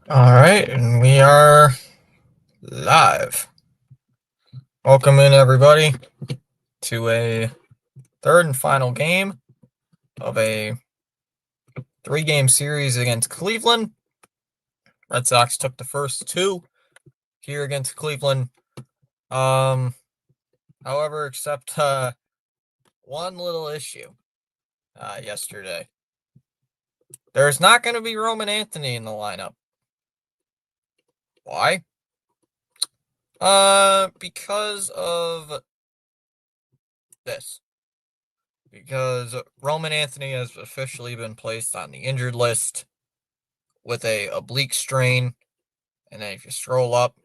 All right, and we are live. Welcome in, everybody, to a third and final game of a three-game series against Cleveland. Red Sox took the first two here against Cleveland. However, except one little issue yesterday. There's not going to be Roman Anthony in the lineup. Why? Because of this. Because Roman Anthony has officially been placed on the injured list with a oblique strain. And then if you scroll up,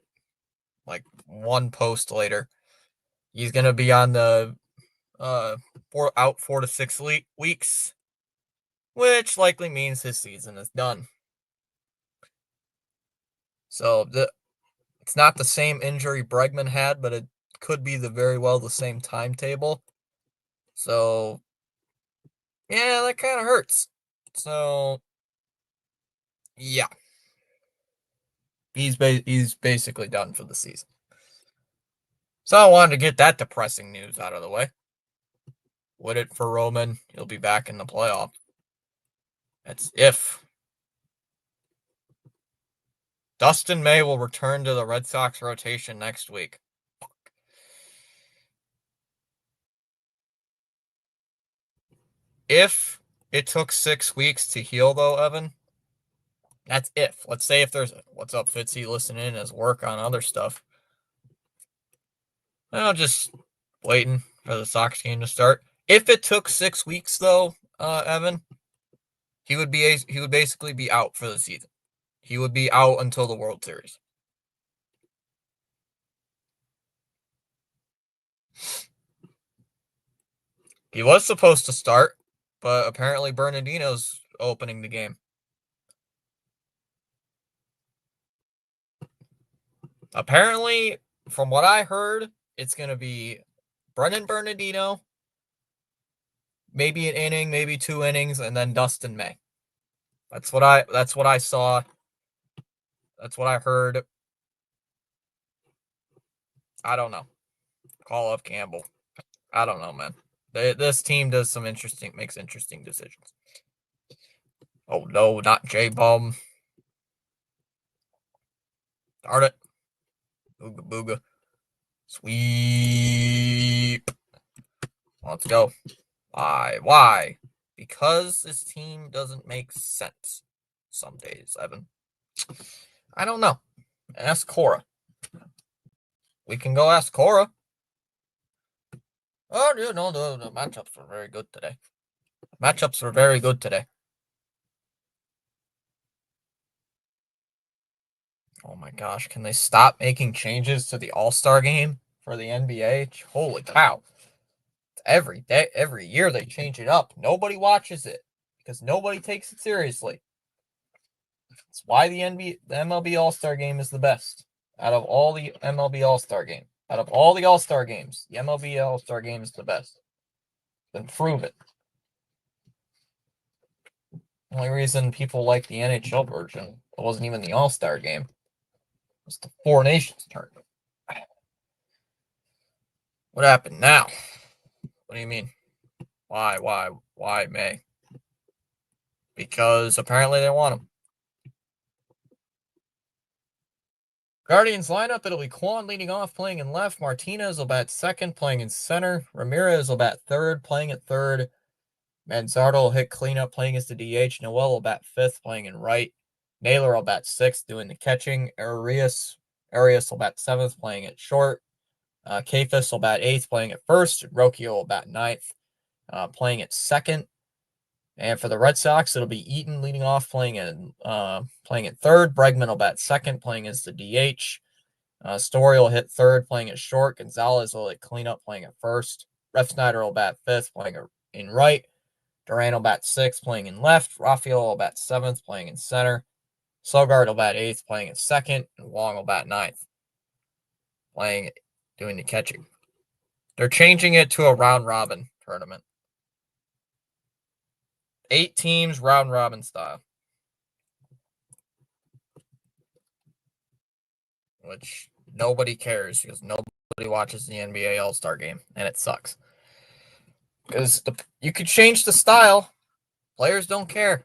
like one post later, he's going to be on the out 4 to 6 weeks, which likely means his season is done. So it's not the same injury Bregman had, but it could be very well the same timetable. So yeah, that kind of hurts. So yeah, he's basically done for the season. So I wanted to get that depressing news out of the way. Would it for Roman? He'll be back in the playoff. That's if. Dustin May will return to the Red Sox rotation next week. If it took 6 weeks to heal, though, Evan, that's if. Let's say if there's what's up, Fitzy, listening in as work on other stuff. Well, just waiting for the Sox game to start. If it took 6 weeks, though, Evan, he would basically be out for the season. He would be out until the World Series. He was supposed to start, but apparently Bernardino's opening the game. Apparently, from what I heard, it's going to be Brennan Bernardino, maybe an inning, maybe 2 innings, and then Dustin May. That's what I saw. That's what I heard. I don't know. Call up Campbell. I don't know, man. This team makes interesting decisions. Oh no, not J Bum. Darn it. Booga booga. Sweep. Let's go. Why? Because this team doesn't make sense some days, Evan. I don't know. Ask Cora. We can go ask Cora. Oh, yeah, no, the matchups were very good today. Matchups were very good today. Oh my gosh, can they stop making changes to the All-Star game for the NBA? Holy cow. Every year they change it up. Nobody watches it because nobody takes it seriously. That's why the MLB All-Star game is the best out of all the MLB All-Star game. Out of all the All-Star games, the MLB All-Star game is the best. Then prove it. The only reason people like the NHL version, it wasn't even the All-Star game. It was the Four Nations tournament. What happened now? What do you mean? Why May? Because apparently they want him. Guardians lineup, it'll be Kwan leading off, playing in left. Martinez will bat second, playing in center. Ramirez will bat third, playing at third. Manzardo will hit cleanup, playing as the DH. Noel will bat fifth, playing in right. Naylor will bat sixth, doing the catching. Arias will bat seventh, playing at short. Kafis will bat eighth, playing at first. Rocchio will bat ninth, playing at second. And for the Red Sox, it'll be Eaton leading off, playing at third. Bregman will bat second, playing as the DH. Story will hit third, playing at short. Gonzalez will hit cleanup, playing at first. Refsnyder will bat fifth, playing in right. Duran will bat sixth, playing in left. Rafael will bat seventh, playing in center. Sogard will bat eighth, playing in second. And Wong will bat ninth, doing the catching. They're changing it to a round-robin tournament. 8 teams, round-robin style. which nobody cares because nobody watches the NBA All-Star game, and it sucks. Because you could change the style. Players don't care.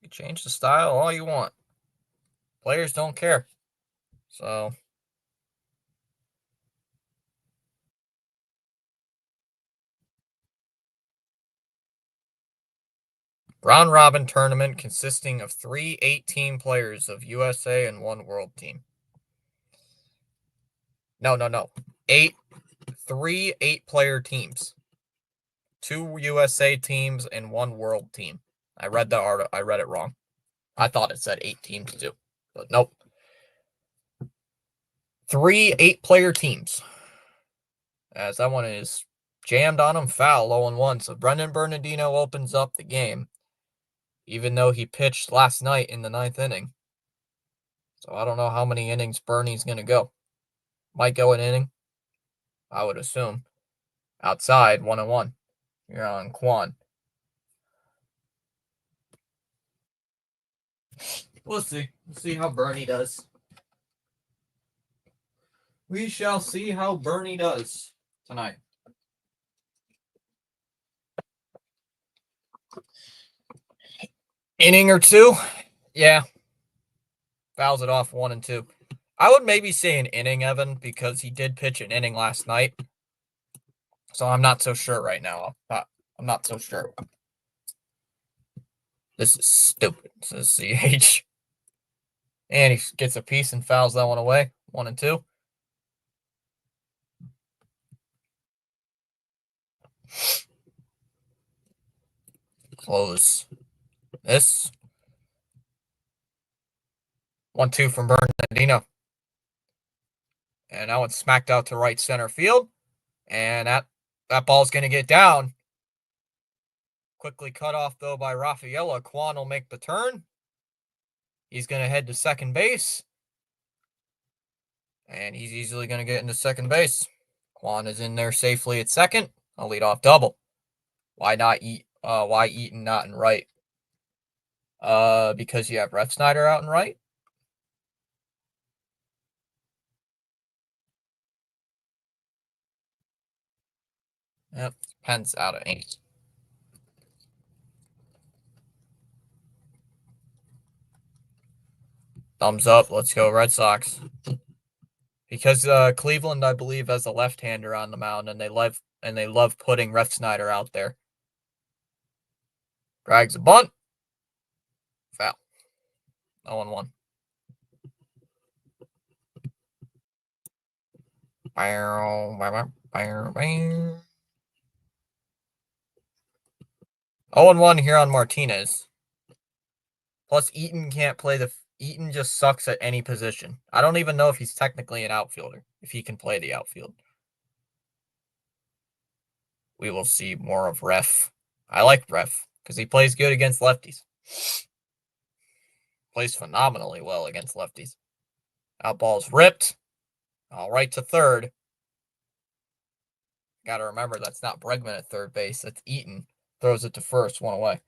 You change the style all you want. Players don't care. So round robin tournament consisting of 3 8-team players of USA and 1 world team. No. 3 8-player teams. 2 USA teams and 1 world team. I read it wrong. I thought it said 8 teams too. But nope. 3 8-player teams. As that one is jammed on him, foul, 0-1. So Brendan Bernardino opens up the game, even though he pitched last night in the 9th inning. So I don't know how many innings Bernie's going to go. Might go an inning, I would assume. Outside, 1-1. You're on Kwan. We'll see. We'll see how Bernie does. We shall see how Bernie does tonight. Inning or two? Yeah. Fouls it off 1 and 2. I would maybe say an inning, Evan, because he did pitch an inning last night. So I'm not so sure right now. I'm not so sure. This is stupid, says CH. And he gets a piece and fouls that one away. 1 and 2. Close this. 1-2 from Bernardino. And now it's smacked out to right center field. And that ball's going to get down. Quickly cut off, though, by Rafaela. Kwan will make the turn. He's going to head to second base. And he's easily going to get into second base. Kwan is in there safely at second. A leadoff double. Why Eaton not in right? Because you have Refsnyder out in right. Yep, Pence out of 8. Thumbs up. Let's go Red Sox. Because Cleveland, I believe, has a left-hander on the mound, and they love putting Refsnyder out there. Drags a bunt. Foul. 0-1. Bow. 0-1 here on Martinez. Plus, Eaton can't play Eaton just sucks at any position. I don't even know if he's technically an outfielder, if he can play the outfield. We will see more of Ref. I like Ref because he plays good against lefties. Plays phenomenally well against lefties. Out ball's ripped. All right to third. Got to remember that's not Bregman at third base. That's Eaton. Throws it to first, 1 away.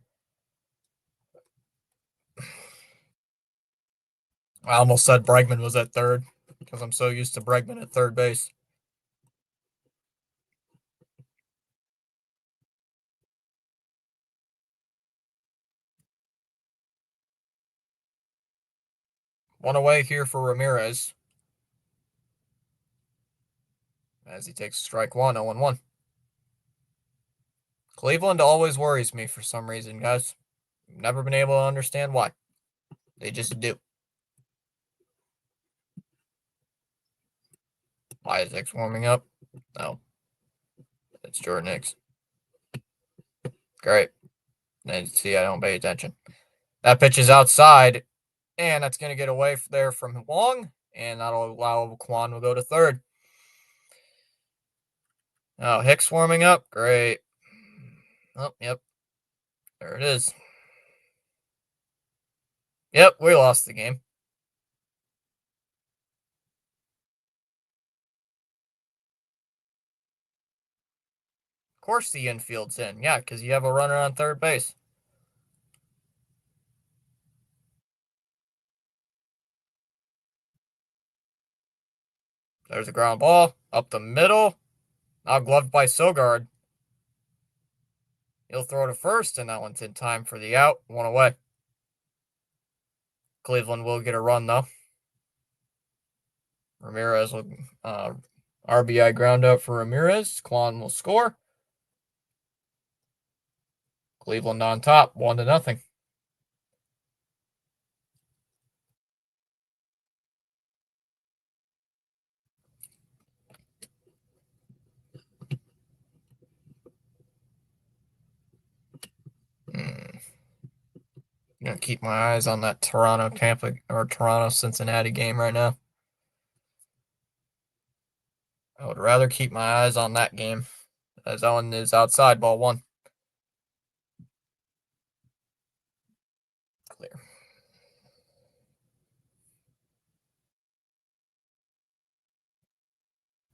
I almost said Bregman was at third because I'm so used to Bregman at third base. One away here for Ramirez. As he takes strike 1, 0-1. Cleveland always worries me for some reason, guys. Never been able to understand why. They just do. Isaac's warming up. No. It's Jordan Hicks. Great. And see, I don't pay attention. That pitch is outside, and that's going to get away there from Wong, and that'll allow Kwan to go to third. Oh, Hicks warming up. Great. Oh, yep. There it is. Yep, we lost the game. Of course the infield's in. Yeah, because you have a runner on third base. There's a ground ball up the middle. Now gloved by Sogard. He'll throw to first, and that one's in time for the out. One away. Cleveland will get a run, though. Ramirez will RBI ground out for Ramirez. Kwan will score. Cleveland on top, 1-0. I'm gonna keep my eyes on that Toronto Cincinnati game right now. I would rather keep my eyes on that game, as that one is outside ball one. Clear.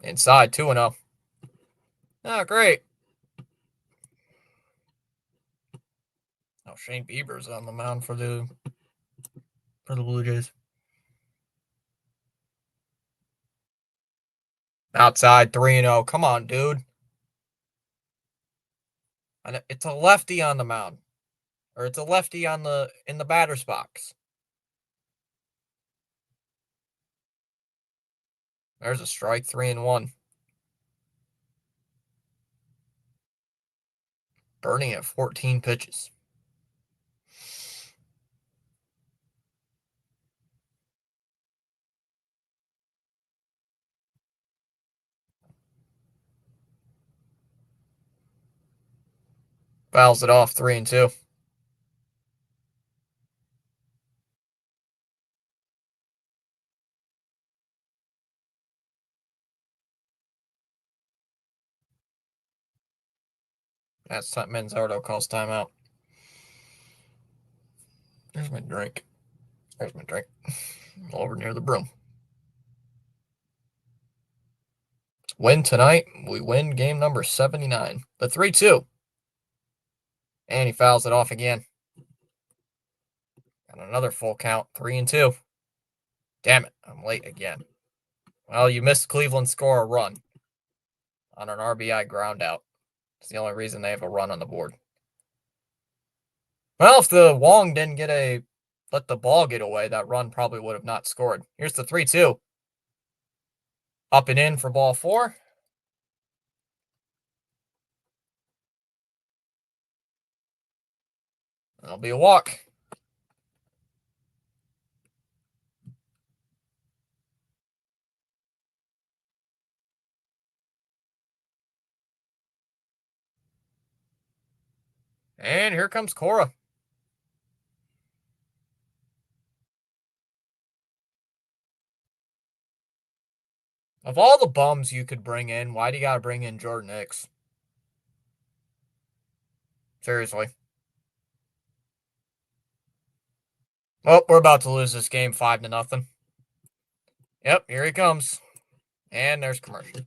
Inside, 2-0. Oh, great. Oh, Shane Bieber's on the mound for the Blue Jays. Outside, 3-0. Come on, dude. It's a lefty on the mound. Or it's a lefty in the batter's box. There's a strike, 3-1. Bernie at 14 pitches. Fouls it off, 3-2. That's Manzardo calls timeout. There's my drink. Over near the broom. Win tonight. We win game number 79. The 3-2. And he fouls it off again. And another full count. 3-2. Damn it. I'm late again. Well, you missed Cleveland score a run on an RBI ground out. It's the only reason they have a run on the board. Well, if the Wong didn't let the ball get away, that run probably would have not scored. Here's the 3-2. Up and in for ball 4. That'll be a walk. And here comes Cora. Of all the bums you could bring in, why do you gotta bring in Jordan Hicks? Seriously. Oh, we're about to lose this game 5-0. Yep, here he comes. And there's commercial.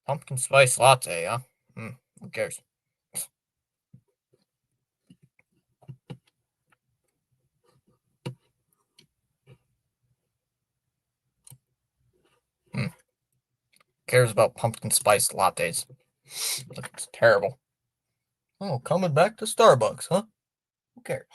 Pumpkin spice latte, huh? Who cares? Cares about pumpkin spice lattes? It's terrible. Oh, coming back to Starbucks, huh? Who cares?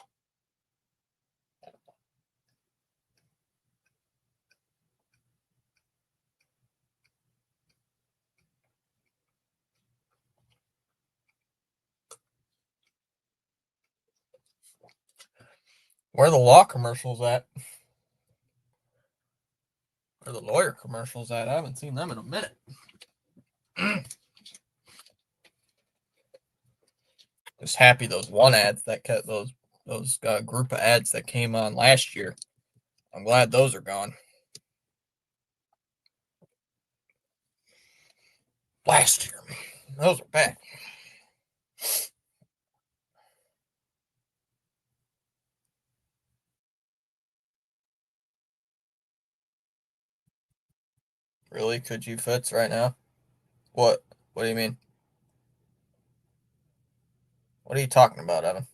Where are the law commercials at? Where are the lawyer commercials at? I haven't seen them in a minute. Just happy those ads that cut those group of ads that came on last year. I'm glad those are gone. Last year, those are bad. Really? Could you Fitz right now? What? What do you mean? What are you talking about, Evan?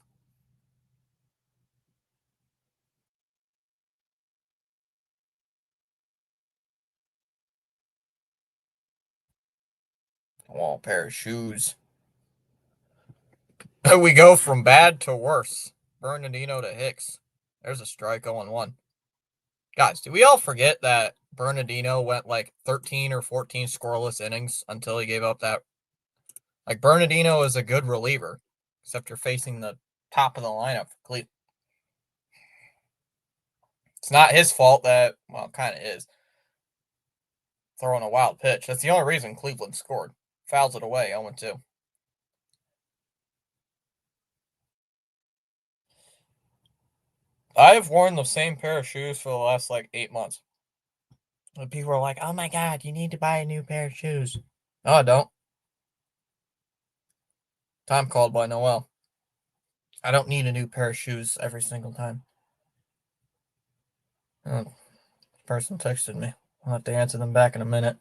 Well, pair of shoes. We go from bad to worse. Bernardino to Hicks. There's a strike 0-1. Guys, do we all forget that Bernardino went like 13 or 14 scoreless innings until he gave up that? Like, Bernardino is a good reliever, except you're facing the top of the lineup for Cleveland. It's not his fault that, well, it kind of is, throwing a wild pitch. That's the only reason Cleveland scored. Fouls it away, 0-2. I have worn the same pair of shoes for the last like 8 months. And people are like, oh my God, you need to buy a new pair of shoes. No, I don't. Time called by Noel. I don't need a new pair of shoes every single time. Oh, person texted me. I'll have to answer them back in a minute.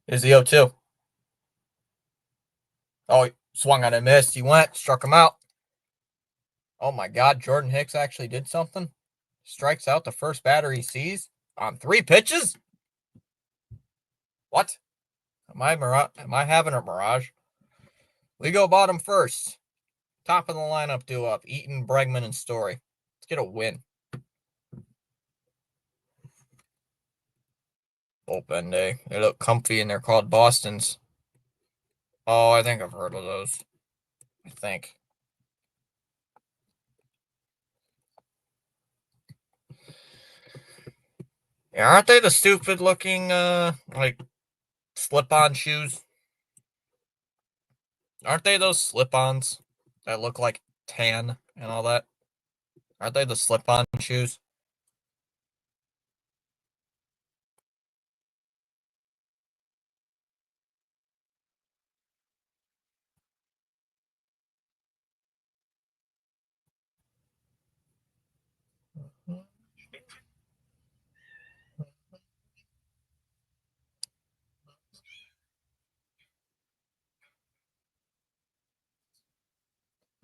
Is the 0-2. Oh, he swung on a miss. He went, struck him out. Oh my God, Jordan Hicks actually did something. Strikes out the first batter he sees on 3 pitches? What? Am I having a mirage? We go bottom first. Top of the lineup due up. Eaton, Bregman, and Story. Let's get a win. Bullpen day. They look comfy and they're called Boston's. Oh, I think I've heard of those. I think. Yeah, aren't they the stupid looking like slip-on shoes? Aren't they those slip-ons that look like tan and all that? Aren't they the slip-on shoes?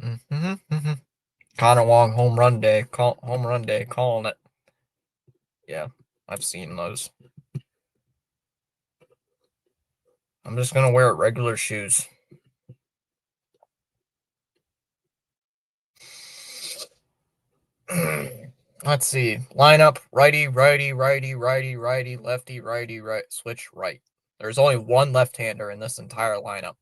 Mm-hmm. Connor Wong home run day, calling it. Yeah, I've seen those. I'm just gonna wear regular shoes. Let's see. Lineup: righty, righty, righty, righty, righty, lefty, righty, right. Switch right. There's only one left-hander in this entire lineup.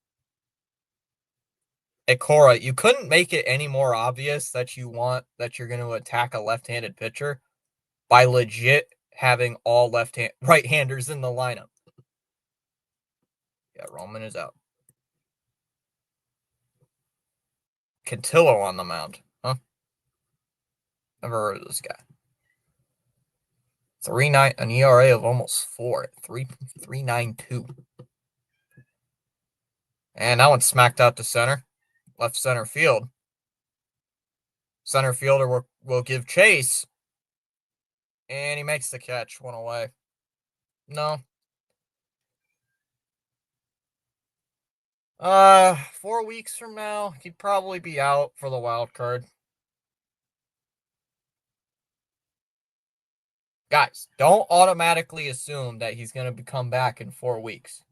Hey, Cora, you couldn't make it any more obvious that you're going to attack a left-handed pitcher by legit having all right-handers in the lineup. Yeah, Roman is out. Cantillo on the mound. Huh? Never heard of this guy. 3.9, an ERA of almost 4 at 3.92. And that one smacked out to center. Left center field. Center fielder will give chase. And he makes the catch. One away. No. 4 weeks from now, he'd probably be out for the wild card. Guys, don't automatically assume that he's going to come back in 4 weeks.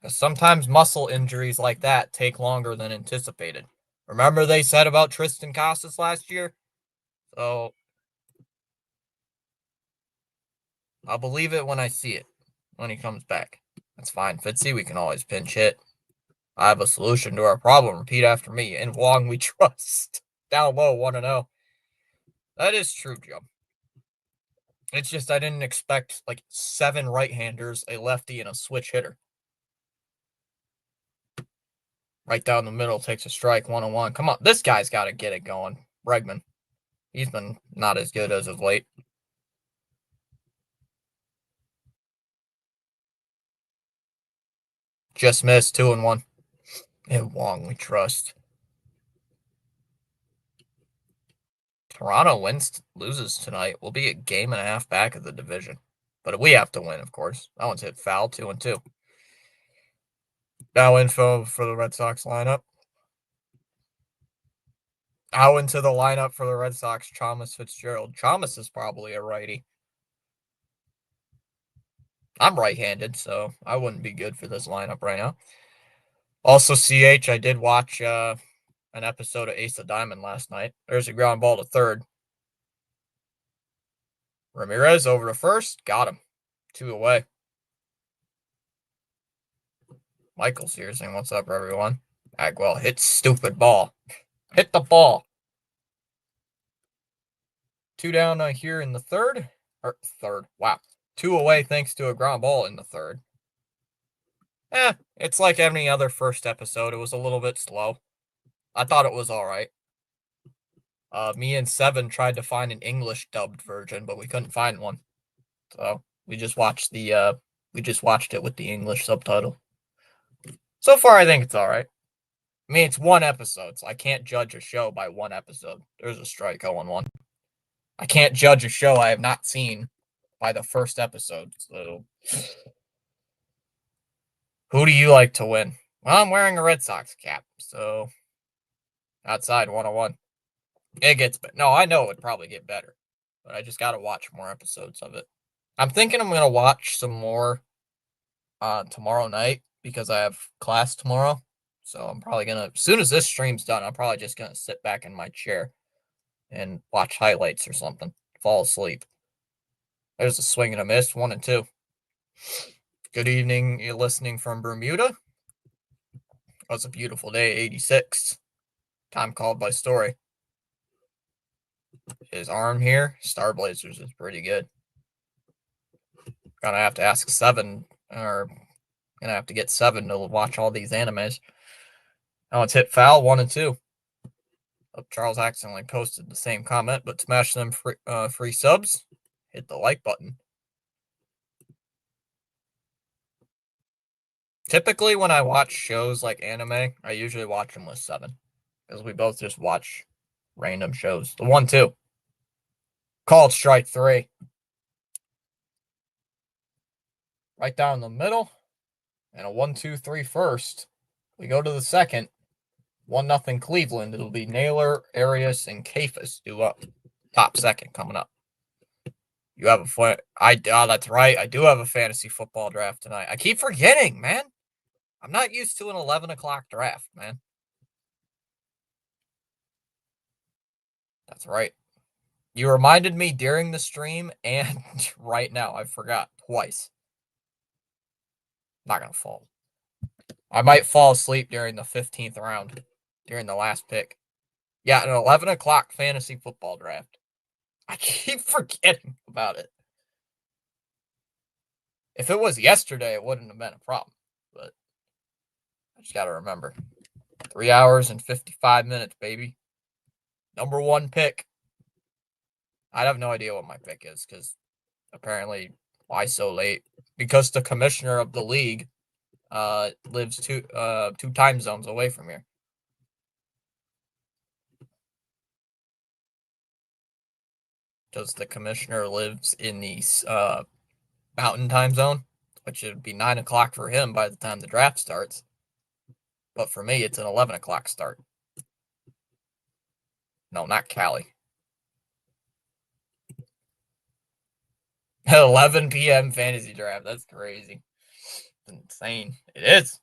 Because sometimes muscle injuries like that take longer than anticipated. Remember they said about Tristan Casas last year? So, I'll believe it when I see it, when he comes back. That's fine, Fitzy. We can always pinch hit. I have a solution to our problem. Repeat after me. In Wong we trust. Down low, 1-0. That is true, Joe. It's just I didn't expect like 7 right-handers, a lefty, and a switch hitter. Right down the middle, takes a strike, 1-1. Come on, this guy's got to get it going. Bregman. He's been not as good as of late. Just missed, 2-1. In Wong we trust. Toronto loses tonight. We'll be a game and a half back of the division. But we have to win, of course. That one's hit foul, 2-2. Now info for the Red Sox lineup. Out into the lineup for the Red Sox, Chalmers Fitzgerald. Chalmers is probably a righty. I'm right-handed, so I wouldn't be good for this lineup right now. Also, CH, I did watch an episode of Ace of Diamond last night. There's a ground ball to third. Ramirez over to first. Got him. 2 away. Michael's here saying, what's up, everyone? Agwell hits stupid ball. Hit the ball. 2 down here in the third. Or third. Wow. 2 away thanks to a ground ball in the third. It's like any other first episode. It was a little bit slow. I thought it was all right. Me and Seven tried to find an English dubbed version, but we couldn't find one. So we just watched it with the English subtitle. So far, I think it's all right. I mean, it's 1 episode, so I can't judge a show by 1 episode. There's a strike 0-1. I can't judge a show I have not seen by the first episode. So, who do you like to win? Well, I'm wearing a Red Sox cap, so outside 101. It gets better. No, I know it would probably get better, but I just got to watch more episodes of it. I'm thinking I'm going to watch some more tomorrow night because I have class tomorrow. So I'm probably going to, as soon as this stream's done, I'm probably just going to sit back in my chair and watch highlights or something. Fall asleep. There's a swing and a miss, 1 and 2. Good evening. You're listening from Bermuda. It was a beautiful day, 86. Time called by Story. His arm here, Star Blazers is pretty good. Gonna have to ask Seven, or gonna have to get Seven to watch all these animes. Now it's hit foul, 1 and 2. Oh, Charles accidentally posted the same comment, but smash them free subs. Hit the like button. Typically, when I watch shows like anime, I usually watch them with Seven, because we both just watch random shows. The 1-2. Called strike 3. Right down the middle. And a 1-2-3 first. We go to the second. 1-0 Cleveland. It'll be Naylor, Arias, and Kafis due up. Top second coming up. You have that's right. I do have a fantasy football draft tonight. I keep forgetting, man. I'm not used to an 11 o'clock draft, man. That's right. You reminded me during the stream and right now. I forgot twice. Not going to fall. I might fall asleep during the 15th round, during the last pick. Yeah, an 11 o'clock fantasy football draft. I keep forgetting about it. If it was yesterday, it wouldn't have been a problem. But I just got to remember. 3 hours and 55 minutes, baby. Number 1 pick. I have no idea what my pick is because apparently, why so late? Because the commissioner of the league lives 2 time zones away from here. Because the commissioner lives in the Mountain Time Zone, which would be 9 o'clock for him by the time the draft starts. But for me, it's an 11 o'clock start. No, not Cali. 11 p.m. fantasy draft. That's crazy. It's insane. It is.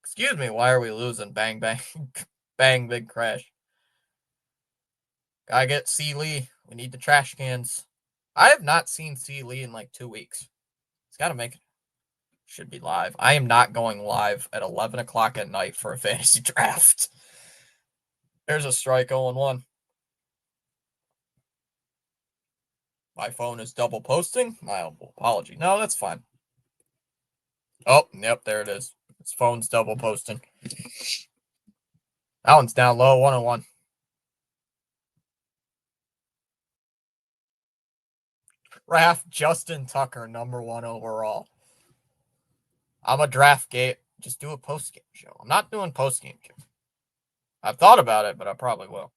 Excuse me, why are we losing? Bang, bang. Bang, big crash. Gotta get C. Lee. We need the trash cans. I have not seen C. Lee in like 2 weeks. It's gotta make it. Should be live. I am not going live at 11 o'clock at night for a fantasy draft. There's a strike 0-1. My phone is double posting. My apology. No, that's fine. Oh, yep, there it is. His phone's double posting. That one's down low, 1-1. Draft Justin Tucker, number 1 overall. I'm a draft gate. Just do a post-game show. I'm not doing post-game show. I've thought about it, but I probably will.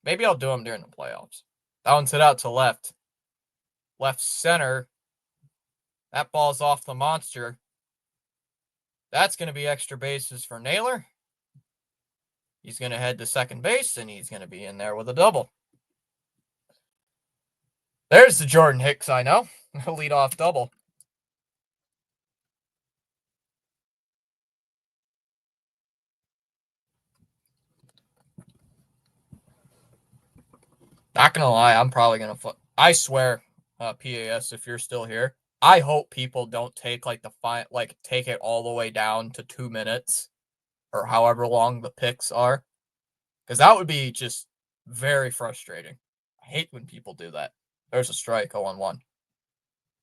Maybe I'll do them during the playoffs. That one's hit out to left. Left center. That ball's off the monster. That's going to be extra bases for Naylor. He's going to head to second base, and he's going to be in there with a double. There's the Jordan Hicks I know. Leadoff double. Not gonna lie, I'm probably gonna. I swear, PAS, if you're still here, I hope people don't take take it all the way down to 2 minutes or however long the picks are, because that would be just very frustrating. I hate when people do that. There's a strike, 0-1.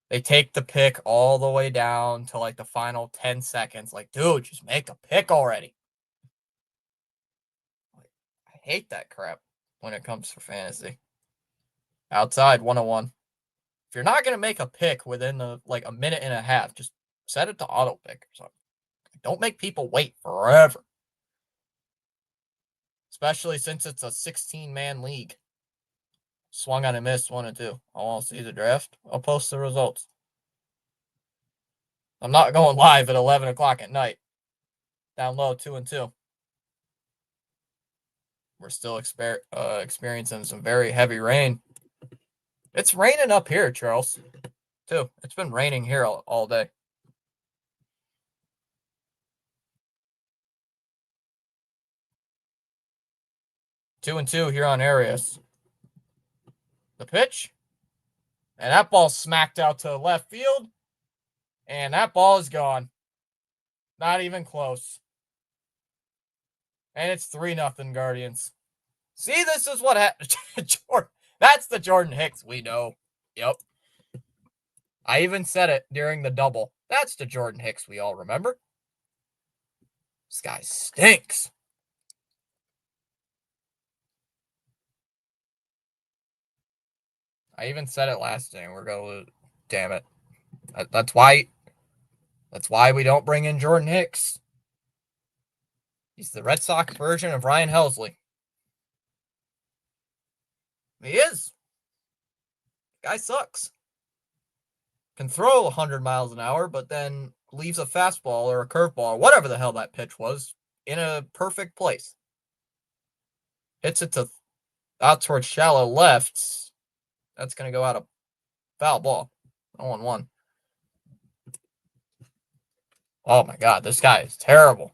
They take the pick all the way down to like the final 10 seconds. Like, dude, just make a pick already. I hate that crap when it comes to fantasy. Outside 101. If you're not gonna make a pick within a minute and a half, just set it to auto pick or something. Don't make people wait forever. Especially since it's a 16-man league. Swung on a miss, 1-2. I want to see the draft. I'll post the results. I'm not going live at 11 o'clock at night. Down low, 2-2. We're still experiencing some very heavy rain. It's raining up here, Charles, too. It's been raining here all day. Two and two here on Arias. The pitch. And that ball smacked out to left field. And that ball is gone. Not even close. And it's 3-0 Guardians. See, this is what happened. That's the Jordan Hicks we know. Yep. I even said it during the double. That's the Jordan Hicks we all remember. This guy stinks. I even said it last game. We're going to, damn it. That's why we don't bring in Jordan Hicks. He's the Red Sox version of Ryan Helsley. He is. Guy sucks. Can throw 100 miles an hour, but then leaves a fastball or a curveball or whatever the hell that pitch was in a perfect place. Hits it out towards shallow left. That's going to go out of foul ball. 0-1. Oh my God, this guy is terrible.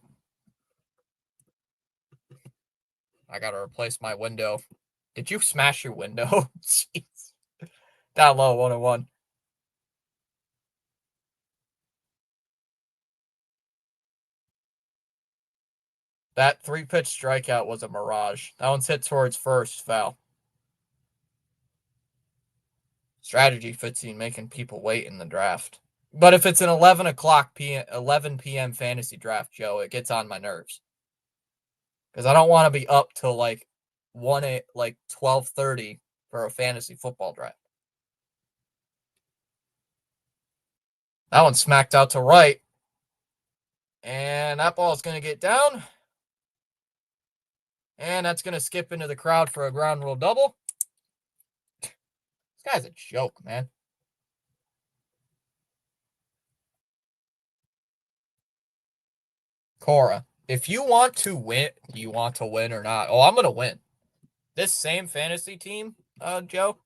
I got to replace my window. Did you smash your window? Jeez. Down low, 1-1. That 3-pitch strikeout was a mirage. That one's hit towards first, foul. Strategy, Fitzy, making people wait in the draft. But if it's an 11 p.m. fantasy draft, Joe, it gets on my nerves. Because I don't want to be up till 12:30 for a fantasy football draft. That one smacked out to right. And that ball is going to get down. And that's going to skip into the crowd for a ground rule double. This guy's a joke, man. Cora, if you want to win, do you want to win or not? Oh, I'm going to win. This same fantasy team, Joe,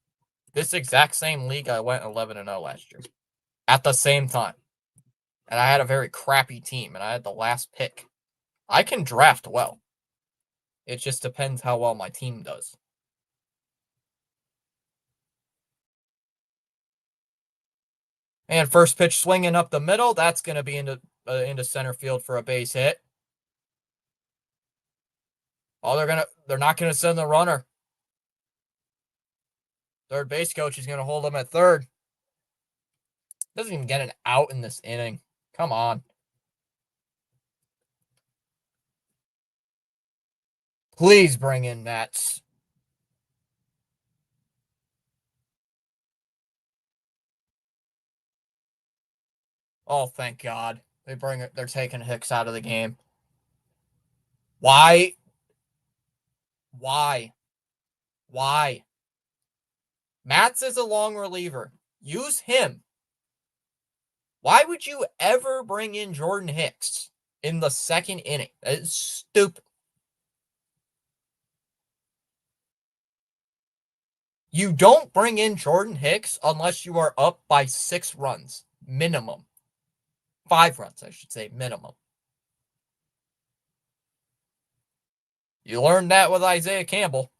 this exact same league, I went 11-0 last year. At the same time. And I had a very crappy team, and I had the last pick. I can draft well. It just depends how well my team does. And first pitch swinging up the middle. That's going to be into center field for a base hit. Oh, they're not going to send the runner. Third base coach is going to hold him at third. Doesn't even get an out in this inning. Come on. Please bring in Mets. Oh, thank God. They're taking Hicks out of the game. Why? Matz is a long reliever. Use him. Why would you ever bring in Jordan Hicks in the second inning? That is stupid. You don't bring in Jordan Hicks unless you are up by 6 runs, minimum. 5 runs, I should say, minimum. You learned that with Isaiah Campbell.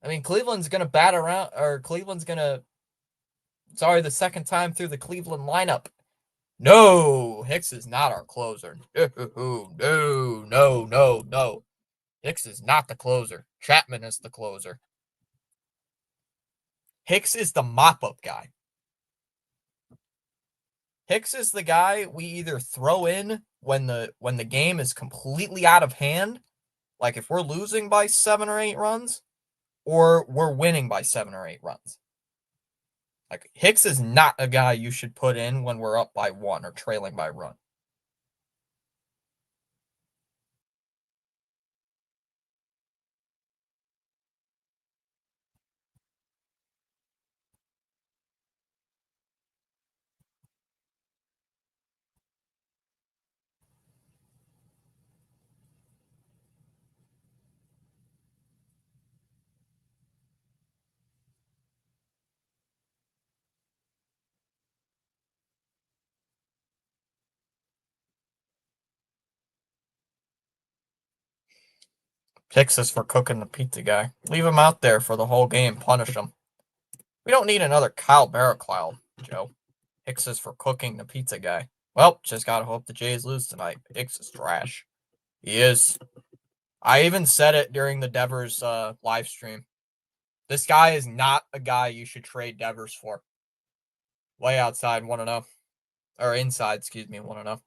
I mean, Cleveland's going to bat around, or Cleveland's going to, sorry, the second time through the Cleveland lineup. No, Hicks is not our closer. No. Hicks is not the closer. Chapman is the closer. Hicks is the mop-up guy. Hicks is the guy we either throw in when the game is completely out of hand, like if we're losing by 7 or 8 runs, or we're winning by 7 or 8 runs. Like, Hicks is not a guy you should put in when we're up by 1 or trailing by a run. Hicks is for cooking the pizza guy. Leave him out there for the whole game. Punish him. We don't need another Kyle Barraclough, Joe. Hicks is for cooking the pizza guy. Well, just gotta hope the Jays lose tonight. Hicks is trash. He is. I even said it during the Devers live stream. This guy is not a guy you should trade Devers for. Way outside 1-0. Or inside, excuse me, 1-0.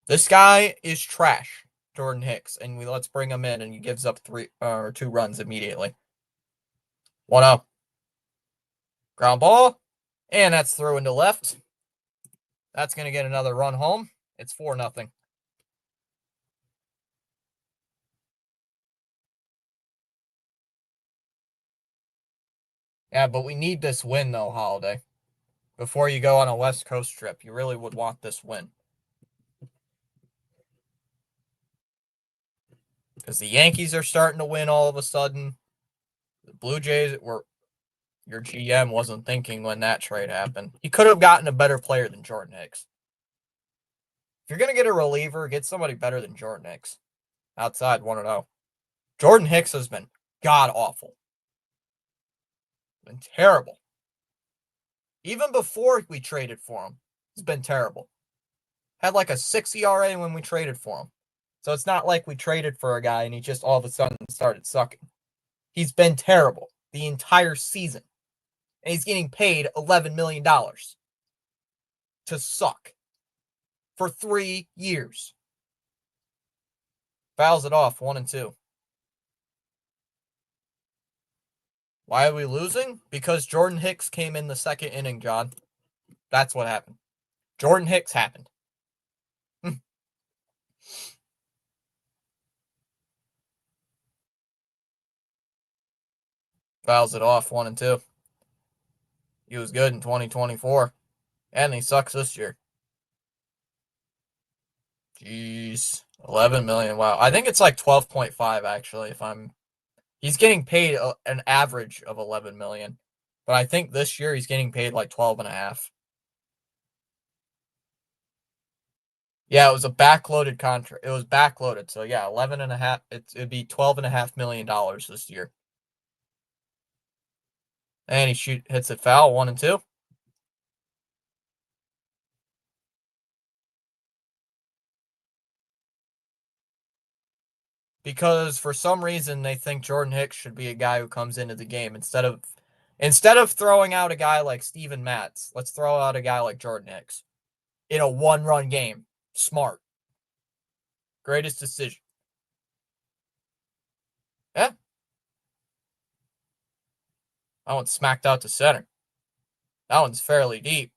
This guy is trash, Jordan Hicks, and let's bring him in, and he gives up 2 runs immediately. 1-0. Ground ball, and that's through into left. That's going to get another run home. It's 4-0. Yeah, but we need this win, though, Holiday. Before you go on a West Coast trip, you really would want this win. Because the Yankees are starting to win all of a sudden. The Blue Jays were... Your GM wasn't thinking when that trade happened. He could have gotten a better player than Jordan Hicks. If you're going to get a reliever, get somebody better than Jordan Hicks. Outside 1-0. Jordan Hicks has been god-awful. Been terrible. Even before we traded for him, it's been terrible. Had like a 6 ERA when we traded for him. So it's not like we traded for a guy and he just all of a sudden started sucking. He's been terrible the entire season. And he's getting paid $11 million to suck for 3 years. Fouls it off 1-2. Why are we losing? Because Jordan Hicks came in the second inning, John. That's what happened. Jordan Hicks happened. Fouls it off 1-2. He was good in 2024. And he sucks this year. Jeez. 11 million. Wow. I think it's like 12.5 actually he's getting paid an average of 11 million. But I think this year he's getting paid like 12.5. Yeah, it was a backloaded contract. It was backloaded. So yeah, 11.5. It'd be $12.5 million this year. And he hits it foul 1-2. Because for some reason they think Jordan Hicks should be a guy who comes into the game instead of throwing out a guy like Steven Matz. Let's throw out a guy like Jordan Hicks in a 1-run game. Smart. Greatest decision. Yeah. That one's smacked out to center. That one's fairly deep.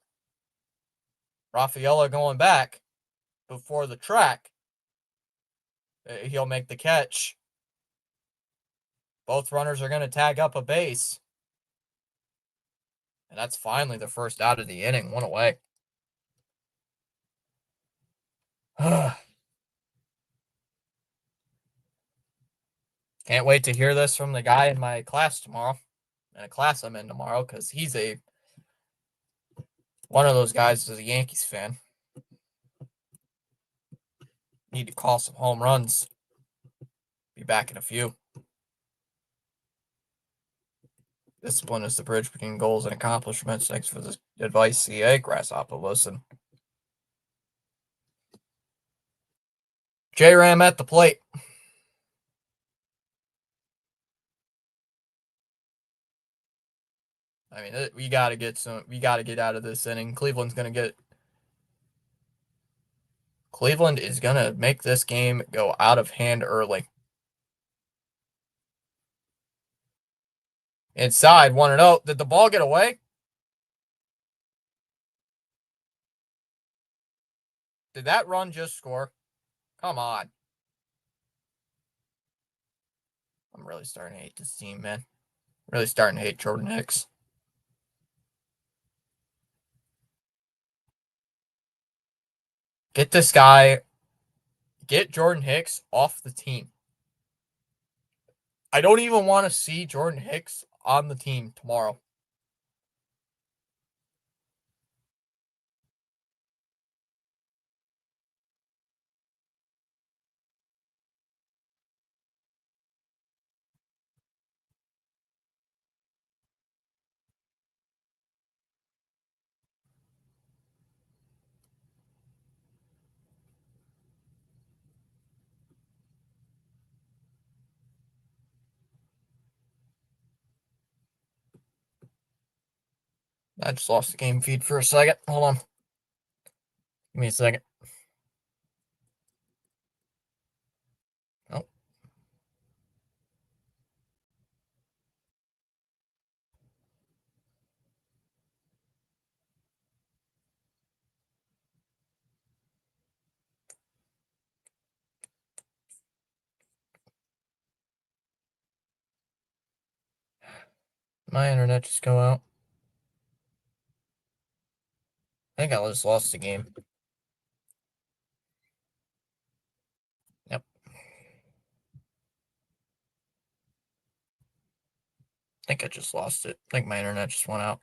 Rafaela going back before the track. He'll make the catch. Both runners are going to tag up a base. And that's finally the first out of the inning. 1 away. Can't wait to hear this from the guy in my class tomorrow. In a class I'm in tomorrow, because he's one of those guys is a Yankees fan. Need to call some home runs. Be back in a few. Discipline is the bridge between goals and accomplishments. Thanks for the advice, CA. Grasshopper, listen. J-Ram at the plate. I mean, we got to get out of this inning. Cleveland is going to make this game go out of hand early. Inside, 1-0. Did the ball get away? Did that run just score? Come on. I'm really starting to hate this team, man. Really starting to hate Jordan Hicks. Get Jordan Hicks off the team. I don't even want to see Jordan Hicks on the team tomorrow. I just lost the game feed for a second. Hold on. Give me a second. Oh. My internet just go out. I think I just lost the game. Yep. I think I just lost it. I think my internet just went out.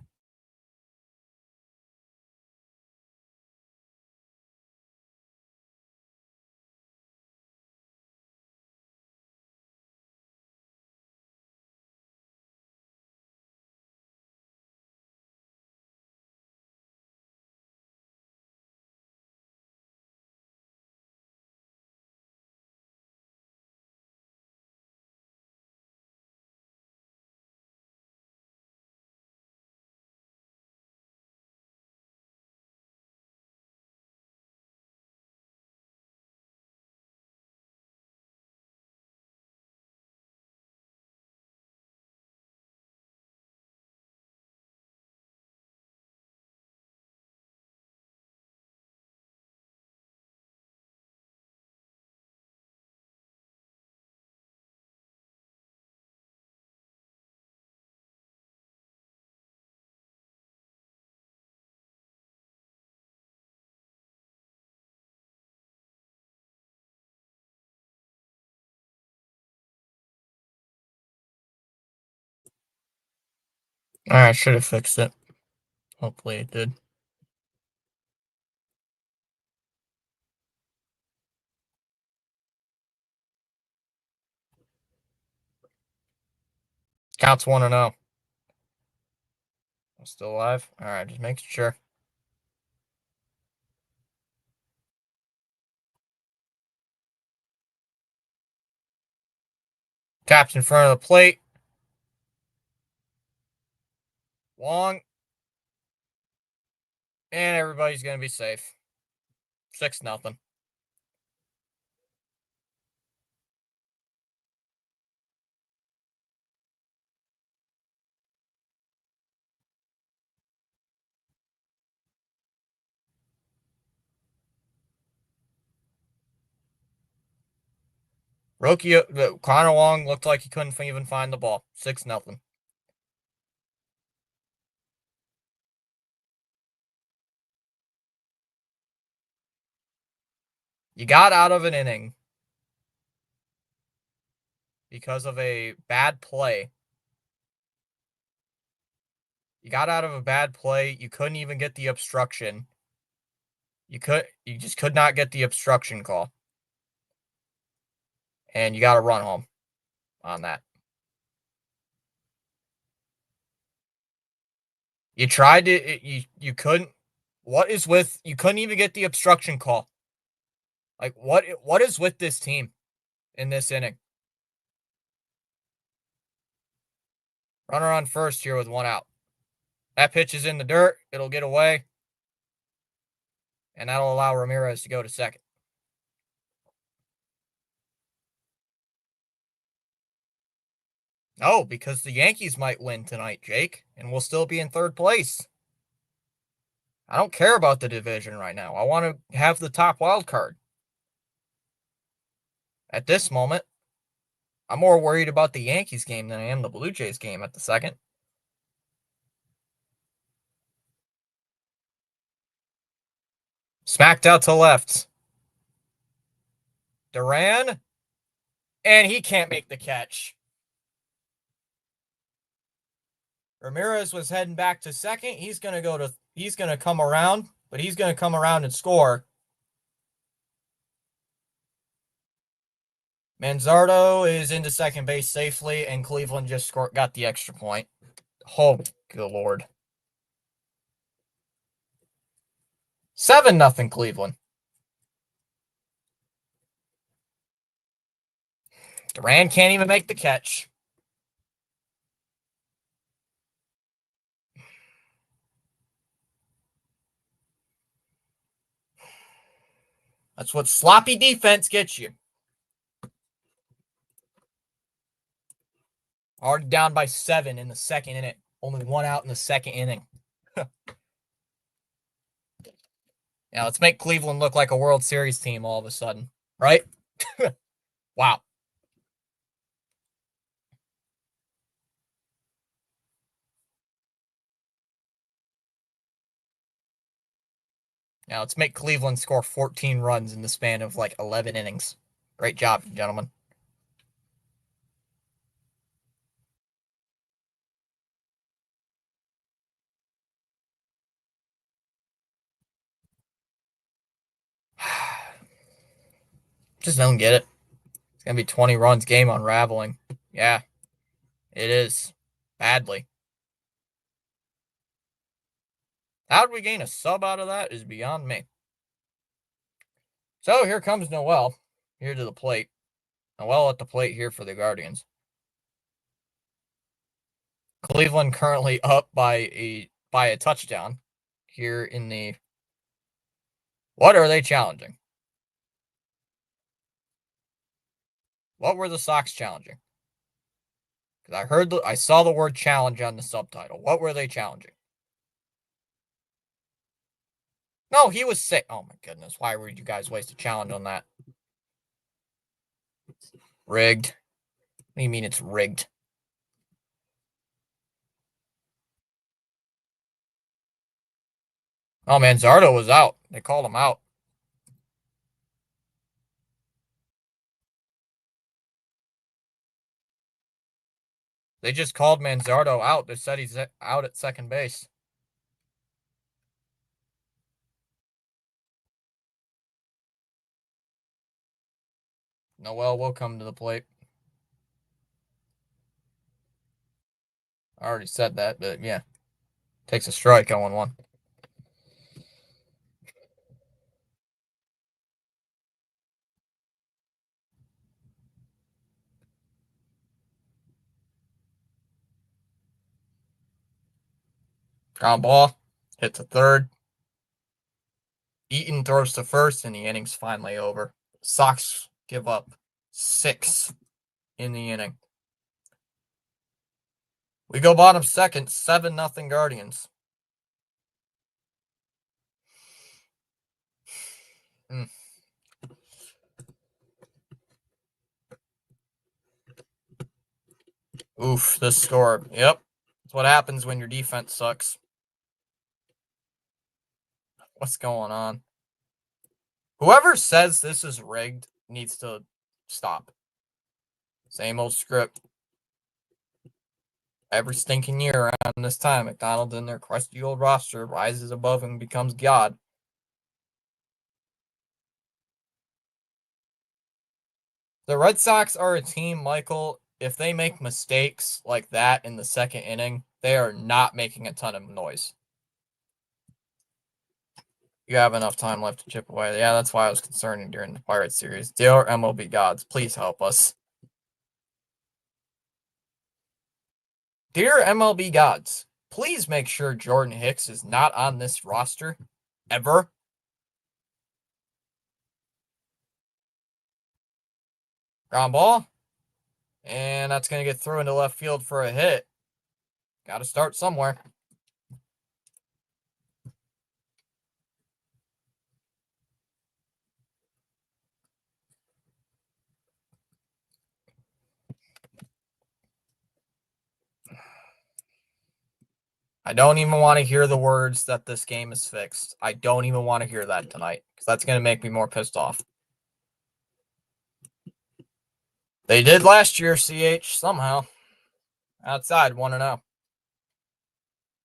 All right, should have fixed it. Hopefully it did. Counts 1-0. I'm still alive. All right, just making sure. Taps in front of the plate. Long. And everybody's going to be safe. 6-0. Connor Long looked like he couldn't even find the ball. 6-0. You got out of an inning because of a bad play. You got out of a bad play. You couldn't even get the obstruction. You just could not get the obstruction call. and you got to run home on that. You tried to, you couldn't. What is with, you couldn't even get the obstruction call. Like, what is with this team in this inning? Runner on first here with one out. That pitch is in the dirt. It'll get away. And that'll allow Ramirez to go to second. Oh, because the Yankees might win tonight, Jake, and we'll still be in third place. I don't care about the division right now. I want to have the top wild card. At this moment, I'm more worried about the Yankees game than I am the Blue Jays game at the second. Smacked out to left. Duran, and he can't make the catch. Ramirez was heading back to second. He's going to come around, but he's going to come around and score. Manzardo is into second base safely, and Cleveland just got the extra point. Oh, good Lord. 7-0 Cleveland. Duran can't even make the catch. That's what sloppy defense gets you. Already down by 7 in the second inning. Only one out in the second inning. Now let's make Cleveland look like a World Series team all of a sudden, right? Wow. Now let's make Cleveland score 14 runs in the span of like 11 innings. Great job, gentlemen. Just don't get it. It's going to be 20 runs, game unraveling. Yeah, it is. Badly. How did we gain a sub out of that is beyond me. So here comes Noel, here to the plate. Noel at the plate here for the Guardians. Cleveland currently up by a touchdown here in the... What are they challenging? What were the Sox challenging? Because I saw the word challenge on the subtitle. What were they challenging? No, he was sick. Oh my goodness. Why would you guys waste a challenge on that? Rigged. What do you mean it's rigged? Oh man, Zardo was out. They called him out. They just called Manzardo out. They said he's out at second base. Noel will come to the plate. I already said that, but yeah. Takes a strike, 0-1. Ground ball. Hit to third. Eaton throws to first, and the inning's finally over. Sox give up 6 in the inning. We go bottom second, 7-0 Guardians. Oof, this score. Yep. That's what happens when your defense sucks. What's going on? Whoever says this is rigged needs to stop. Same old script. Every stinking year around this time, McDonald's in their crusty old roster rises above and becomes God. The Red Sox are a team, Michael. If they make mistakes like that in the second inning, they are not making a ton of noise. You have enough time left to chip away. Yeah, that's why I was concerned during the Pirates series. Dear MLB gods, please help us. Dear MLB gods, please make sure Jordan Hicks is not on this roster ever. Ground ball. And that's going to get thrown into left field for a hit. Got to start somewhere. I don't even want to hear the words that this game is fixed. I don't even want to hear that tonight because that's going to make me more pissed off. They did last year, CH, somehow. Outside, 1-0.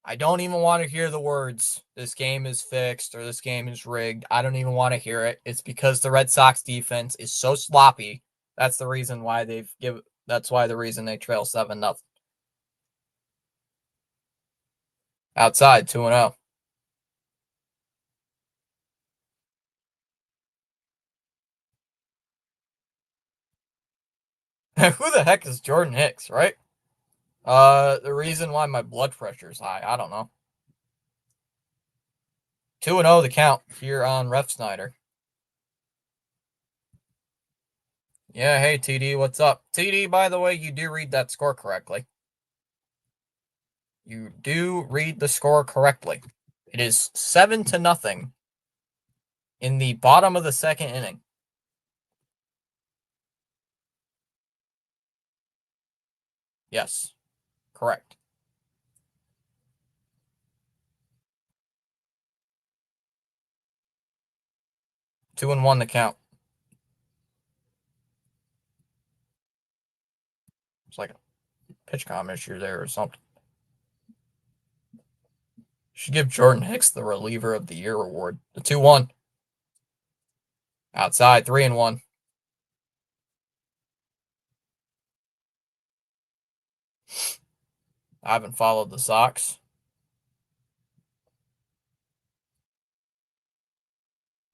I don't even want to hear the words, this game is fixed or this game is rigged. I don't even want to hear it. It's because the Red Sox defense is so sloppy. That's the reason why the reason they trail 7-0. Outside, 2-0. Who the heck is Jordan Hicks, right? The reason why my blood pressure is high, I don't know. 2-0 the count here on Ref Snyder. Yeah, hey TD, what's up? TD, by the way, you do read that score correctly. You do read the score correctly. It is 7-0 in the bottom of the second inning. Yes, correct. Two and one the count. It's like a pitch com issue there or something. Should give Jordan Hicks the reliever of the year award. The 2-1. Outside, 3-1. I haven't followed the Sox.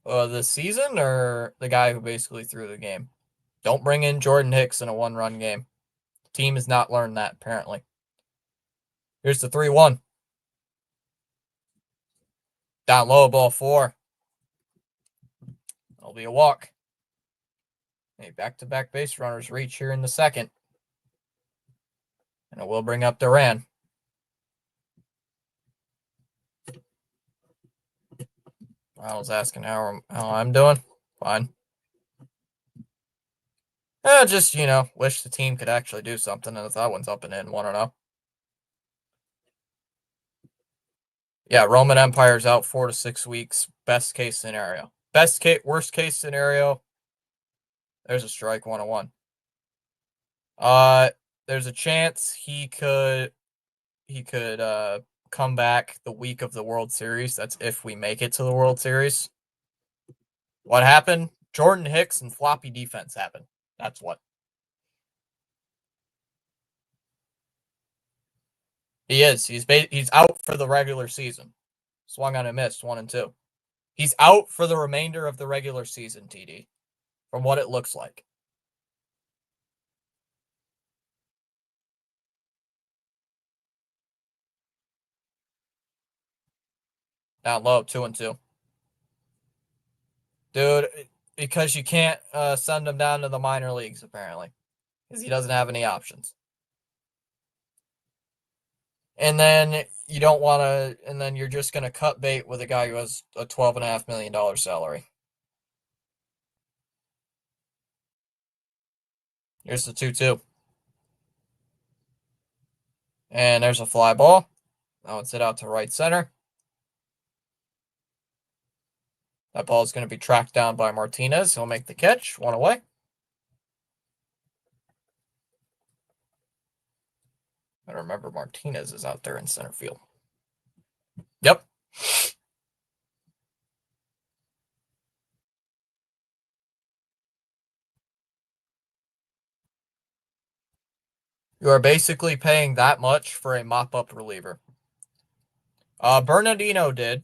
This season or the guy who basically threw the game? Don't bring in Jordan Hicks in a one-run game. The team has not learned that, apparently. Here's the 3-1. Down low, ball 4. It'll be a walk. A back-to-back base runners reach here in the second. And it will bring up Duran. I was asking how I'm doing. Fine. Just, wish the team could actually do something. And if that one's up and in, 1-0. Yeah, Roman Empire's out 4 to 6 weeks. Best case scenario. Worst case scenario. There's a strike, 1-1. There's a chance he could come back the week of the World Series. That's if we make it to the World Series. What happened? Jordan Hicks and floppy defense happened. That's what. He is. He's out for the regular season. Swung on and missed, 1-2. He's out for the remainder of the regular season, TD, from what it looks like. Down low, 2-2. Dude, because you can't send him down to the minor leagues, apparently, because he doesn't have any options. And then you don't want to, and then you're just going to cut bait with a guy who has a $12.5 million salary. Here's the 2-2. And there's a fly ball. Now it's hit out to right center. That ball is going to be tracked down by Martinez. He'll make the catch. 1 away. I remember Martinez is out there in center field. Yep. You are basically paying that much for a mop-up reliever. Bernardino did.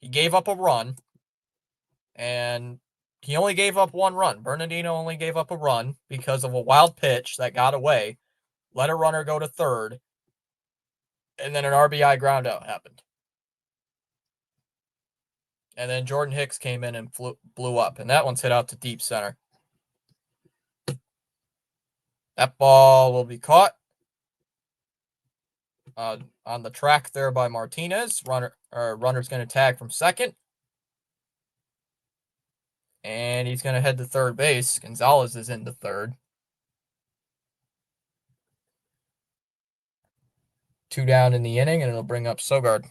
He gave up a run, and he only gave up one run. Bernardino only gave up a run because of a wild pitch that got away, let a runner go to third, and then an RBI groundout happened. And then Jordan Hicks came in and blew up, and that one's hit out to deep center. That ball will be caught on the track there by Martinez. Runner's going to tag from second. And he's going to head to third base. Gonzalez is into third. 2 down in the inning, and it'll bring up Sogard.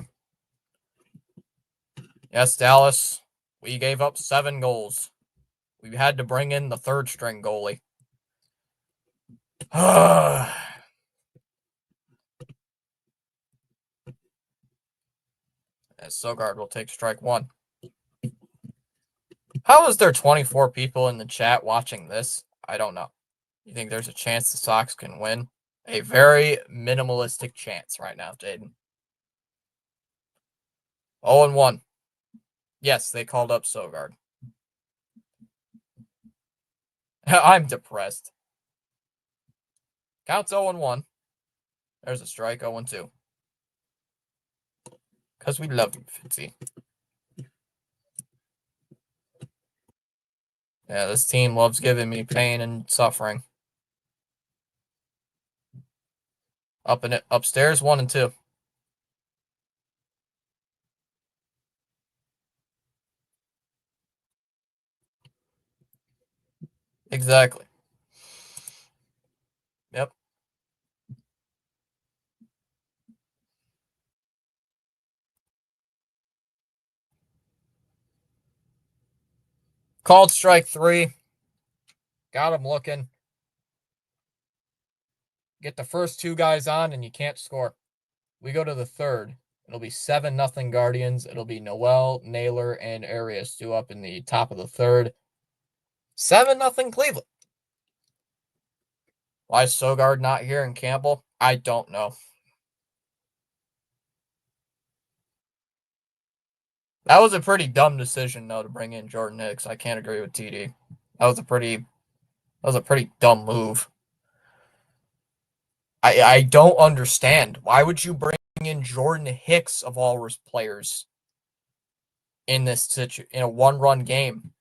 Yes, Dallas, we gave up 7 goals. We had to bring in the third string goalie. As Sogard will take strike 1. How is there 24 people in the chat watching this? I don't know. You think there's a chance the Sox can win? A very minimalistic chance right now, Jaden. 0-1. Yes, they called up Sogard. I'm depressed. Counts 0-1. There's a strike, 0-2. Because we love you, Fitzy. Yeah, this team loves giving me pain and suffering. Upstairs, 1 and 2. Exactly. Yep. Called strike 3. Got him looking. Get the first 2 guys on and you can't score. We go to the third. It'll be 7-0 Guardians. It'll be Noel, Naylor, and Arias due up in the top of the third. 7-0 Cleveland. Why is Sogard not here and Campbell? I don't know. That was a pretty dumb decision, though, to bring in Jordan Hicks. I can't agree with TD. That was a pretty dumb move. I don't understand. Why would you bring in Jordan Hicks of all players in this in a 1-run game?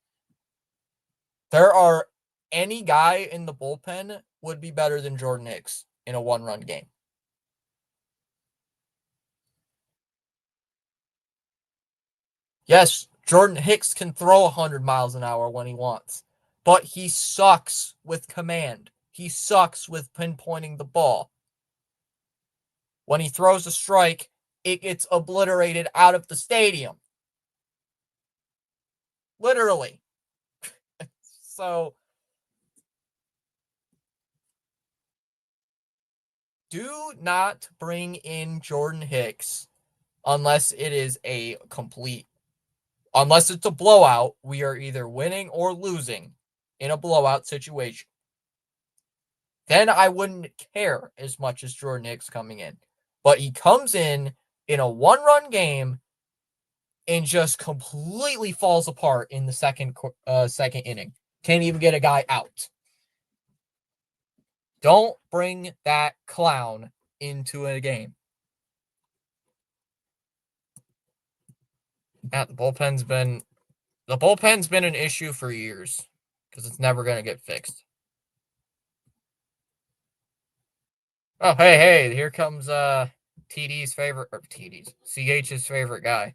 There are any guy in the bullpen would be better than Jordan Hicks in a 1-run game. Yes, Jordan Hicks can throw 100 miles an hour when he wants, but he sucks with command. He sucks with pinpointing the ball. When he throws a strike, it gets obliterated out of the stadium. Literally. So, do not bring in Jordan Hicks unless it is unless it's a blowout. We are either winning or losing in a blowout situation. Then I wouldn't care as much as Jordan Hicks coming in. But he comes in a 1-run game and just completely falls apart in the second inning. Can't even get a guy out. Don't bring that clown into a game. Yeah, the bullpen's been an issue for years because it's never going to get fixed. Oh, hey, here comes CH's favorite guy.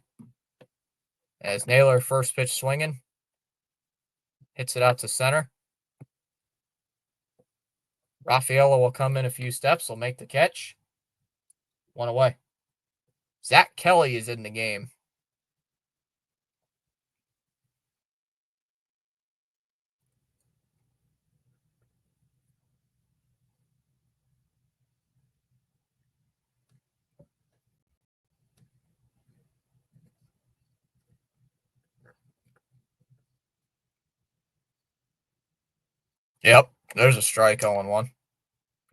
As Naylor first pitch swinging. Hits it out to center. Rafaela will come in a few steps. Will make the catch. 1 away. Zach Kelly is in the game. Yep. There's a strike 0-1.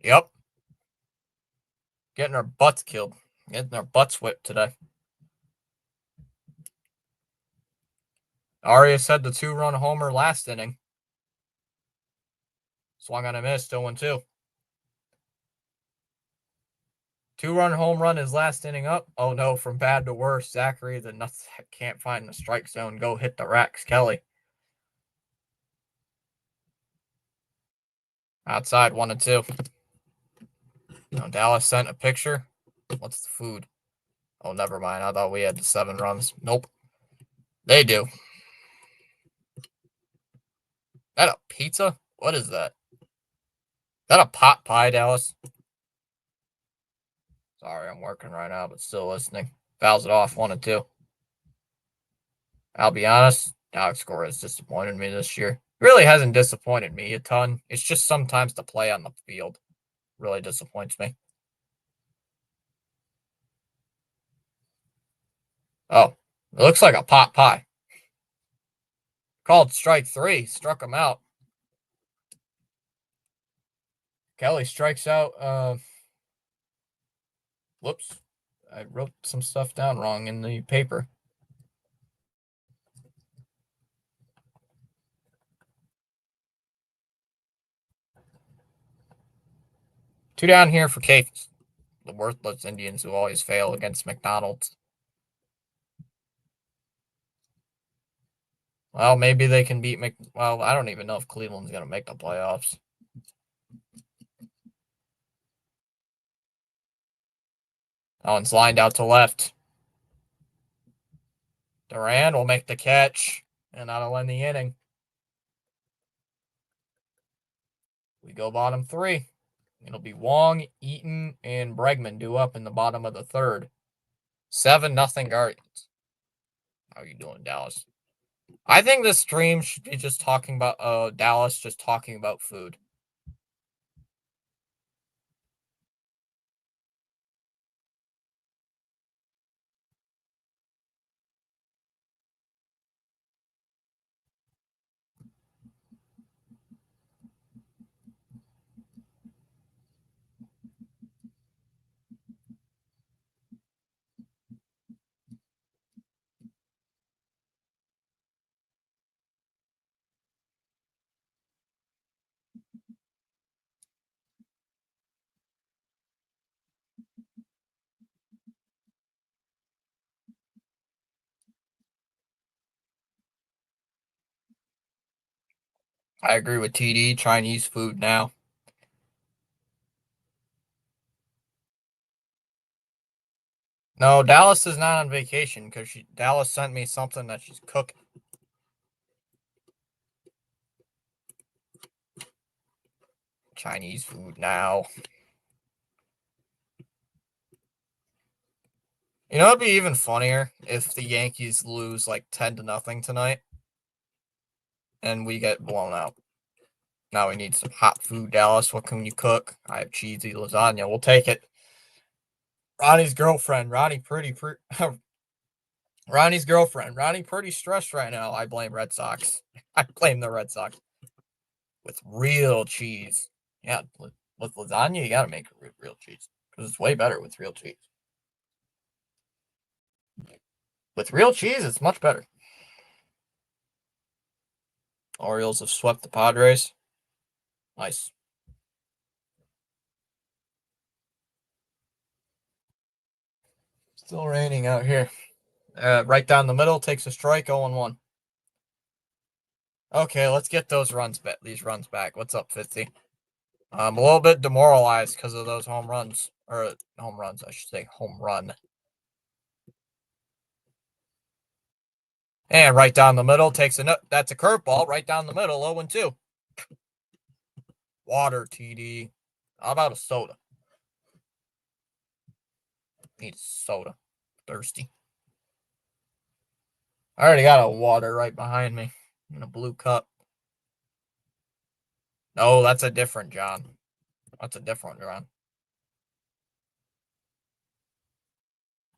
Yep. Getting our butts killed. Getting our butts whipped today. Arias had the 2-run homer last inning. Swung on a miss, 0-2. 2-run home run his last inning up. Oh no, from bad to worse. Zachary, the nuts can't find the strike zone. Go hit the racks. Kelly. Outside, 1-2. No, Dallas sent a picture. What's the food? Oh, never mind. I thought we had the 7 runs. Nope. They do. That a pizza? What is that? That a pot pie, Dallas? Sorry, I'm working right now, but still listening. Fouls it off, 1-2. I'll be honest, Alex Cora has disappointed me this year. Really hasn't disappointed me a ton. It's just sometimes the play on the field really disappoints me. Oh, it looks like a pot pie. Called strike 3. Struck him out. Kelly strikes out. Whoops. I wrote some stuff down wrong in the paper. Two down here for Cafes. The worthless Indians who always fail against McDonald's. Well, maybe they can beat Well, I don't even know if Cleveland's going to make the playoffs. Owen's lined out to left. Duran will make the catch, and that'll end the inning. We go bottom 3. It'll be Wong, Eaton, and Bregman due up in the bottom of the 3rd. 7-0 Guardians. How are you doing, Dallas? I think this stream should be just talking about Dallas just talking about food. I agree with TD. Chinese food now. No, Dallas is not on vacation because Dallas sent me something that she's cooking. Chinese food now. You know, it'd be even funnier if the Yankees lose like 10-0 tonight and we get blown out. Now we need some hot food, Dallas. What can you cook? I have cheesy lasagna. We'll take it. Ronnie's girlfriend. Ronnie's pretty stressed right now. I blame Red Sox. I blame the Red Sox. With real cheese. Yeah, with lasagna, you gotta make it with real cheese. Because it's way better with real cheese. With real cheese, it's much better. Orioles have swept the Padres. Nice. Still raining out here. Right down the middle, takes a strike, 0-1. Okay, let's get these runs back. What's up, 50? I'm a little bit demoralized because of those home runs. Or home runs, I should say. Home run. And right down the middle, that's a curveball. Right down the middle, 0-2. Water, TD. How about a soda? Need a soda. Thirsty. I already got a water right behind me in a blue cup. No, that's a different John. That's a different John.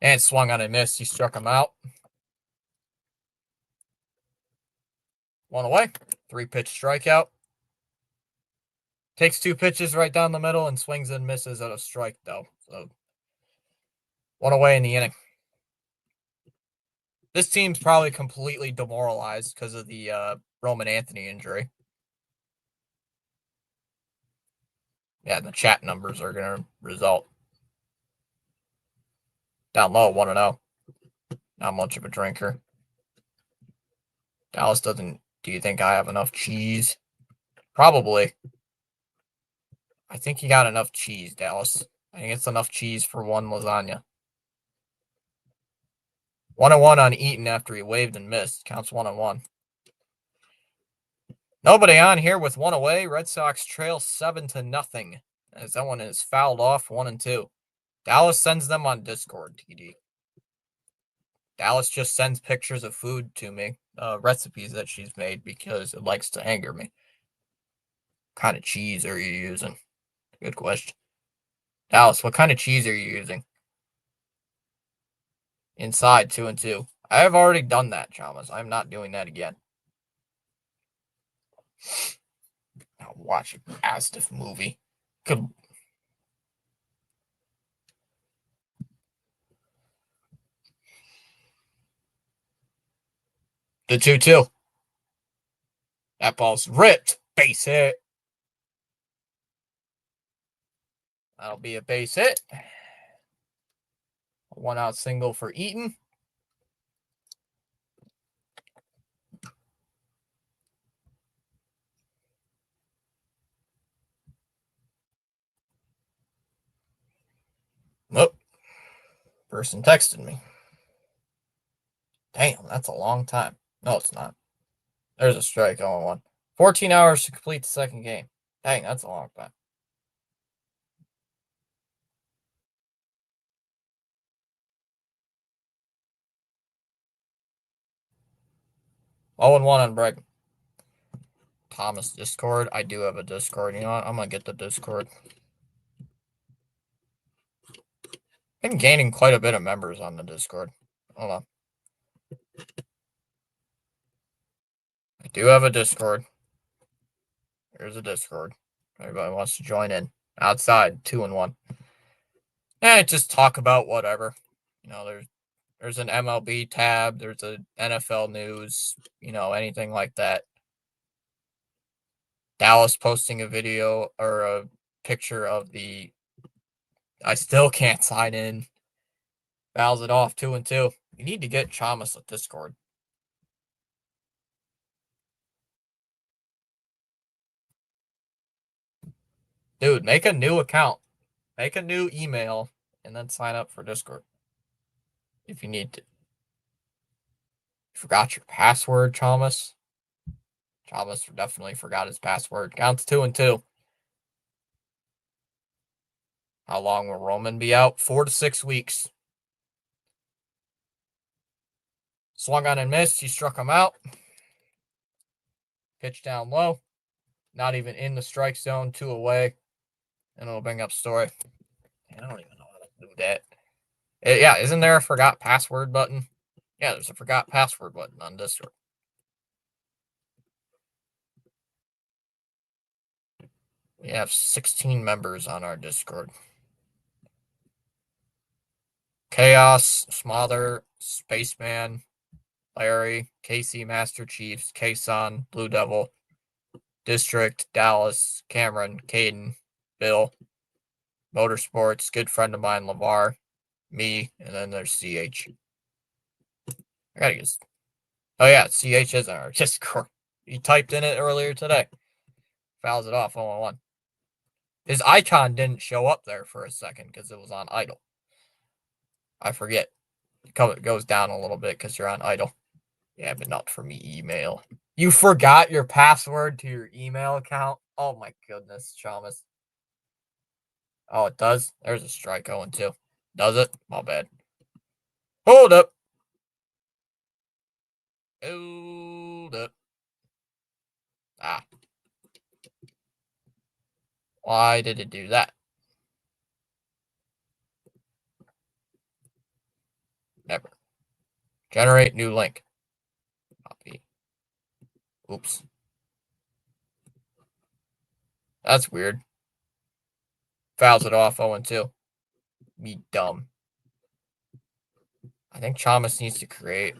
And swung on a miss. He struck him out. 1 away. 3-pitch strikeout. Takes 2 pitches right down the middle and swings and misses at a strike, though. So 1 away in the inning. This team's probably completely demoralized because of the Roman Anthony injury. Yeah, the chat numbers are going to result. Down low, 1-0. Not much of a drinker. Dallas doesn't. Do you think I have enough cheese? Probably. I think you got enough cheese, Dallas. I think it's enough cheese for 1 lasagna. 1-1 on Eaton after he waved and missed. Counts 1-1. Nobody on here with 1 away. Red Sox trail 7-0. As that one is fouled off 1-2. Dallas sends them on Discord, TD. Dallas just sends pictures of food to me, recipes that she's made because it likes to anger me. What kind of cheese are you using? Good question. Dallas, what kind of cheese are you using? Inside 2-2. I have already done that, Chalmers. I'm not doing that again. I'll watch a Astif movie. Good. The 2-2. That ball's ripped. Base hit. That'll be a base hit. A 1-out single for Eaton. Nope. Person texted me. Damn, that's a long time. No, it's not. There's a strike on 1. 14 hours to complete the second game. Dang, that's a long time. Oh, and 1 on Bregman. Thomas Discord. I do have a Discord. You know what? I'm going to get the Discord. Been gaining quite a bit of members on the Discord. Hold on. I do have a Discord. Here's a Discord. Everybody wants to join in. Outside, 2-1. Just talk about whatever. You know, there's an MLB tab. There's a NFL news. You know, anything like that. Dallas posting a video or a picture of the. I still can't sign in. Fouls it off 2-2. You need to get Chalmers with Discord. Dude, make a new account. Make a new email and then sign up for Discord. If you need to. You forgot your password, Chalmers. Chalmers definitely forgot his password. Counts 2-2. How long will Roman be out? 4 to 6 weeks. Swung on and missed. He struck him out. Pitch down low. Not even in the strike zone. 2 away. And it'll bring up Story. I don't even know how to do that. Yeah, isn't there a forgot password button? Yeah, there's a forgot password button on Discord. We have 16 members on our Discord. Chaos, Smother, Spaceman, Larry, KC Master Chiefs, Kason, Blue Devil, District, Dallas, Cameron, Caden, Bill, Motorsports, good friend of mine, LeVar, me, and then there's CH. I gotta use. Oh, yeah, CH is on our Discord. He typed in it earlier today. Fouls it off 0-1. His icon didn't show up there for a second because it was on idle. I forget. It goes down a little bit because you're on idle. Yeah, but not for me email. You forgot your password to your email account? Oh my goodness, Chalmers. Oh, it does? There's a strike 0-2. Does it? My bad. Hold up. Hold up. Ah. Why did it do that? Never. Generate new link. Copy. Oops. That's weird. Fouls it off 0-2. Me dumb. I think Chalmers needs to create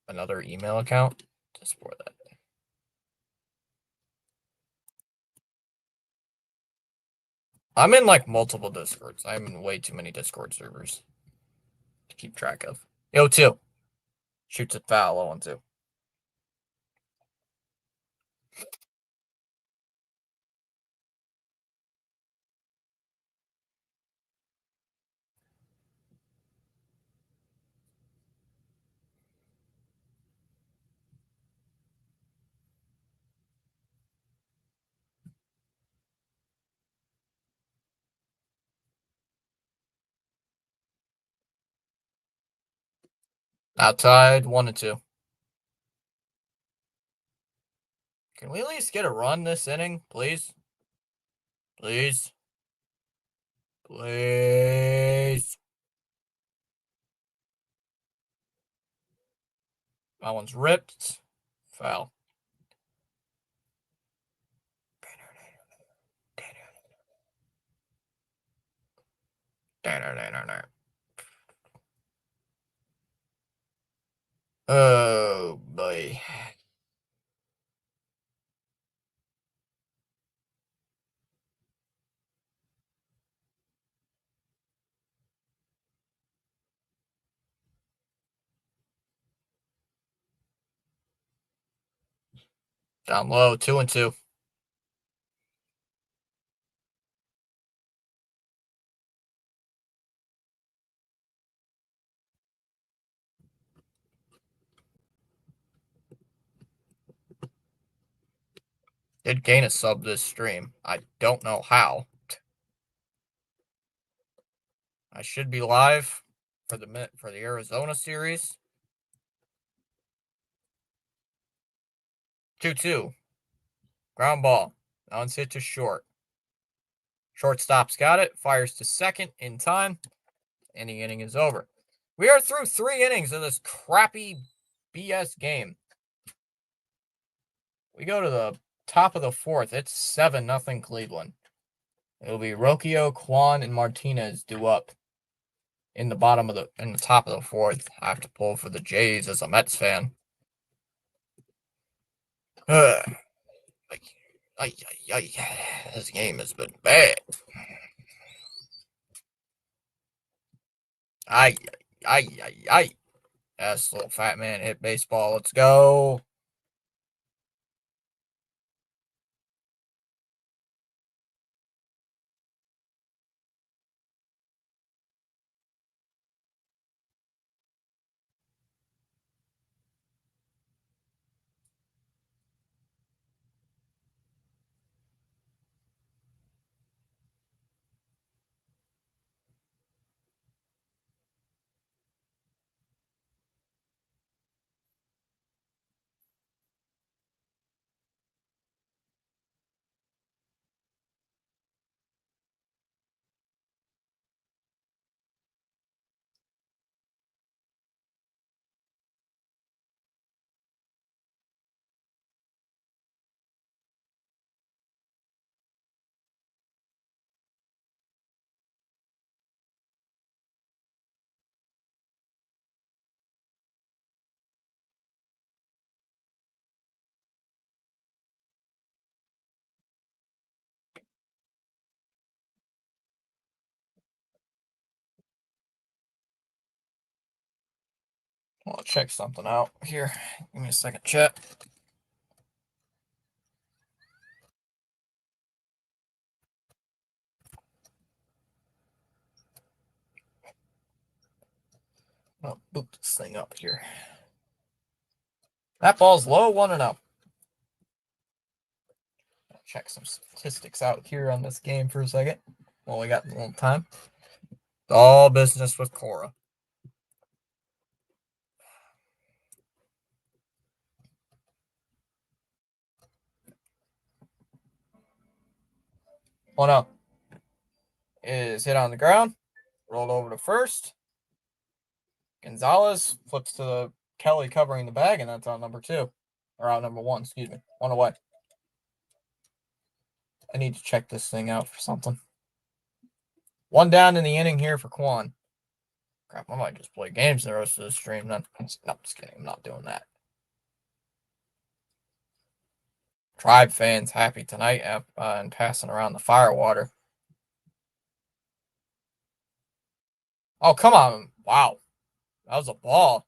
another email account to support that. I'm in like multiple Discords. I'm in way too many Discord servers to keep track of. 0-2. Shoots at foul 0-2. Outside 1-2. Can we at least get a run this inning, please? Please. Please. That one's ripped. Foul. Oh boy. Down low, 2-2. Did gain a sub this stream. I don't know how. I should be live for the Arizona series. 2-2. Ground ball. That one's hit to short. Shortstop's got it. Fires to second in time. And the inning is over. We are through 3 innings of this crappy BS game. We go to the top of the 4th. It's 7-0 Cleveland. It'll be Rocchio, Kwan, and Martinez due up in the top of the 4th. I have to pull for the Jays as a Mets fan. This game has been bad. Yes, little fat man hit baseball. Let's go. I'll check something out here. Give me a second, chat. I'll boot this thing up here. That ball's low, 1-0. I'll check some statistics out here on this game for a second. Well, we got a little time. All business with Cora. One up is hit on the ground, rolled over to first. Gonzalez flips to Kelly covering the bag, and that's out number 2. Or out number 1, excuse me. 1 away. I need to check this thing out for something. 1 down in the inning here for Kwan. Crap, I might just play games the rest of the stream then. No, just kidding. I'm not doing that. Tribe fans happy tonight and passing around the fire water. Oh, come on. Wow. That was a ball.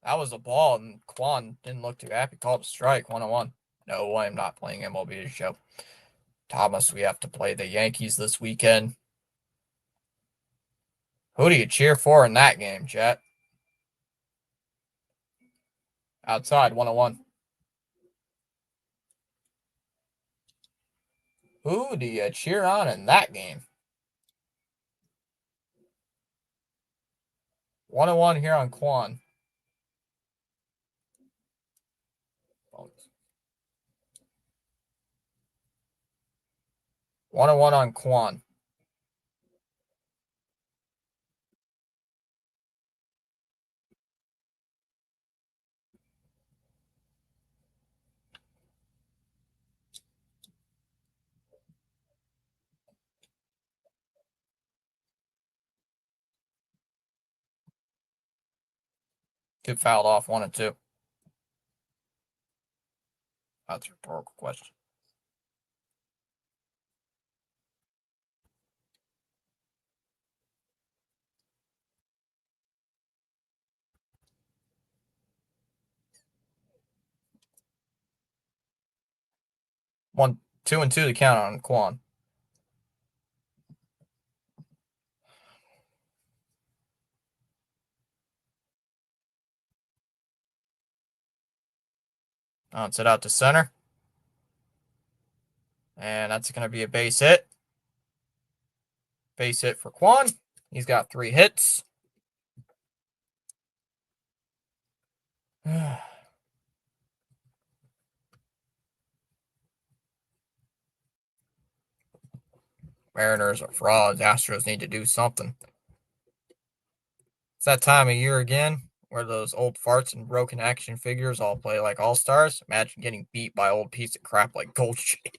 That was a ball, and Kwan didn't look too happy. Called a strike, 1-1. No, I am not playing MLB show. Thomas, we have to play the Yankees this weekend. Who do you cheer for in that game, chat? Outside, 1-1. Who do you cheer on in that game? 1-1 here on Kwan. 1-1 on Kwan. Kid fouled off 1-2. That's a rhetorical question. One, 2-2 to count on Kwan. Bounce it out to center. And that's going to be a base hit. Base hit for Kwan. He's got 3 hits. Mariners are frauds. Astros need to do something. It's that time of year again where those old farts and broken action figures all play like all-stars. Imagine getting beat by old piece of crap like Goldshade.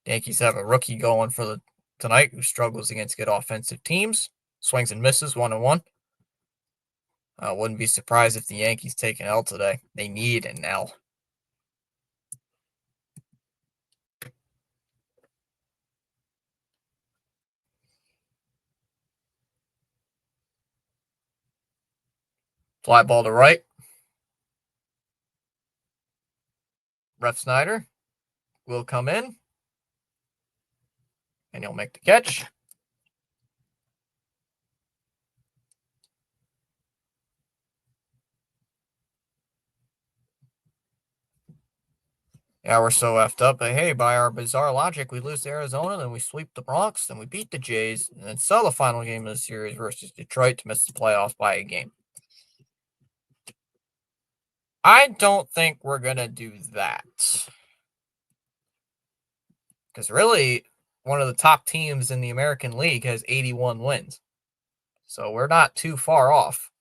Yankees have a rookie going for the tonight who struggles against good offensive teams. Swings and misses, 1-1. Wouldn't be surprised if the Yankees take an L today. They need an L. Fly ball to right. Ref Snyder will come in. And he'll make the catch. Yeah, we're so effed up. But hey, by our bizarre logic, we lose to Arizona, then we sweep the Bronx, then we beat the Jays, and then sell the final game of the series versus Detroit to miss the playoffs by a game. I don't think we're going to do that. Because really, one of the top teams in the American League has 81 wins. So we're not too far off.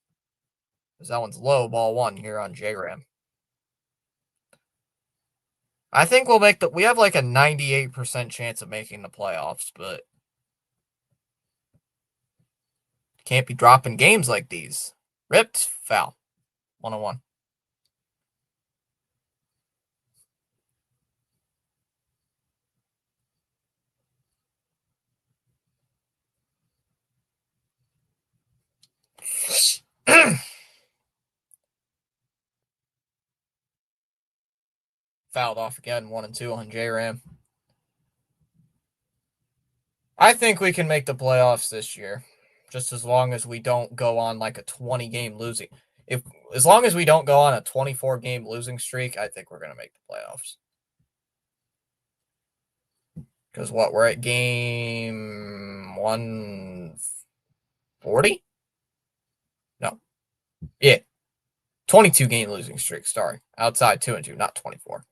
Because that one's low, ball 1 here on JRAM. I think we'll make we have like a 98% chance of making the playoffs, but can't be dropping games like these. Ripped, foul. 1-1. Fouled off again, 1-2 on JRAM. I think we can make the playoffs this year, just as long as we don't go on like a 20-game losing. As long as we don't go on a 24-game losing streak, I think we're gonna make the playoffs. Because what, we're at game 140? No. Yeah. 22-game losing streak, sorry. Outside 2-2, not 24.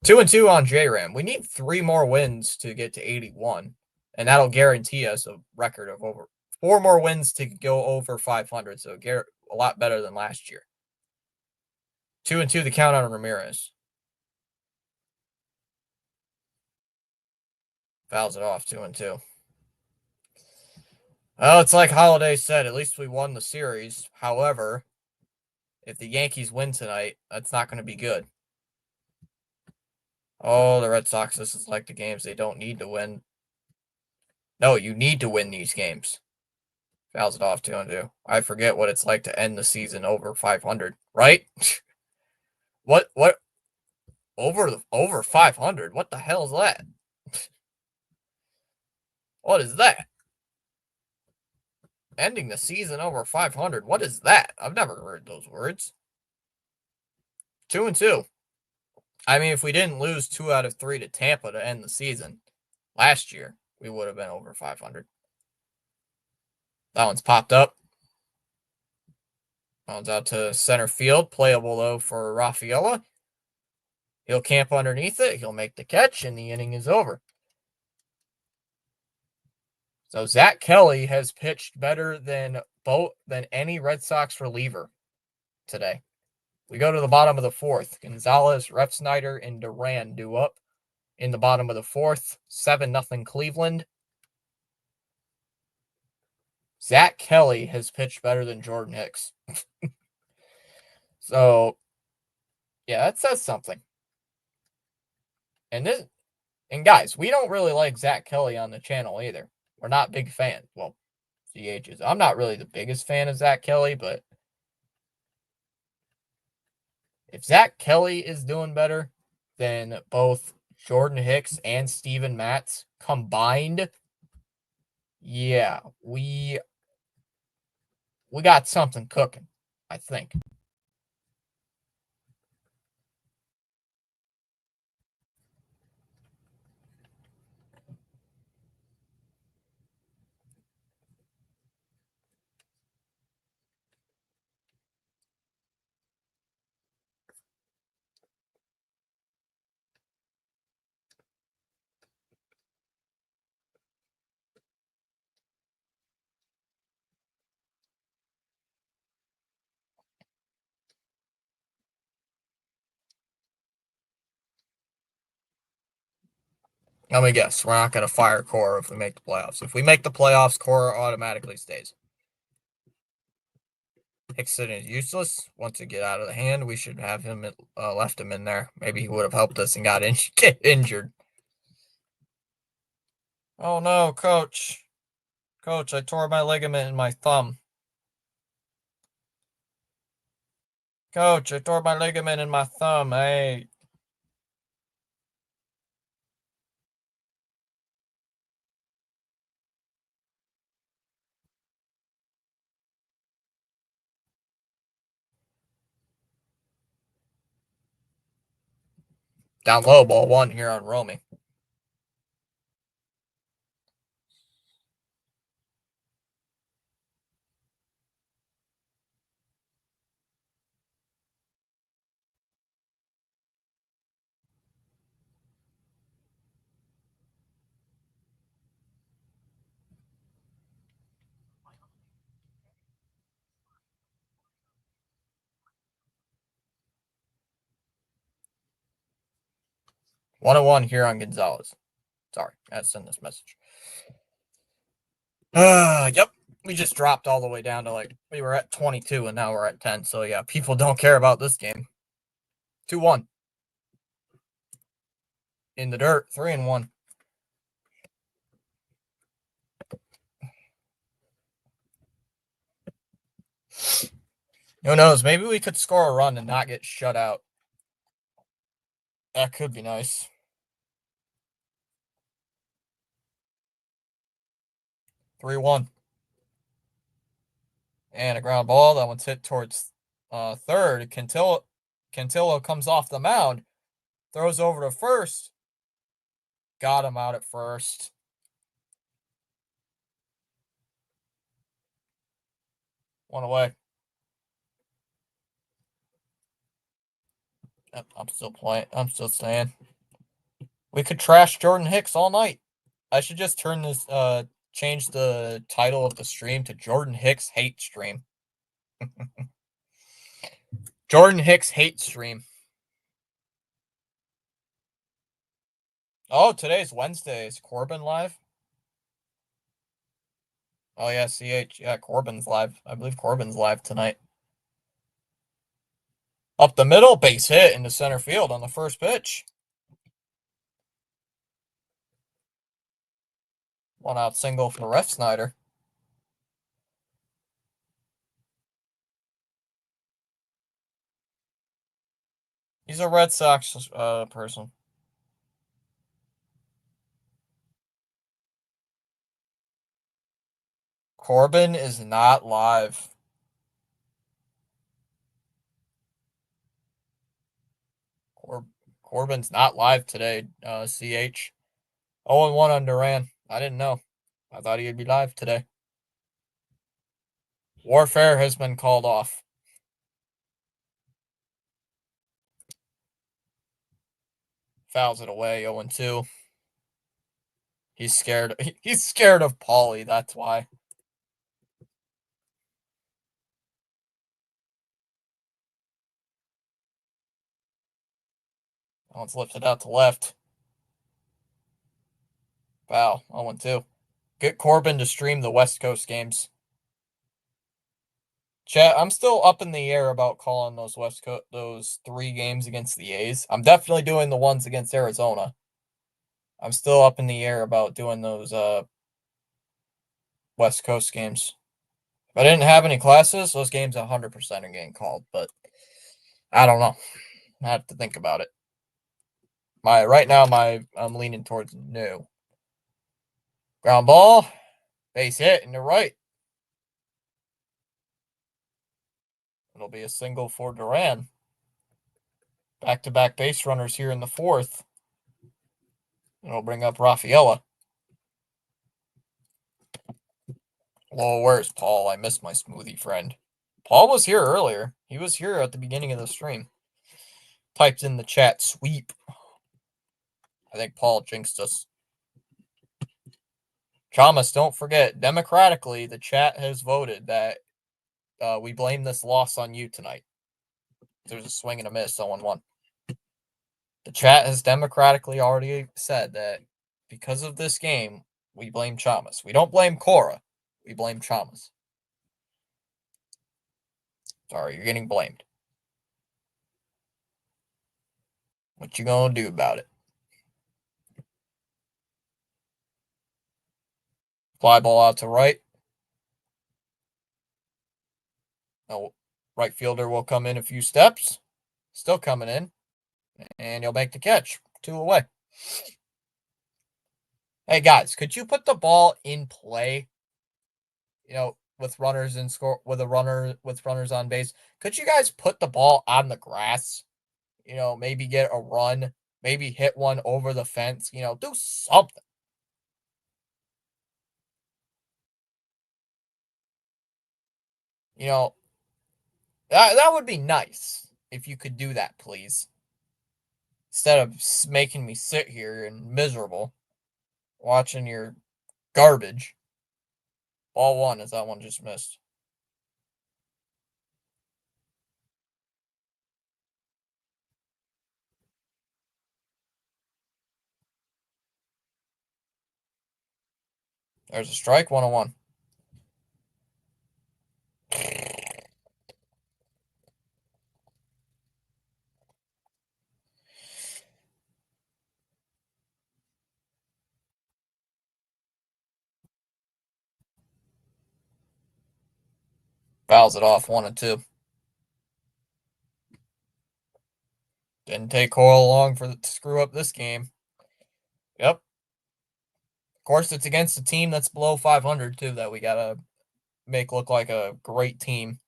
2-2 on JRAM. We need 3 more wins to get to 81, and that'll guarantee us a record of over 4 more wins to go over 500, so a lot better than last year. 2-2 the count on Ramirez. Fouls it off 2-2. Well, it's like Holiday said, at least we won the series. However, if the Yankees win tonight, that's not going to be good. Oh, the Red Sox, this is like the games they don't need to win. No, you need to win these games. Fouls it off 2-2. I forget what it's like to end the season over 500, right? What over 500? What the hell is that? What is that? Ending the season over 500. What is that? I've never heard those words. 2-2. I mean, if we didn't lose 2 out of 3 to Tampa to end the season last year, we would have been over 500. That one's popped up. That one's out to center field. Playable, though, for Rafaela. He'll camp underneath it. He'll make the catch, and the inning is over. So Zach Kelly has pitched better than any Red Sox reliever today. We go to the bottom of the 4th. Gonzalez, Refsnyder, and Duran due up in the bottom of the 4th. 7-0 Cleveland. Zach Kelly has pitched better than Jordan Hicks. So, yeah, that says something. And guys, we don't really like Zach Kelly on the channel either. We're not big fans. Well, CH is. I'm not really the biggest fan of Zach Kelly, but if Zach Kelly is doing better than both Jordan Hicks and Steven Matz combined, yeah, we got something cooking, I think. Let me guess. We're not going to fire Cora if we make the playoffs. If we make the playoffs, Cora automatically stays. Hickson is useless. Once it get out of the hand, we should have him left him in there. Maybe he would have helped us and get injured. Oh no, coach. Coach, I tore my ligament in my thumb. Coach, I tore my ligament in my thumb. Hey. Down low, ball 1 here on Romy. One on one here on Gonzalez. Sorry, I had to send this message. Yep. We just dropped all the way down to we were at 22 and now we're at 10. So yeah, people don't care about this game. 2-1. In the dirt, 3-1. Who knows? Maybe we could score a run and not get shut out. That could be nice. 3-1. And a ground ball. That one's hit towards third. Cantillo comes off the mound. Throws over to first. Got him out at first. One away. Yep, I'm still playing. I'm still staying. We could trash Jordan Hicks all night. I should just turn this change the title of the stream to Jordan Hicks Hate Stream. Jordan Hicks Hate Stream. Oh, today's Wednesday. Is Corbin live? Oh yeah, CH. Yeah, Corbin's live. I believe Corbin's live tonight. Up the middle, base hit into center field on the first pitch. 1-out single for Refsnyder. He's a Red Sox person. Corbin is not live. Corbin's not live today, CH. 0-1 on Duran. I didn't know. I thought he'd be live today. Warfare has been called off. Fouls it away, 0-2. He's scared. He's scared of Paulie, that's why. Let's lift it out to left. Foul, 0-2. Get Corbin to stream the West Coast games. Chat, I'm still up in the air about calling those 3 games against the A's. I'm definitely doing the ones against Arizona. I'm still up in the air about doing those West Coast games. If I didn't have any classes, those games 100% are getting called, but I don't know. I have to think about it. I'm leaning towards no. Ground ball, base hit in the right. It'll be a single for Duran. Back-to-back base runners here in the 4th. It'll bring up Rafaela. Well, where's Paul? I missed my smoothie friend. Paul was here earlier. He was here at the beginning of the stream. Typed in the chat, sweep. I think Paul jinxed us. Chamas, don't forget, democratically, the chat has voted that we blame this loss on you tonight. There's a swing and a miss, 0-1. The chat has democratically already said that because of this game, we blame Chamas. We don't blame Cora. We blame Chamas. Sorry, you're getting blamed. What you gonna do about it? Fly ball out to right. No, right fielder will come in a few steps. Still coming in. And he'll make the catch. 2 away. Hey guys, could you put the ball in play? You know, with runners in score with runners on base. Could you guys put the ball on the grass? You know, maybe get a run, maybe hit one over the fence, you know, do something. You know, that would be nice if you could do that, please. Instead of making me sit here and miserable watching your garbage. Ball 1 as that one just missed. There's a strike, 1-1. Fouls it off, 1-2. Didn't take Coyle long to screw up this game. Yep. Of course, it's against a team that's below 500 too that we gotta make look like a great team.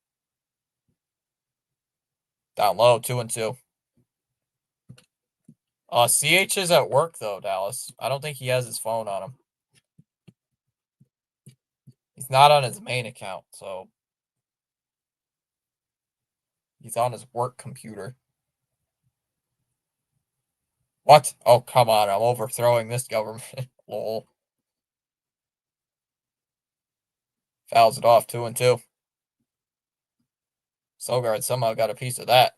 Down low, 2-2. CH is at work though, Dallas. I don't think he has his phone on him. He's not on his main account, so he's on his work computer. What? Oh, come on. I'm overthrowing this government. Lol. Fouls it off, 2-2. Sogard somehow got a piece of that.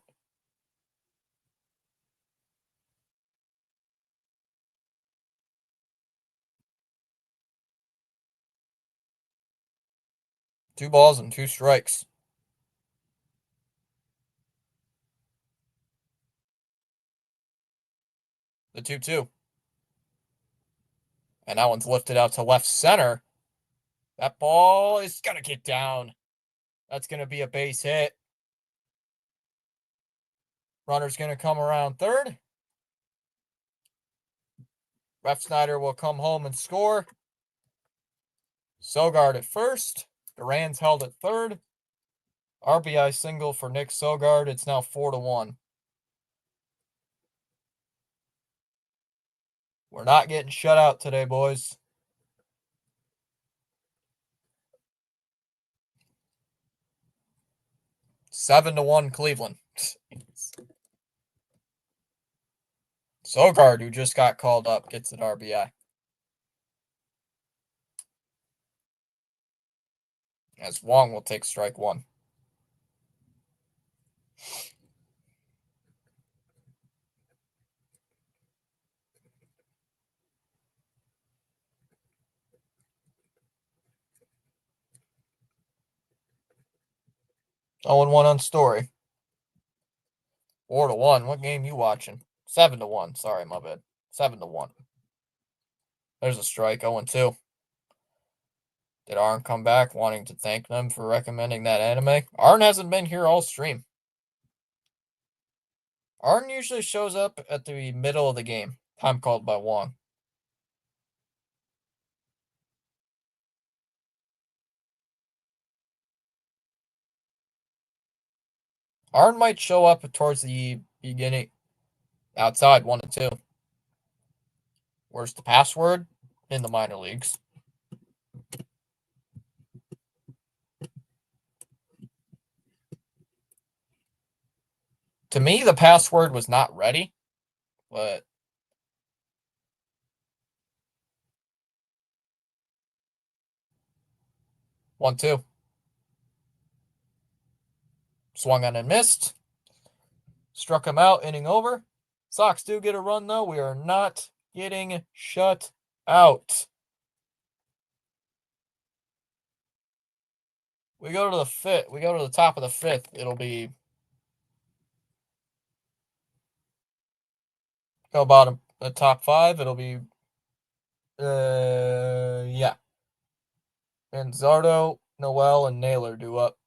2 balls and 2 strikes. The 2-2. And that one's lifted out to left center. That ball is going to get down. That's going to be a base hit. Runner's going to come around third. Refsnyder will come home and score. Sogard at first. Duran's held at third. RBI single for Nick Sogard. It's now 4-1. We're not getting shut out today, boys. Seven to 1 Cleveland. Sogard, who just got called up, gets an RBI. As Wong will take strike one. Oh, and 1 on Story. 4-1. What game you watching? 7-1. Sorry, my bad. 7-1. There's a strike. 0-2. Did Arn come back wanting to thank them for recommending that anime? Arn hasn't been here all stream. Arn usually shows up at the middle of the game. Time called by Wong. Arn might show up towards the beginning. Outside 1-2. Where's the password? In the minor leagues. To me, the password was not ready, but one, two. Swung on and missed. Struck him out, inning over. Sox do get a run, though. We are not getting shut out. We go to the fifth. We go to the top of the fifth. It'll be go bottom the top 5. It'll be yeah. Manzardo, Noel, and Naylor do up.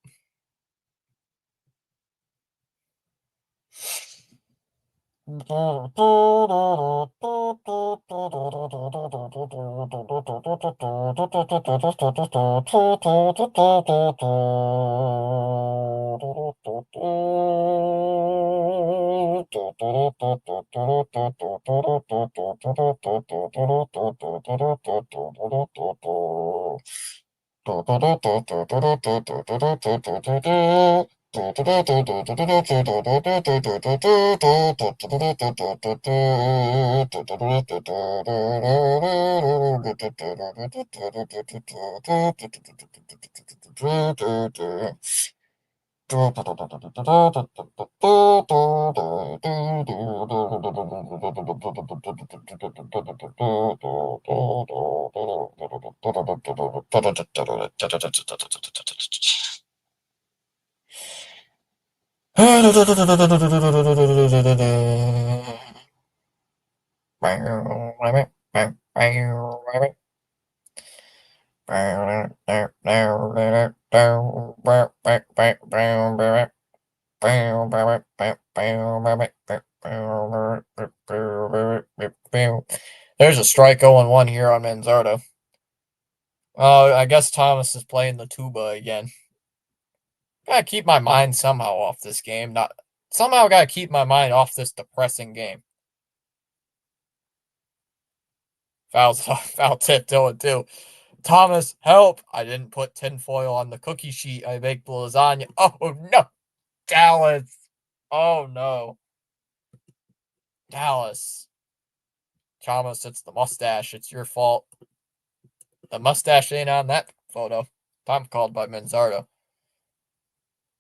There's a strike 0-1 here on Manzardo. I guess Thomas is playing the tuba again. Gotta keep my mind somehow off this game. Somehow gotta keep my mind off this depressing game. Foul tip 0-2. Thomas, help! I didn't put tinfoil on the cookie sheet. I baked lasagna. Oh no! Dallas! Oh no. Dallas. Thomas, it's the mustache. It's your fault. The mustache ain't on that photo. Time called by Manzardo.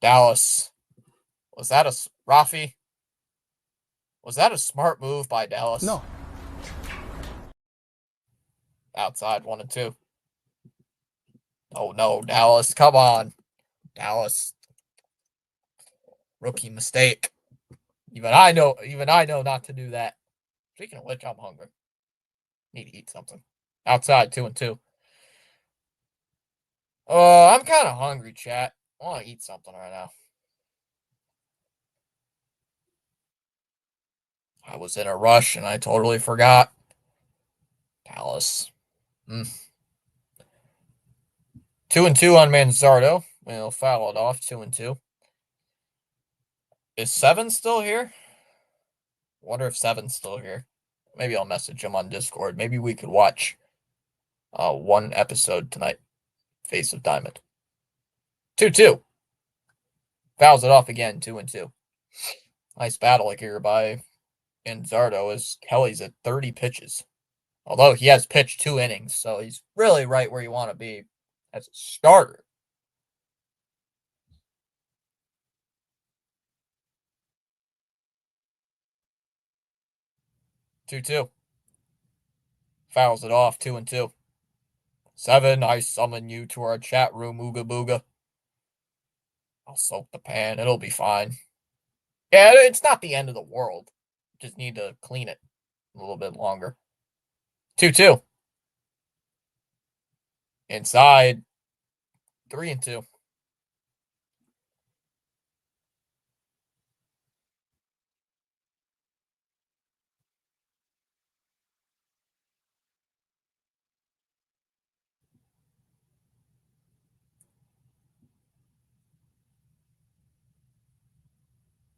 Dallas. Was that Rafi? Was that a smart move by Dallas? No. Outside 1-2. Oh no, Dallas, come on. Dallas. Rookie mistake. Even I know not to do that. Speaking of which, I'm hungry. Need to eat something. Outside, 2-2. I'm kind of hungry, chat. I want to eat something right now. I was in a rush and I totally forgot. Dallas. 2-2 on Manzardo. We'll foul it off. 2-2. Is Seven still here? Wonder if Seven's still here. Maybe I'll message him on Discord. Maybe we could watch one episode tonight. Face of Diamond. 2-2. Fouls it off again. 2-2. Nice battle here by Manzardo as Kelly's at 30 pitches. Although he has pitched 2 innings, so he's really right where you want to be as a starter. Two. Fouls it off. 2-2. Seven, I summon you to our chat room, Ooga Booga. I'll soak the pan. It'll be fine. Yeah, it's not the end of the world. Just need to clean it a little bit longer. 2-2. Inside. 3-2.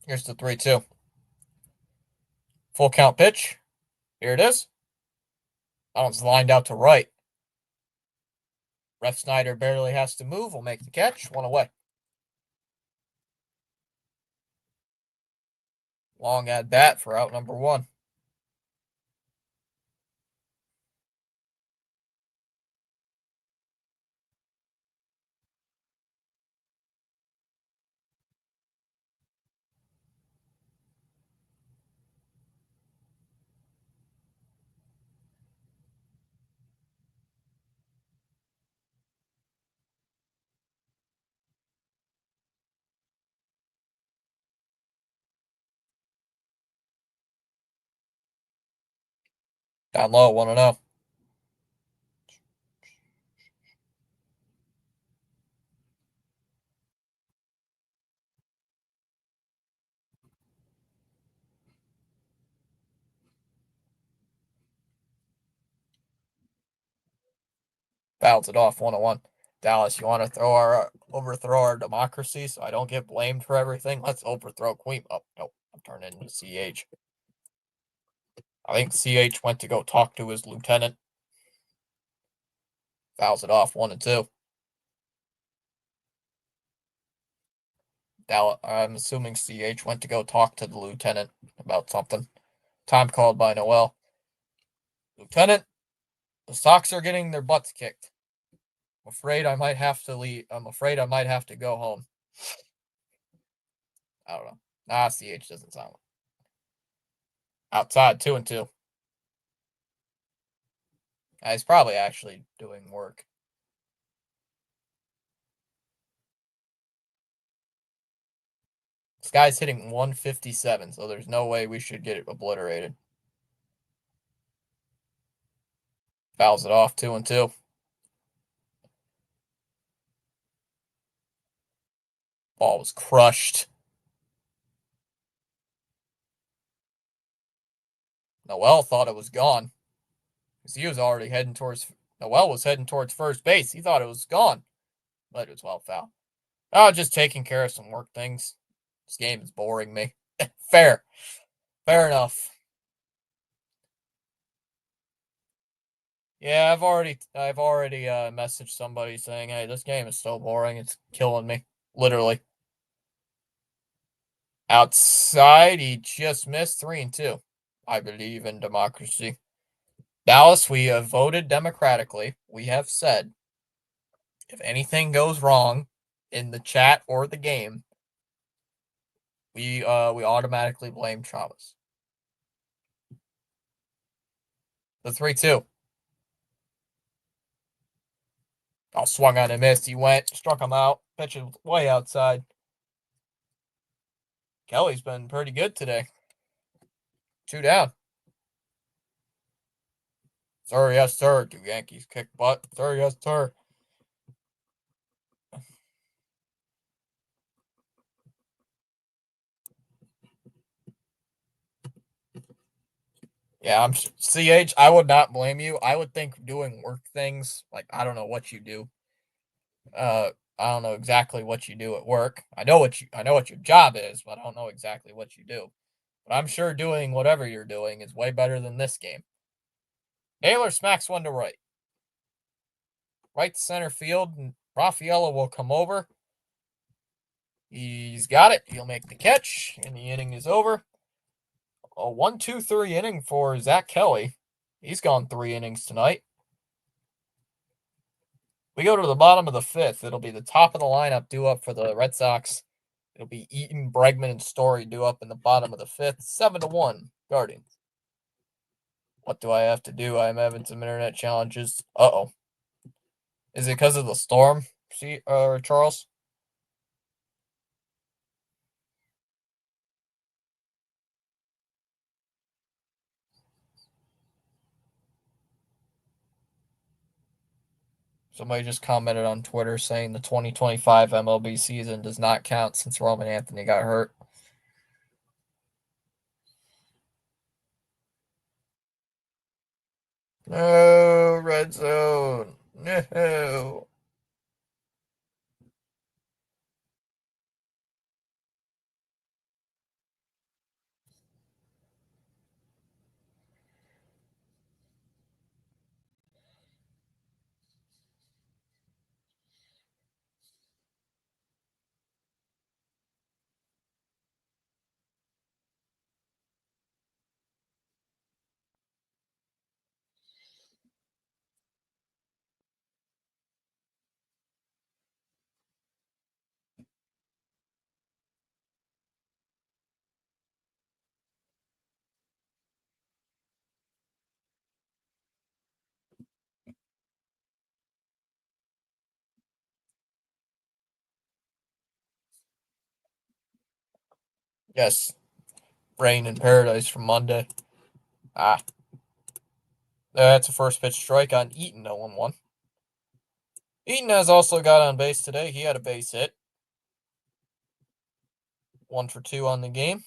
Here's the 3-2. Full count pitch. Here it is. That one's lined out to right. Ref Snyder barely has to move. Will make the catch. 1 away. Long at bat for out number 1. Down low, 1-0. Fouls it off. 1-1. Dallas, you want to overthrow our democracy so I don't get blamed for everything? Let's overthrow Queen. Oh, no. I'm turning into CH. I think CH went to go talk to his lieutenant. Fouls it off. 1-2. Dallas, I'm assuming CH went to go talk to the lieutenant about something. Time called by Noel. Lieutenant, the Sox are getting their butts kicked. I'm afraid I might have to leave. I'm afraid I might have to go home. I don't know. CH doesn't sound. Outside, 2-2. He's probably actually doing work. This guy's hitting 157, so there's no way we should get it obliterated. Fouls it off. 2-2. Ball was crushed. Noel thought it was gone because he was already heading towards. Noel was heading towards first base. He thought it was gone, but it was well foul. Just taking care of some work things. This game is boring me. Fair enough. Yeah, I've already messaged somebody saying, "Hey, this game is so boring. It's killing me." Literally. Outside, he just missed 3-2. I believe in democracy. Dallas, we have voted democratically. We have said if anything goes wrong in the chat or the game, we automatically blame Chavez. The 3-2. Oh, swung on and missed. He went, struck him out, pitch it way outside. Kelly's been pretty good today. 2 down. Sir, yes, sir. Do Yankees kick butt? Sir, yes, sir. Yeah, I'm CH. I would not blame you. I would think doing work things like I don't know what you do. I don't know exactly what you do at work. I know what your job is, but I don't know exactly what you do. But I'm sure doing whatever you're doing is way better than this game. Naylor smacks one to right. Right to center field, and Raffaello will come over. He's got it. He'll make the catch, and the inning is over. A 1-2-3 inning for Zach Kelly. He's gone 3 innings tonight. We go to the bottom of the 5th. It'll be the top of the lineup due up for the Red Sox. It'll be Eaton, Bregman, and Story due up in the bottom of the 5th. 7-1 Guardians. What do I have to do? I'm having some internet challenges. Uh-oh. Is it because of the storm, Charles? Somebody just commented on Twitter saying the 2025 MLB season does not count since Roman Anthony got hurt. No, red zone. No. Yes. Rain in paradise from Monday. That's a first pitch strike on Eaton, 0-1. Eaton has also got on base today. He had a base hit. 1 for 2 on the game.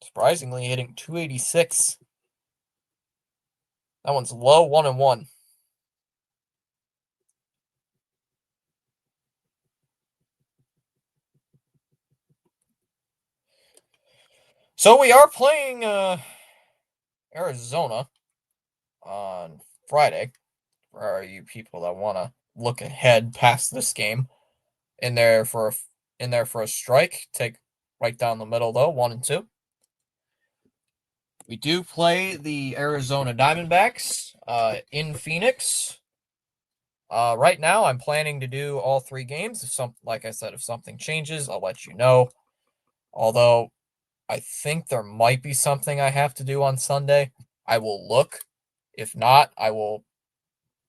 Surprisingly, hitting 286. That one's low, 1-1. So we are playing Arizona on Friday. For you people that want to look ahead past this game, in there for a strike. Take right down the middle though, 1-2. We do play the Arizona Diamondbacks in Phoenix. Right now, I'm planning to do all 3 games. Like I said, if something changes, I'll let you know. Although I think there might be something I have to do on Sunday. I will look. If not, I will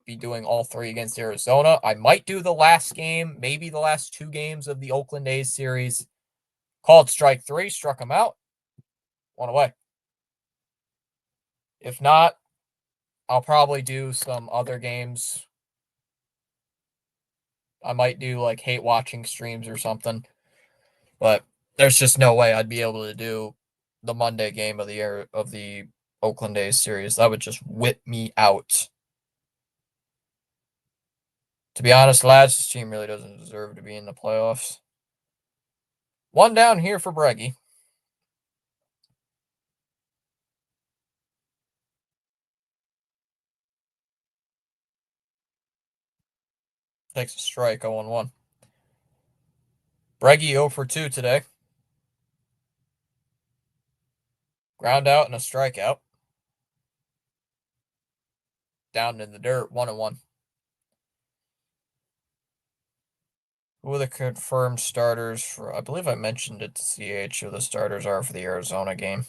be doing all 3 against Arizona. I might do the last game, maybe the last 2 games of the Oakland A's series. Called strike 3, struck him out. 1 away. If not, I'll probably do some other games. I might do like hate watching streams or something. But there's just no way I'd be able to do the Monday game of the Oakland A's series. That would just whip me out. To be honest, lads, this team really doesn't deserve to be in the playoffs. 1 down here for Breggy. Takes a strike, 0-1. Breggy 0 for 2 today. Ground out and a strikeout. Down in the dirt, 1-1. Who are the confirmed starters for? I believe I mentioned it to CH who the starters are for the Arizona game.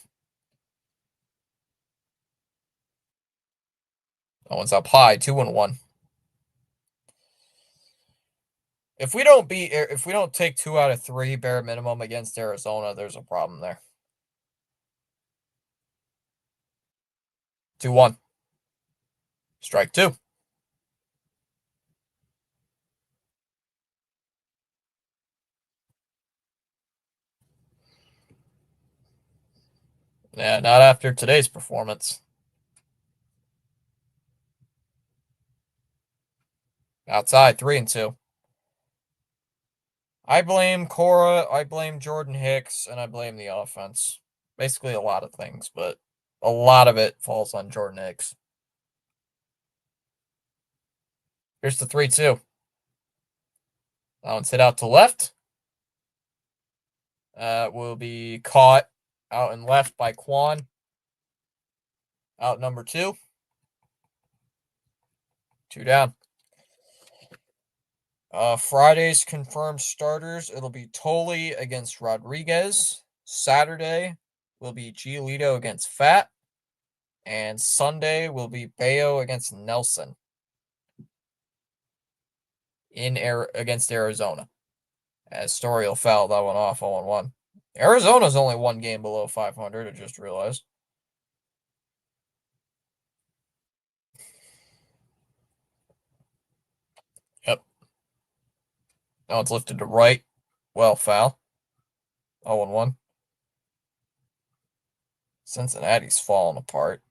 That one's up high, 2-1. If we don't take 2 out of 3 bare minimum against Arizona, there's a problem there. 2-1. Strike 2. Yeah, not after today's performance. Outside, 3-2. I blame Cora, I blame Jordan Hicks, and I blame the offense. Basically a lot of things, but a lot of it falls on Jordan Hicks. Here's the 3-2. That one's hit out to left. Will be caught out and left by Kwan. Out number 2. 2 down. Friday's confirmed starters. It'll be Tolley against Rodriguez. Saturday will be Giolito against Fat. And Sunday will be Bayo against Nelson against Arizona. As Story will foul that one off 0-1. Arizona's only 1 game below 500, I just realized. Yep. Now it's lifted to right. Well, foul. 0-1. Cincinnati's falling apart.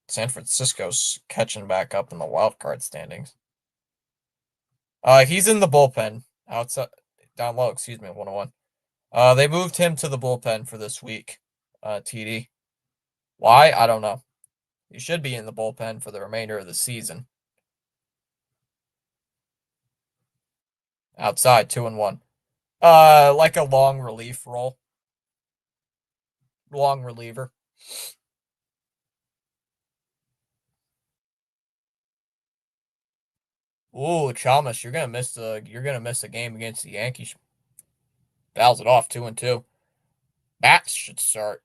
San Francisco's catching back up in the wild card standings. He's in the bullpen outside down low, 1-1. They moved him to the bullpen for this week. TD. Why? I don't know. He should be in the bullpen for the remainder of the season. Outside, 2-1. Like a long relief role. Long reliever. Ooh, Chalmers, you're gonna miss a game against the Yankees. Fouls it off, 2-2. Matz should start.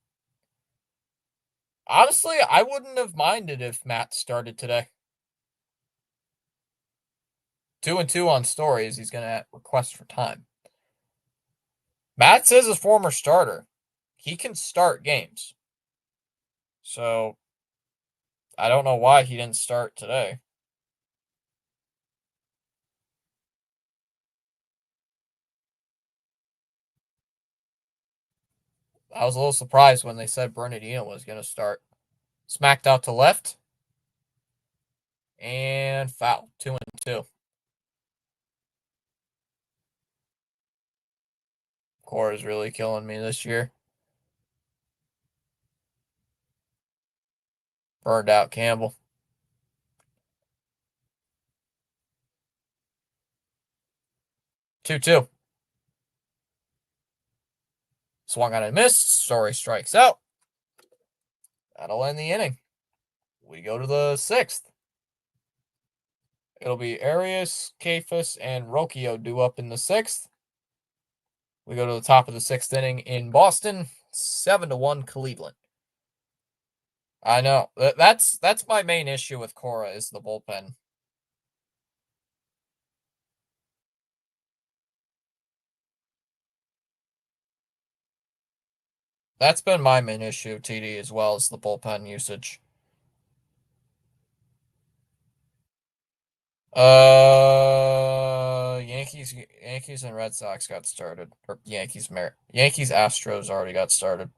Honestly, I wouldn't have minded if Matt started today. 2-2 on Stories. He's gonna request for time. Matt says a former starter. He can start games. So I don't know why he didn't start today. I was a little surprised when they said Bernardino was going to start. Smacked out to left. And foul. 2-2. Core is really killing me this year. Burned out Campbell. 2-2. Swung on and missed. Story strikes out. That'll end the inning. We go to the 6th. It'll be Arias, Kefas, and Rocchio due up in the 6th. We go to the top of the 6th inning in Boston. 7-1 Cleveland. I know. That's my main issue with Cora is the bullpen. That's been my main issue, TD, as well as the bullpen usage. Yankees and Red Sox got started. Or Yankees Astros already got started.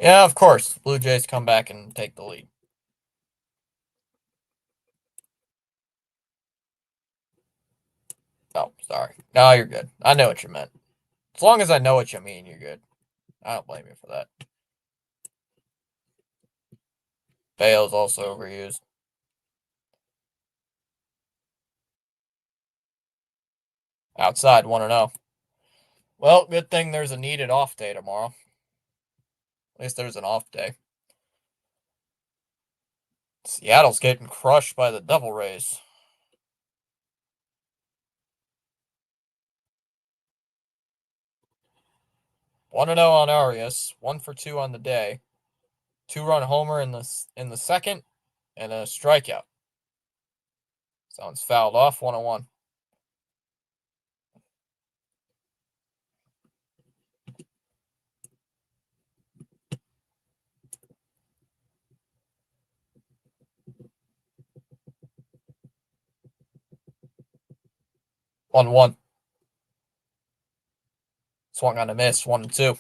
Yeah, of course. Blue Jays come back and take the lead. Oh, sorry. No, you're good. I know what you meant. As long as I know what you mean, you're good. I don't blame you for that. Bale's also overused. Outside, 1-0. Well, good thing there's a needed off day tomorrow. At least there's an off day. Seattle's getting crushed by the Devil Rays. 1-0 on Arias, 1 for 2 on the day. 2-run homer in the second, and a strikeout. Someone's fouled off, 1-1. One one. Swung on a miss, 1-2.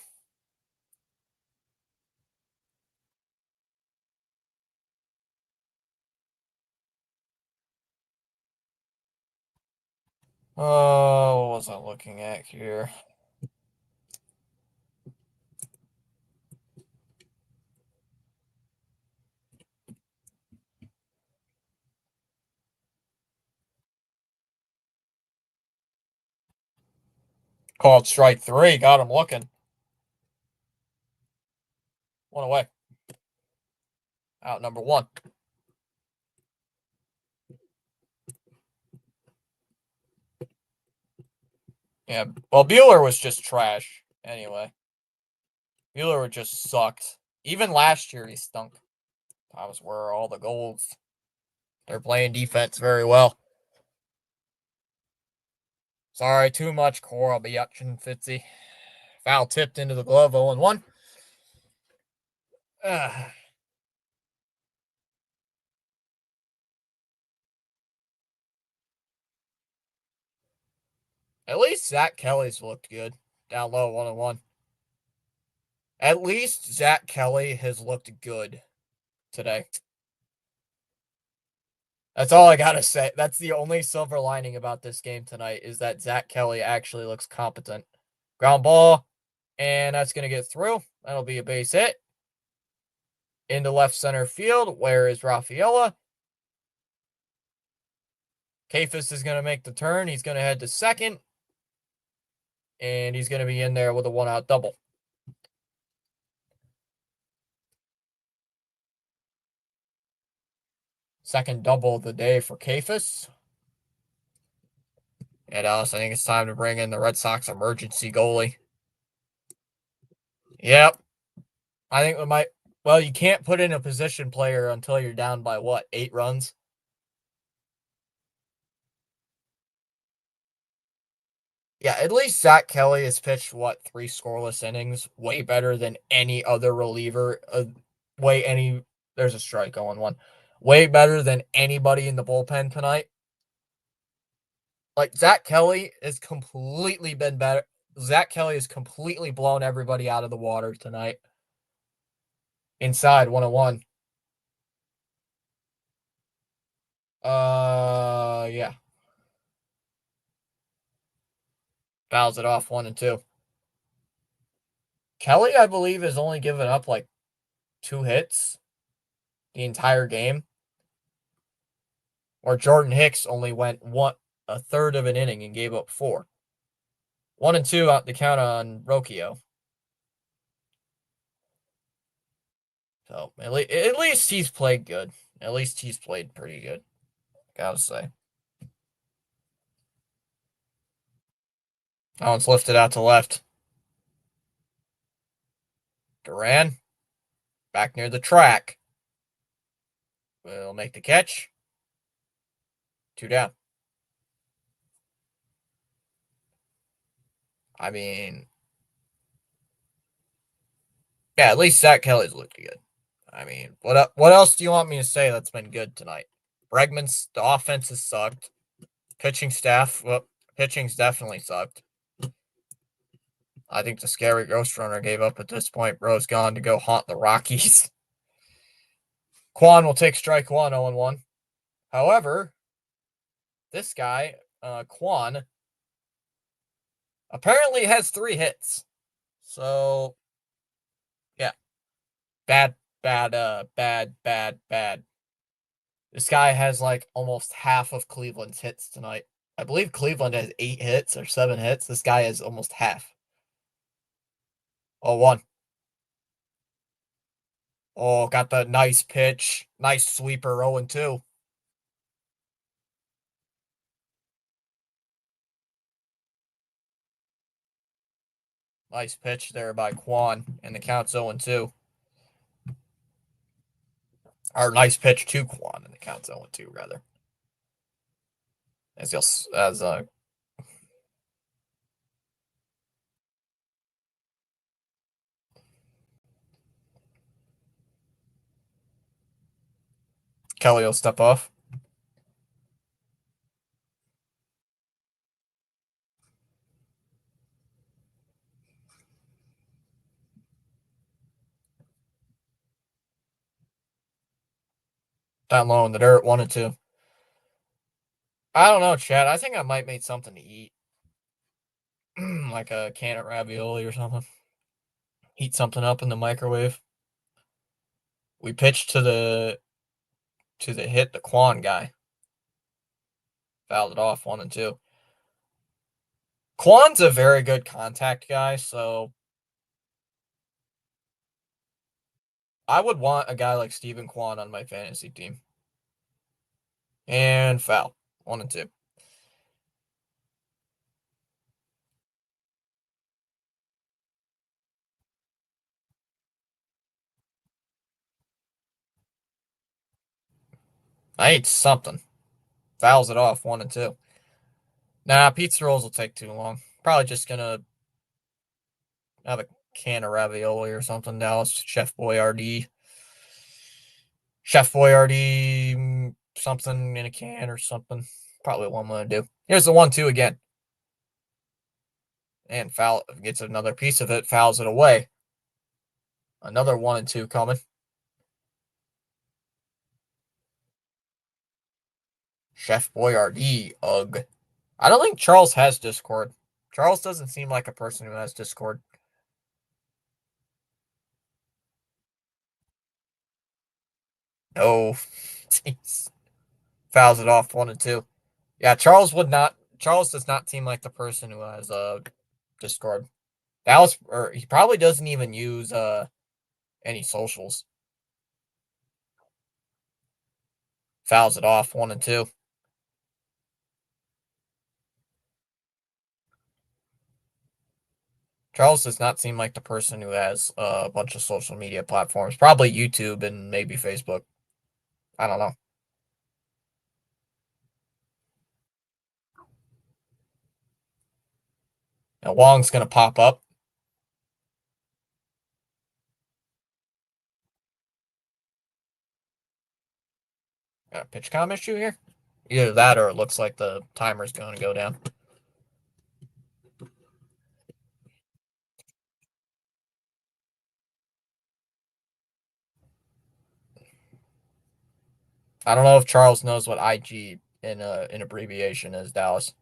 Oh, what was I looking at here? Called strike 3. Got him looking. 1 away. Out number 1. Yeah, well, Buehler was just trash anyway. Buehler just sucked. Even last year, he stunk. That was where all the goals. They're playing defense very well. Sorry, too much core. I'll be Yutchin Fitzy. Foul tipped into the glove, 0-1. At least Zach Kelly's looked good. Down low, 1-1. At least Zach Kelly has looked good today. That's all I gotta say. That's the only silver lining about this game tonight is that Zach Kelly actually looks competent. Ground ball, and that's gonna get through. That'll be a base hit. Into left center field. Where is Rafaela? Kefis is gonna make the turn. He's gonna head to second. And he's gonna be in there with a 1-out double. Second double of the day for Kefis. And I think it's time to bring in the Red Sox emergency goalie. Yep. I think we might. Well, you can't put in a position player until you're down by what, 8 runs? Yeah, at least Zach Kelly has pitched, what, 3 scoreless innings? Way better than any other reliever. There's a strike on 1. Way better than anybody in the bullpen tonight. Like, Zach Kelly has completely been better. Zach Kelly has completely blown everybody out of the water tonight. Inside, 1-1. Yeah. Fouls it off, 1-2. Kelly, I believe, has only given up like 2 hits the entire game. Or Jordan Hicks only went a third of an inning and gave up 4. 1-2 out the count on Rocchio. So at least he's played good. At least he's played pretty good. Gotta say. That one's lifted out to left. Duran back near the track. Will make the catch. 2 down. I mean, yeah, at least Zach Kelly's looked good. I mean, what else do you want me to say that's been good tonight? Bregman's the offense has sucked. Pitching's definitely sucked. I think the scary ghost runner gave up at this point. Bro's gone to go haunt the Rockies. Kwon will take strike one, 0-1. However, this guy, Kwon, apparently has 3 hits. So, yeah. Bad. This guy has like almost half of Cleveland's hits tonight. I believe Cleveland has 8 hits or 7 hits. This guy has almost half. 0-1. Oh, got the nice pitch. Nice sweeper, 0-2. Nice pitch there by Kwon, and the count's 0-2. Or nice pitch to Kwon, and the count's 0-2, rather. Kelly will step off. Down low in the dirt, 1-2. I don't know, Chad. I think I might make something to eat. Like a can of ravioli or something. Heat something up in the microwave. We pitched to the hit, the Kwon guy. Fouled it off, 1-2. Kwon's a very good contact guy, so I would want a guy like Steven Kwon on my fantasy team. And foul, 1-2. I ate something. Fouls it off, 1-2. Nah, pizza rolls will take too long. Probably just gonna have a can of ravioli or something. Dallas Chef Boyardee. Chef Boyardee, something in a can or something. Probably what I'm gonna do. Here's the 1-2 again. And foul gets another piece of it, fouls it away. Another 1-2 coming. Chef Boyardee, ugh. I don't think Charles has Discord. Charles doesn't seem like a person who has Discord. No. Jeez. Fouls it off, 1-2. Yeah, Charles does not seem like the person who has Discord. He probably doesn't even use any socials. Fouls it off, 1-2. Charles does not seem like the person who has a bunch of social media platforms. Probably YouTube and maybe Facebook. I don't know. Now Wong's going to pop up. Got a pitch com issue here? Either that or it looks like the timer's going to go down. I don't know if Charles knows what IG in an abbreviation is, Dallas.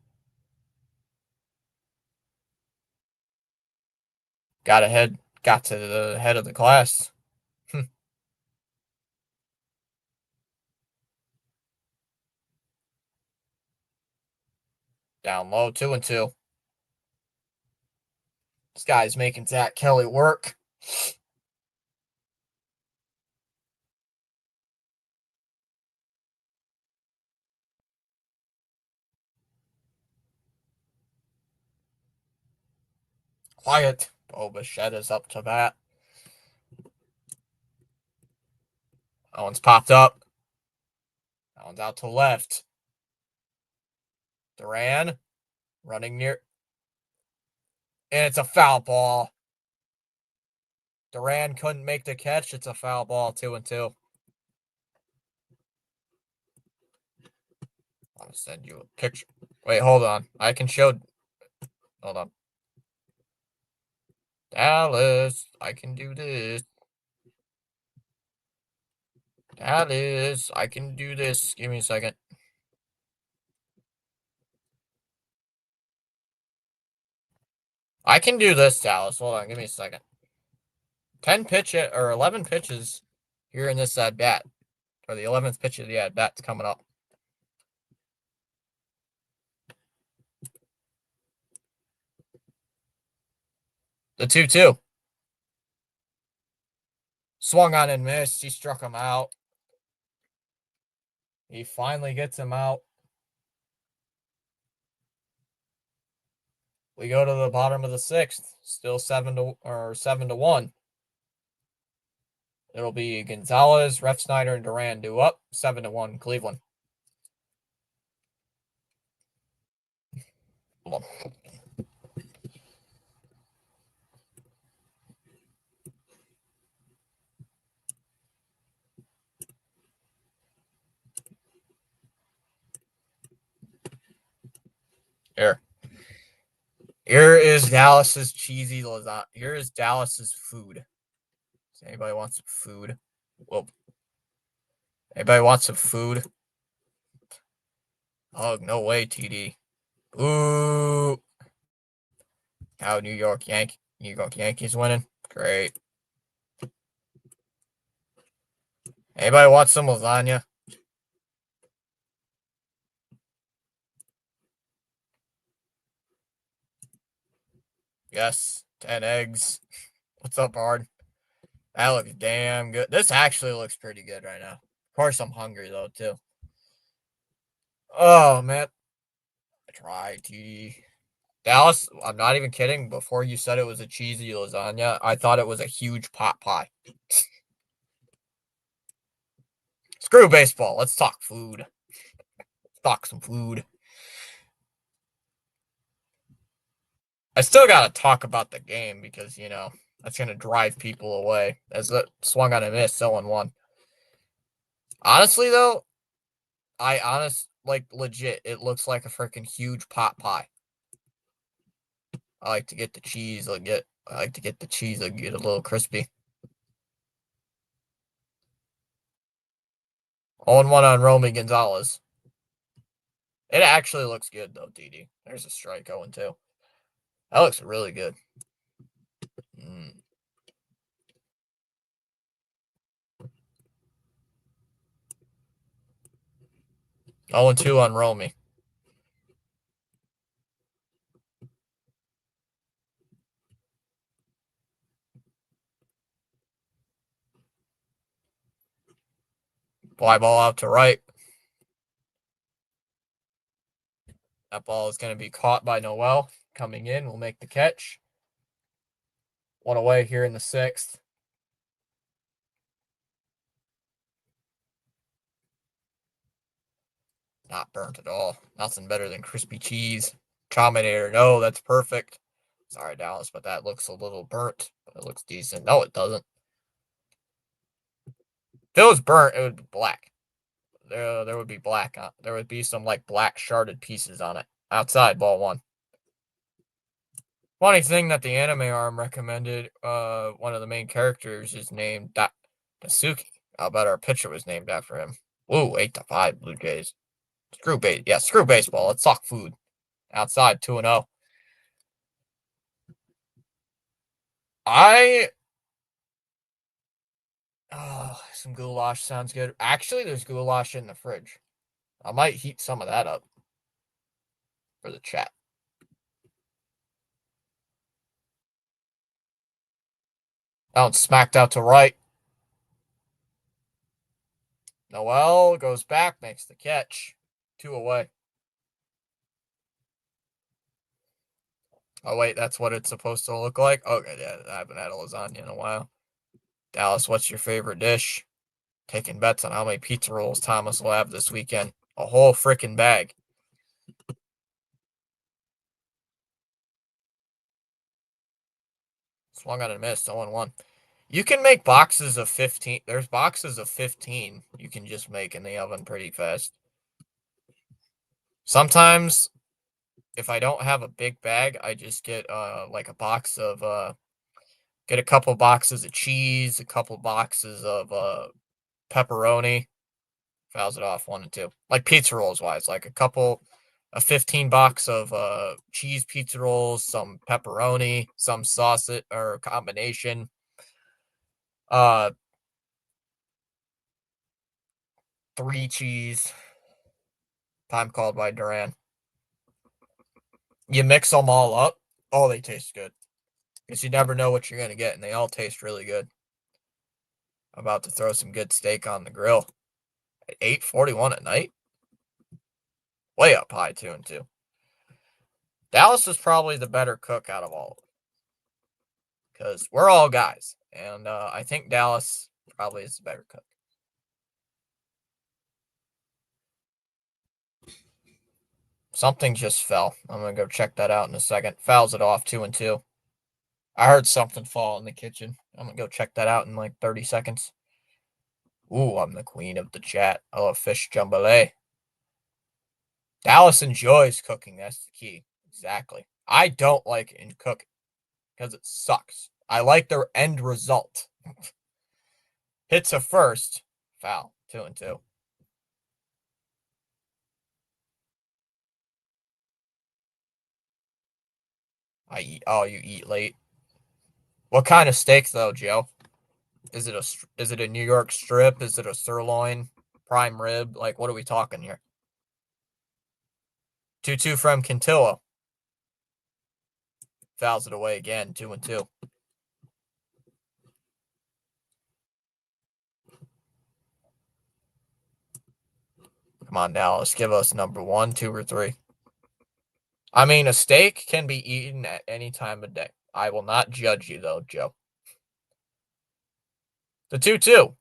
Got to the head of the class. Down low, 2-2. This guy's making Zach Kelly work. Quiet. Bo Bichette is up to bat. That one's popped up. That one's out to left. Duran running near. And it's a foul ball. Duran couldn't make the catch. It's a foul ball, 2-2. I'll send you a picture. Wait, hold on. I can show. Hold on. Dallas, I can do this. Dallas, I can do this. Give me a second. I can do this, Dallas. Hold on, give me a second. 11 pitches here in this at bat. Or the 11th pitch of the at bat's coming up. The 2-2. Swung on and missed. He struck him out. He finally gets him out. We go to the bottom of the 6th. Still 7-1. It'll be Gonzalez, Refsnyder, and Duran due up. 7-1 Cleveland. Hold on. Here is Dallas's cheesy lasagna. Here is Dallas's food. Does anybody want some food? Well, anybody want some food? Oh, no way, TD. Ooh. How New York Yankees winning. Great. Anybody want some lasagna? Yes. 10 eggs. What's up, Bard? That looks damn good. This actually looks pretty good right now. Of course, I'm hungry, though, too. Oh, man. Try TD. Dallas, I'm not even kidding. Before you said it was a cheesy lasagna, I thought it was a huge pot pie. Screw baseball. Let's talk food. Let's talk some food. I still got to talk about the game because, that's going to drive people away. As it swung on a miss, 0-1. Honestly, though, legit, it looks like a freaking huge pot pie. I like to get the cheese. I like to get the cheese. Get a little crispy. 0-1 on Romy Gonzalez. It actually looks good, though, DD. There's a strike 0-2. That looks really good. 0-2 on Romy. Fly ball out to right. That ball is going to be caught by Noel. Coming in, will make the catch. 1 away here in the 6th. Not burnt at all. Nothing better than crispy cheese. Combinator. No, that's perfect. Sorry, Dallas, but that looks a little burnt. But it looks decent. No, it doesn't. If it was burnt, it would be black. There would be black on. There would be some black sharded pieces on it. Outside, ball 1. Funny thing that the anime arm recommended, one of the main characters is named Dasuki. I'll bet our pitcher was named after him. Ooh, 8-5 Blue Jays. Screw baseball. Let's talk food. Outside, 2-0. Some goulash sounds good. Actually, there's goulash in the fridge. I might heat some of that up for the chat. Bounce smacked out to right. Noel goes back, makes the catch. 2 away. Oh, wait, that's what it's supposed to look like? Okay, yeah, I haven't had a lasagna in a while. Dallas, what's your favorite dish? Taking bets on how many pizza rolls Thomas will have this weekend. A whole freaking bag. Swung on and missed, 0-1. You can make boxes of 15. There's boxes of 15 you can just make in the oven pretty fast. Sometimes, if I don't have a big bag, I just get a box of Get a couple boxes of cheese, a couple boxes of pepperoni. Fouls it off 1 and 2. Like pizza rolls wise, like a 15 box of cheese pizza rolls, some pepperoni, some sausage or combination. 3 cheese. Time called by Duran. You mix them all up. Oh, they taste good. Because you never know what you're going to get, and they all taste really good. I'm about to throw some good steak on the grill. At 8:41 at night. Way up high, 2 and 2. Dallas is probably the better cook out of all of them. Because we're all guys. And I think Dallas probably is the better cook. Something just fell. I'm going to go check that out in a second. Fouls it off 2 and 2. I heard something fall in the kitchen. I'm going to go check that out in like 30 seconds. Ooh, I'm the queen of the chat. I love fish jambalaya. Dallas enjoys cooking. That's the key. Exactly. I don't like it in cooking because it sucks. I like their end result. Hits a first. Foul. 2 and 2. I eat. Oh, you eat late. What kind of steak though, Joe? Is it a New York strip? Is it a sirloin? Prime rib? Like, what are we talking here? 2-2 from Cantillo. Fouls it away again. 2 and 2. Come on, Dallas. Give us number 1, 2, or 3. I mean, a steak can be eaten at any time of day. I will not judge you, though, Joe. The 2-2.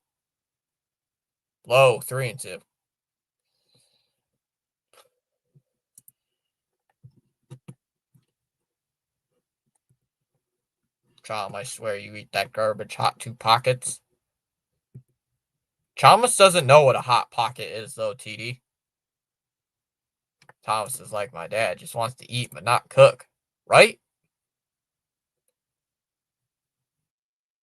Low, 3 and 2. Chom, I swear you eat that garbage. Hot 2 pockets. Thomas doesn't know what a hot pocket is, though, TD. Thomas is like my dad, just wants to eat but not cook. Right?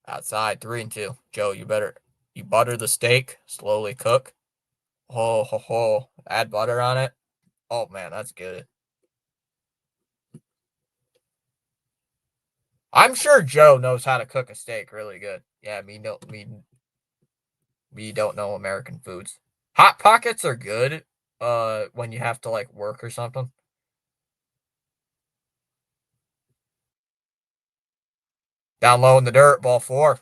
Outside, 3 and 2. Joe, you butter the steak, slowly cook. Oh, ho, ho. Add butter on it. Oh, man, that's good. I'm sure Joe knows how to cook a steak really good. Yeah, me don't know American foods. Hot pockets are good when you have to like work or something. Down low in the dirt, ball 4.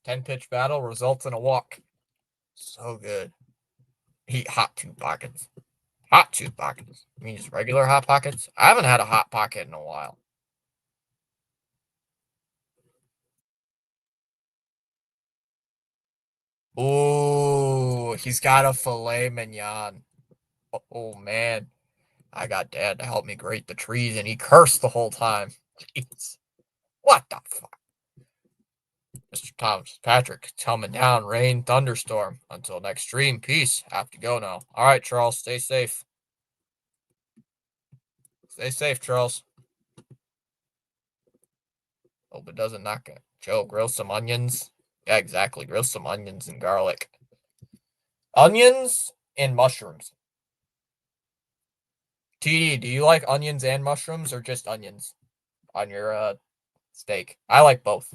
10-pitch battle results in a walk. So good. Eat hot 2 pockets. Hot 2 pockets. You mean just regular hot pockets? I haven't had a hot pocket in a while. Ooh, he's got a filet mignon. Oh, man. I got Dad to help me grate the trees, and he cursed the whole time. Jeez. What the fuck? Mr. Thomas, Patrick, coming down, rain, thunderstorm. Until next stream, peace. Have to go now. All right, Charles, stay safe. Stay safe, Charles. Hope it doesn't knock it. Joe, grill some onions. Yeah, exactly. Grill some onions and garlic. Onions and mushrooms. TD, do you like onions and mushrooms or just onions on your steak? I like both.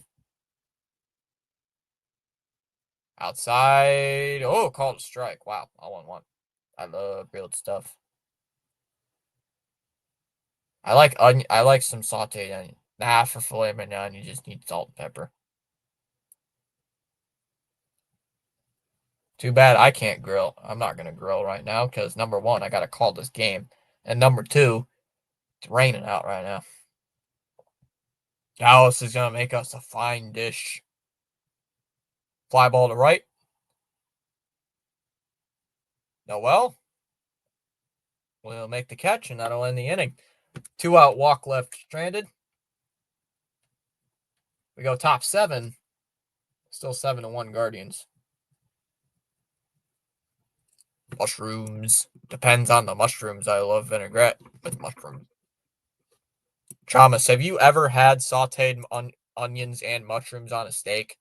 Outside. Oh, called a strike. Wow, all on one. I love grilled stuff. I like some sauteed onion. Nah, for filet mignon, you just need salt and pepper. Too bad I can't grill. I'm not gonna grill right now because number 1, I gotta call this game, and number 2, it's raining out right now. Dallas is gonna make us a fine dish. Fly ball to right. Noel will make the catch, and that'll end the inning. 2 out, walk left, stranded. We go top 7. Still 7-1 Guardians. Mushrooms. Depends on the mushrooms. I love vinaigrette with mushrooms. Thomas, have you ever had sauteed onions and mushrooms on a steak?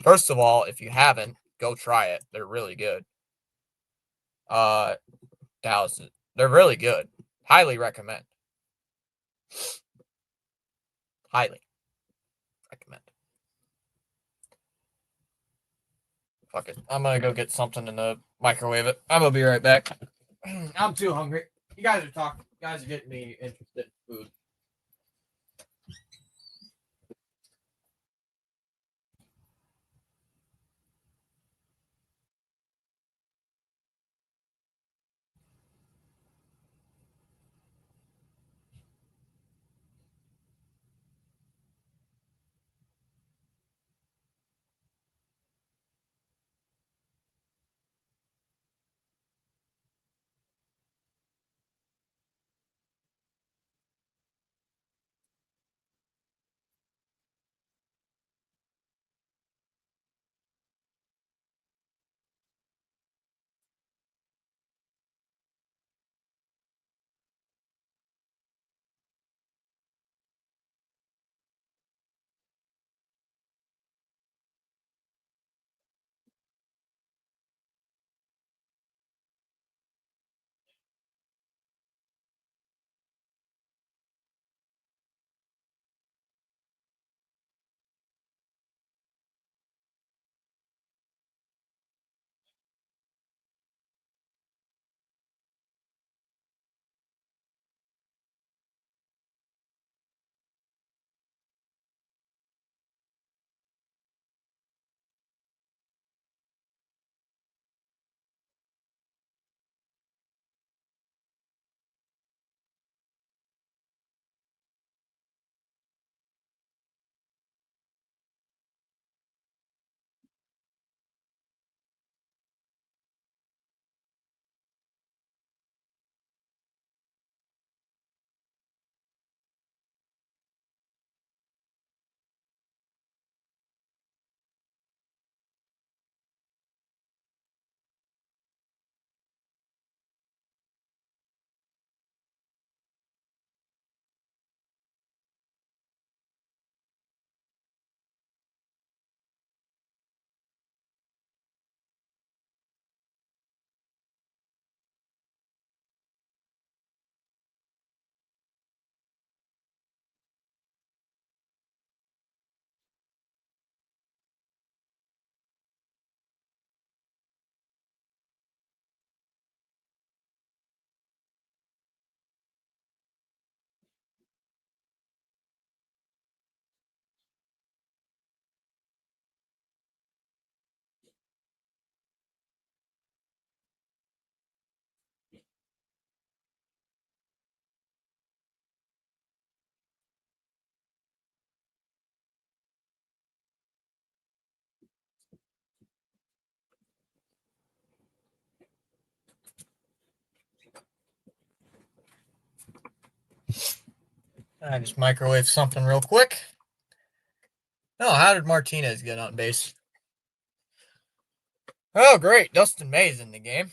First of all, if you haven't, go try it. They're really good. Dallas, they're really good. Highly recommend. Highly recommend. Fuck it. I'm gonna go get something in the microwave it. I'm gonna be right back. I'm too hungry. You guys are talking. You guys are getting me interested in food. I just microwave something real quick. Oh, how did Martinez get on base? Oh, great. Dustin May's in the game.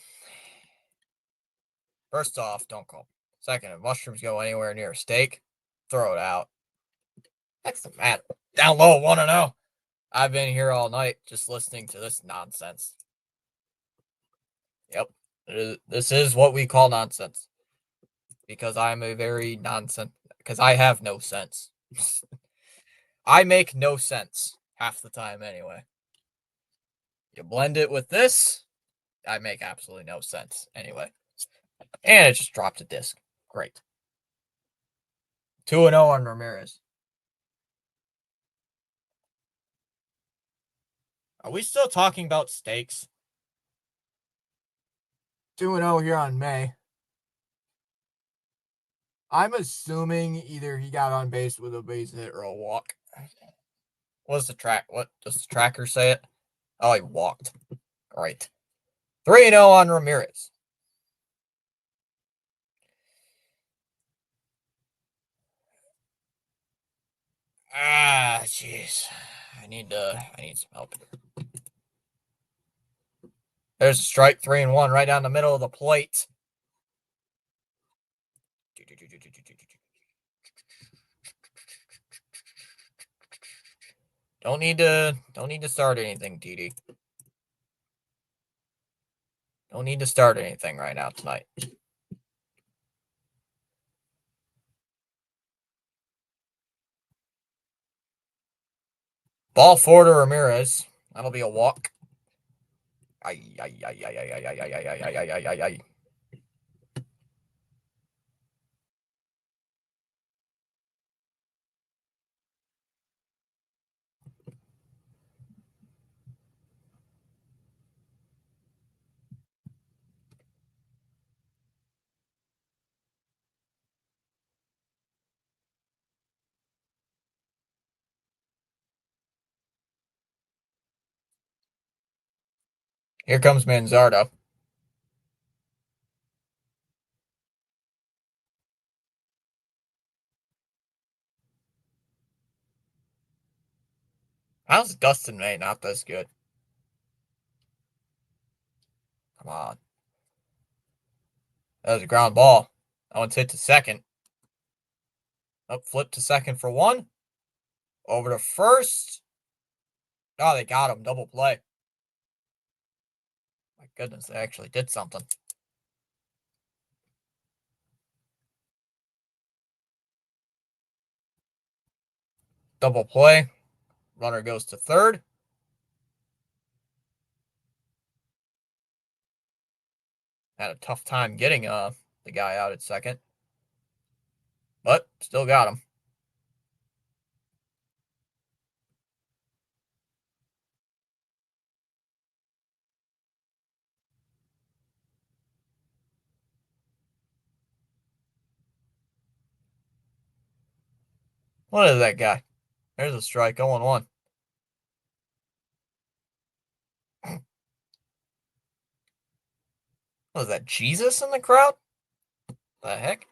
First off, don't call. Second, if mushrooms go anywhere near a steak, throw it out. That's the matter. Down low, 1-0. I've been here all night just listening to this nonsense. Yep. This is what we call nonsense. Because I'm a very nonsense. Because I have no sense. I make no sense half the time anyway. You blend it with this, I make absolutely no sense anyway. And it just dropped a disc. Great. 2-0 on Ramirez. Are we still talking about steaks? 2-0 here on May. I'm assuming either he got on base with a base hit or a walk. What's the track? What does the tracker say it? Oh, he walked. Great. 3-0 on Ramirez. Ah, jeez. I need some help. There's a strike, 3-1 right down the middle of the plate. Don't need to start anything, TD. Don't need to start anything right now tonight. Ball forward to Ramirez. That'll be a walk. Ay, ay, ay, ay, ay, ay, ay, ay, ay, ay, ay, ay, ay, ay. Here comes Manzardo. How's Dustin May not this good? Come on. That was a ground ball. That one's hit to second. Up, flip to second for one. Over to first. Oh, they got him. Double play. My goodness, they actually did something. Double play. Runner goes to third. Had a tough time getting the guy out at second. But still got him. What is that guy? There's a strike, 0-1. What is that, Jesus in the crowd? The heck?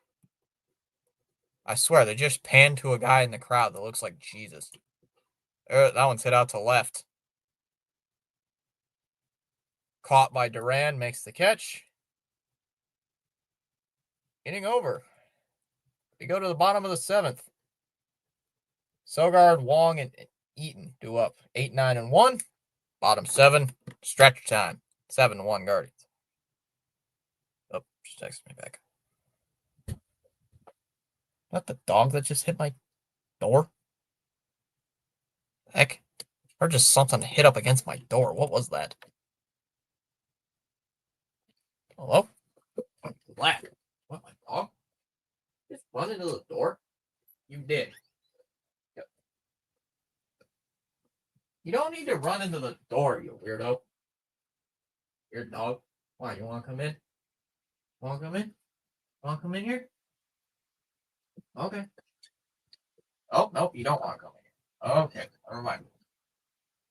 I swear, they just panned to a guy in the crowd that looks like Jesus. That one's hit out to left. Caught by Duran, makes the catch. Inning over. We go to the bottom of the seventh. Sogard, Wong, and Eaton do up 8, 9, and 1. Bottom 7. Stretch time. 7-1 Guardians. Oh, just text me back. Not the dog that just hit my door? Heck. Or just something hit up against my door. What was that? Hello? Black. What, my dog? Just run into the door? You did. Yep. You don't need to run into the door, you weirdo. Your dog. Why, you want to come in? Want to come in? Want to come in here? Okay. Oh, nope, you don't want to come in here. Okay, never mind.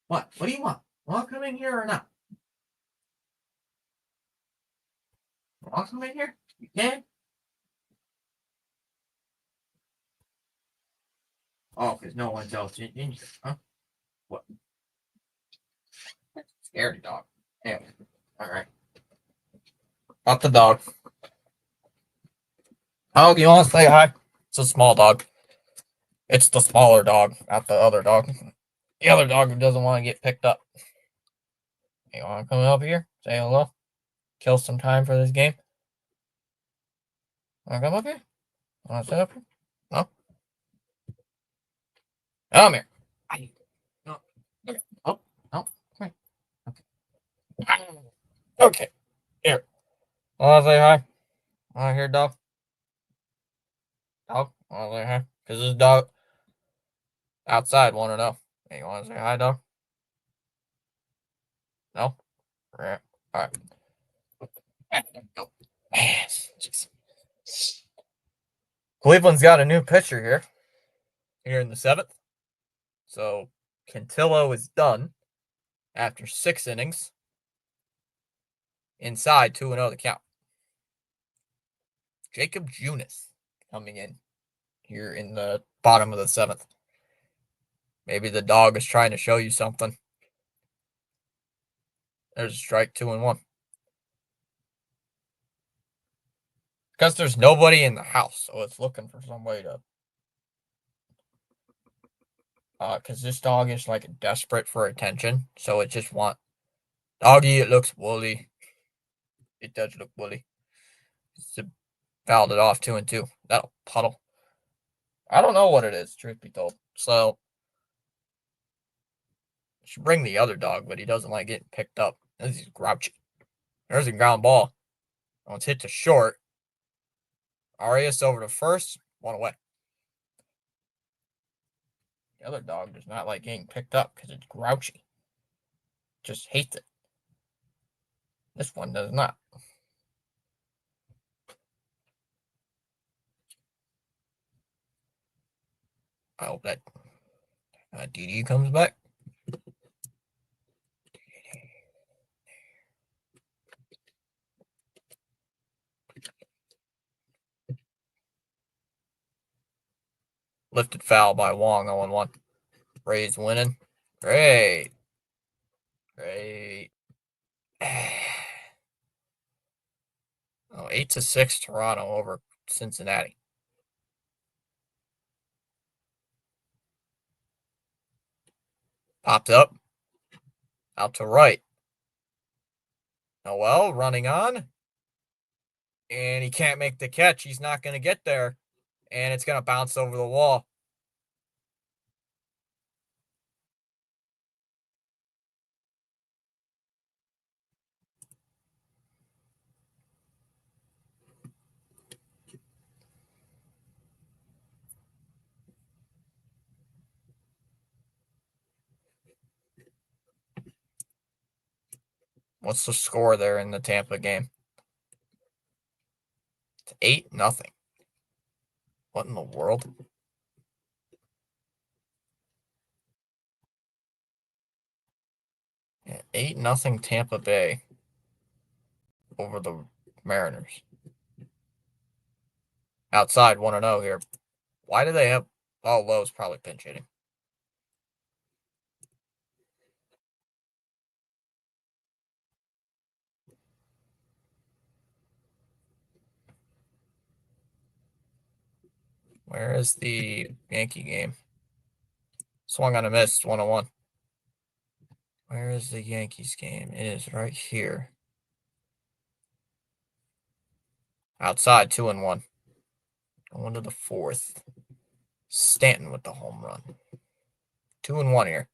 What? What do you want? Want to come in here or not? Want to come in here? You can? Oh, because no one's else in here, huh? What? Scaredy dog. Anyway, alright. Not the dog. Oh, you want to say hi? It's a small dog. It's the smaller dog, not the other dog. The other dog who doesn't want to get picked up. You want to come up here? Say hello? Kill some time for this game? Want to come up here? Want to sit up here? No? Come here. No. Okay. Oh, no. Come here. Okay. Okay. Here. Want to say hi? Want to hear dog? Dog? Want to say hi? Because this dog outside want to know. Hey, you want to say hi, dog? No? All right. Cleveland's got a new pitcher here in the seventh. So Cantillo is done after 6 innings. Inside 2-0 the count. Jacob Junis coming in here in the bottom of the seventh. Maybe the dog is trying to show you something. There's a strike, 2-1. Because there's nobody in the house, so it's looking for some way to Because this dog is like desperate for attention, so it just doggy. It looks woolly. It does look woolly. It's fouled it off 2-2. That'll puddle. I don't know what it is, truth be told. So I should bring the other dog, but he doesn't like getting picked up. He's grouchy. There's a ground ball. Oh, it's hit to short. Arias over to first. One away. The other dog does not like getting picked up because it's grouchy. Just hates it. This one does not. I hope that DD comes back. Lifted foul by Wong, 0-1. Rays winning. Great. Great. Oh, 8-6 Toronto over Cincinnati. Popped up. Out to right. Noel running on. And he can't make the catch. He's not going to get there. And it's going to bounce over the wall. What's the score there in the Tampa game? It's 8-0. What in the world? Yeah, 8-0 Tampa Bay over the Mariners. Outside 1-0 here. Why do they have... Oh, Lowe's probably pinch hitting. Where is the Yankee game? Swung on a miss, 1-1. Where is the Yankees game? It is right here. Outside, 2-1. Going to the fourth. Stanton with the home run. 2-1 here.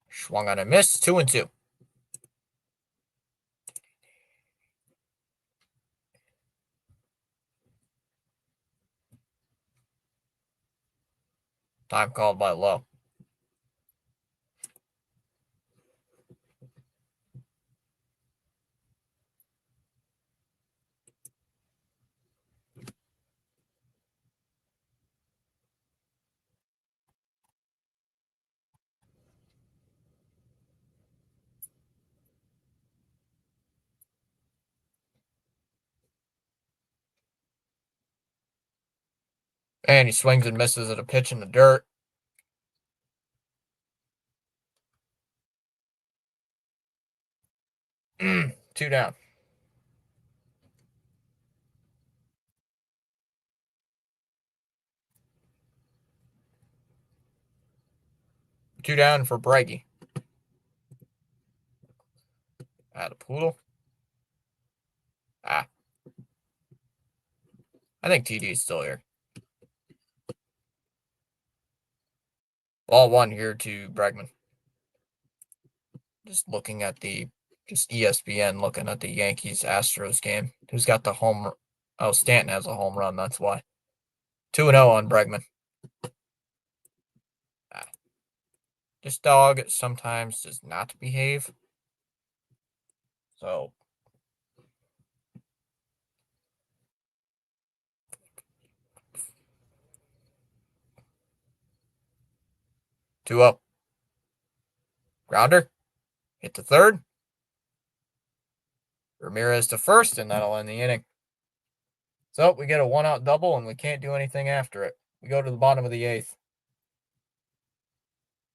Swung on a miss, 2-2. Time called by Lowe. And he swings and misses at a pitch in the dirt. Two down. Two down for Breggy. At a poodle. I think TD is still here. Ball one here to Bregman. Just looking at just ESPN, looking at the Yankees-Astros game. Who's got the home? Oh, Stanton has a home run. That's why. 2-0 on Bregman. This dog sometimes does not behave. So. Two up. Grounder. Hit to third. Ramirez to first, and that'll end the inning. So we get a one-out double, and we can't do anything after it. We go to the bottom of the eighth.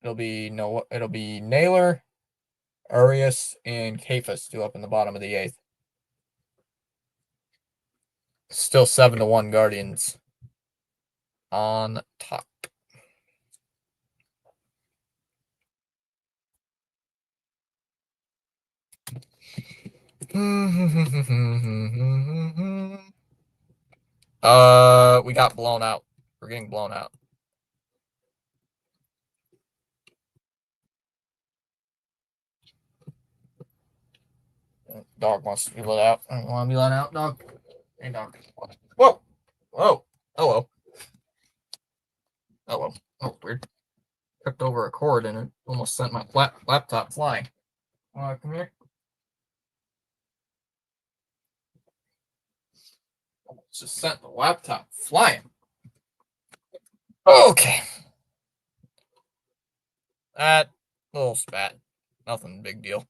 It'll be Naylor, Arias, and Kefas due up in the bottom of the eighth. Still 7-1 Guardians. on top. We got blown out. We're getting blown out. Dog wants to be let out. I don't want to be let out, dog. Hey, dog. Whoa. Whoa. Hello. Hello. Oh, weird. Tripped over a cord and it almost sent my laptop flying. Come here. Just sent the laptop flying. Okay. That little spat. Nothing big deal.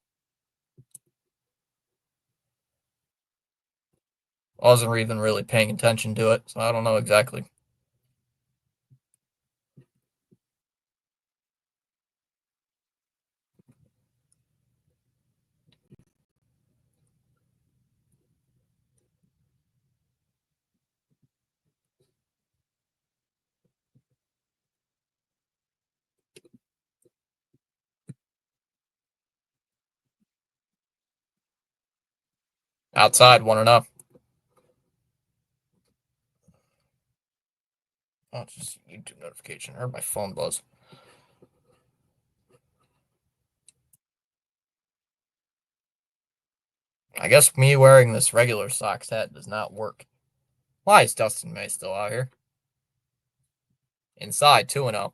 I wasn't even really paying attention to it, so I don't know exactly. Outside, 1-0. Oh, it's just a YouTube notification. I heard my phone buzz. I guess me wearing this regular Sox hat does not work. Why is Dustin May still out here? Inside, 2-0.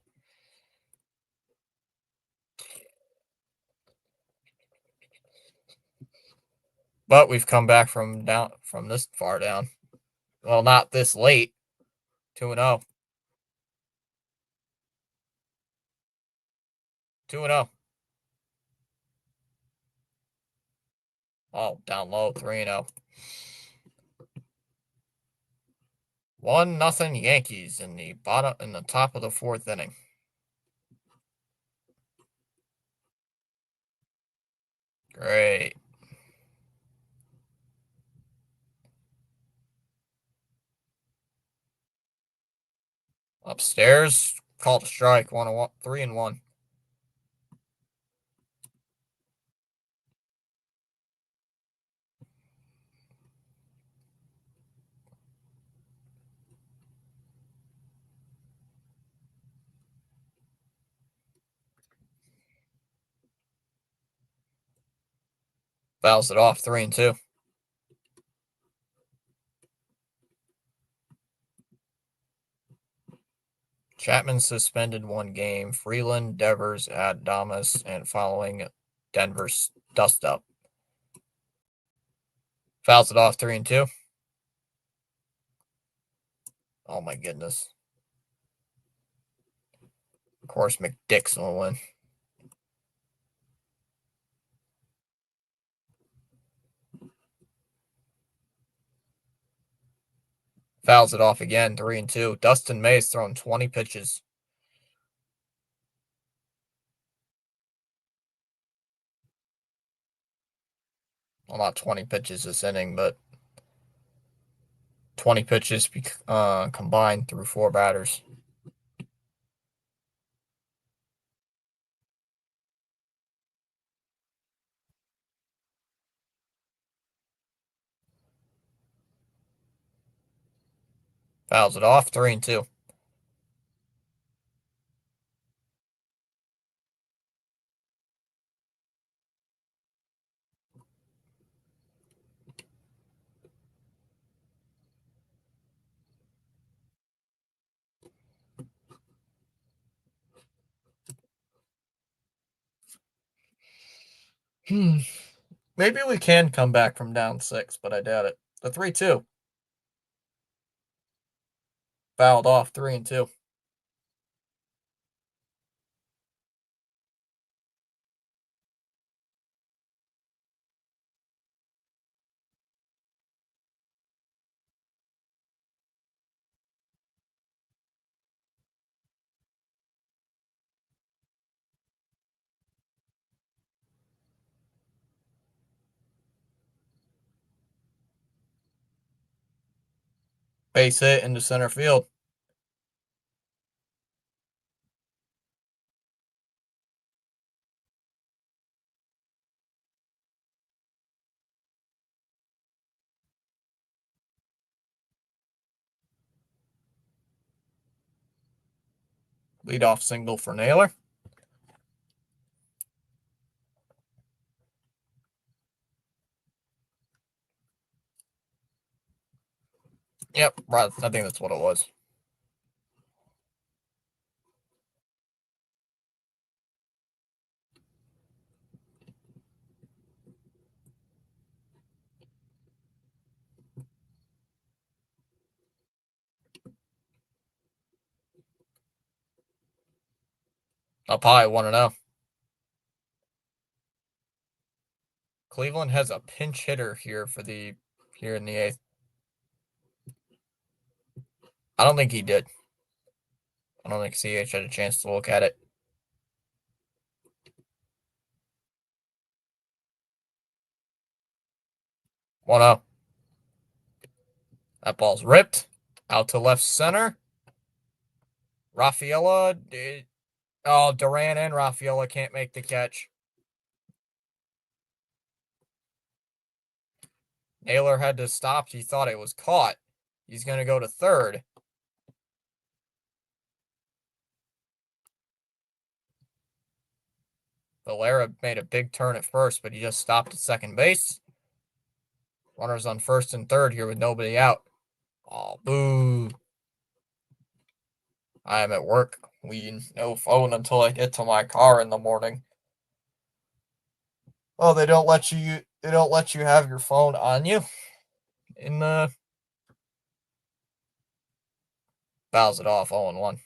But we've come back from this far down. Well, not this late. 2-0. 2-0. Oh, down low, 3-0. 1-0 Yankees in the top of the fourth inning. Great. Upstairs, called a strike, 1-1, 3-1. Fouls it off, 3-2. Chapman suspended 1 game. Freeland, Devers, Adames, and following Denver's dust up. Fouls it off, 3-2. Oh my goodness. Of course, McDickson will win. Fouls it off again, 3-2. Dustin May's thrown 20 pitches. Well, not 20 pitches this inning, but 20 pitches combined through 4 batters. Fouls it off, 3-2. Maybe we can come back from down 6, but I doubt it. The 3-2. Fouled off, 3-2. Base hit into center field. Leadoff single for Naylor. Yep, right. I think that's what it was. Up high, 1-0. Cleveland has a pinch hitter here in the eighth. I don't think he did. I don't think CH had a chance to look at it. 1-0. That ball's ripped out to left center. Rafaela did. Oh, Duran and Rafaela can't make the catch. Naylor had to stop. He thought it was caught. He's going to go to third. Valera made a big turn at first, but he just stopped at second base. Runners on first and third here with nobody out. Oh, boo. I am at work. No phone until I get to my car in the morning. Oh, they don't let you have your phone on you in the fouls it off 0-1.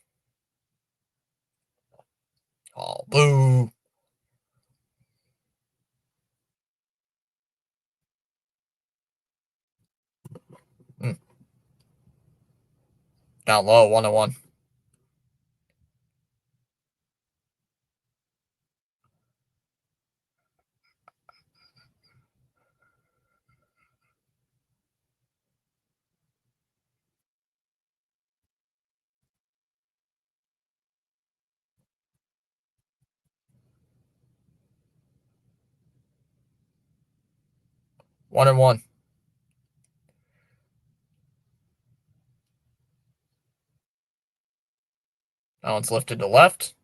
Oh, boo. Down low, 1-1. One and one. That one's lifted to left.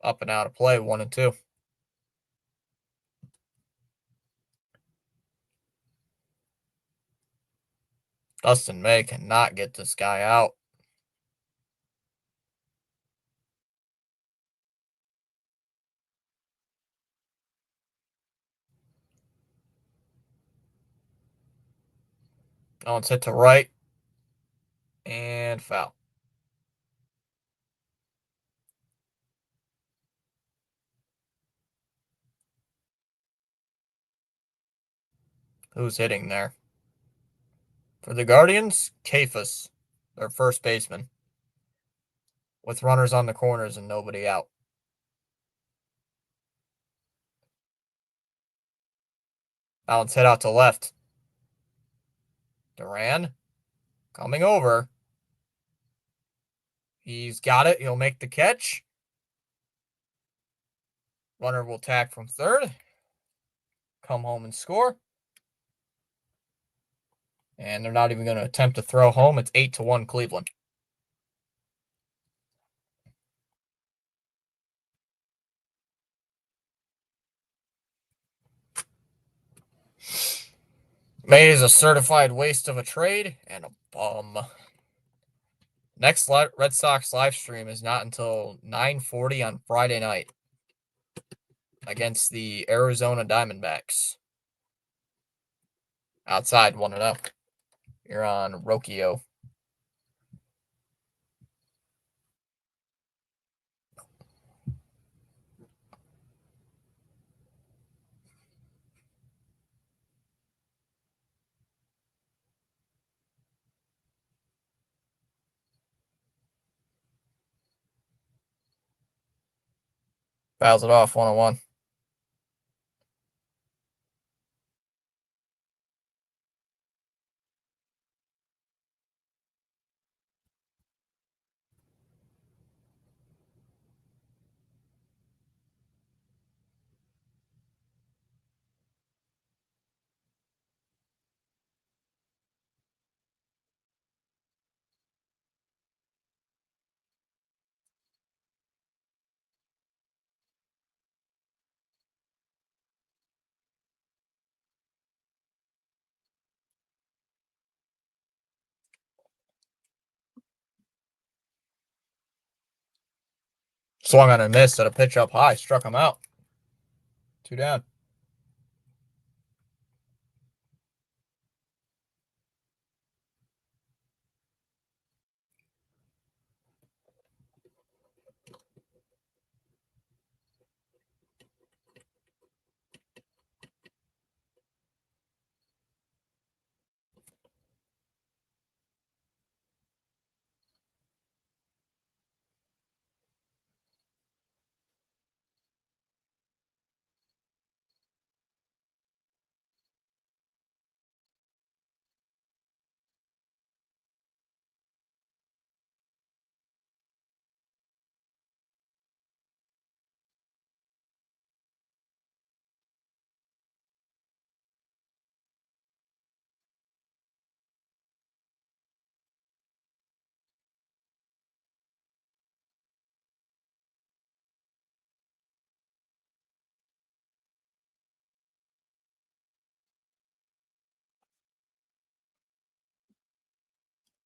Up and out of play, 1-2. Dustin May cannot get this guy out. That one's hit to right. And foul. Who's hitting there? For the Guardians, Kafus, their first baseman, with runners on the corners and nobody out. That one's hit out to left. Duran coming over. He's got it. He'll make the catch. Runner will tack from third. Come home and score. And they're not even going to attempt to throw home. It's 8-1 Cleveland. May is a certified waste of a trade and a bum. Next Red Sox live stream is not until 9:40 on Friday night against the Arizona Diamondbacks. Outside 1-0. You're on Rokio. Fouls it off 1-1. Swung on a miss at a pitch up high. Struck him out. 2 down.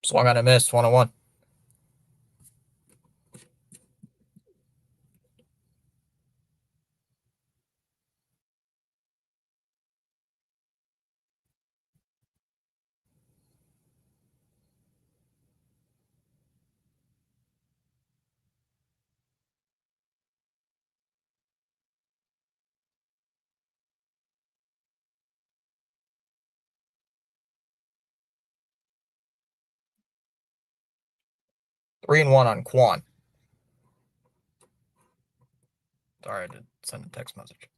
Swung on a miss. 1-1. Three and 1 on Quan. Sorry, I did send a text message.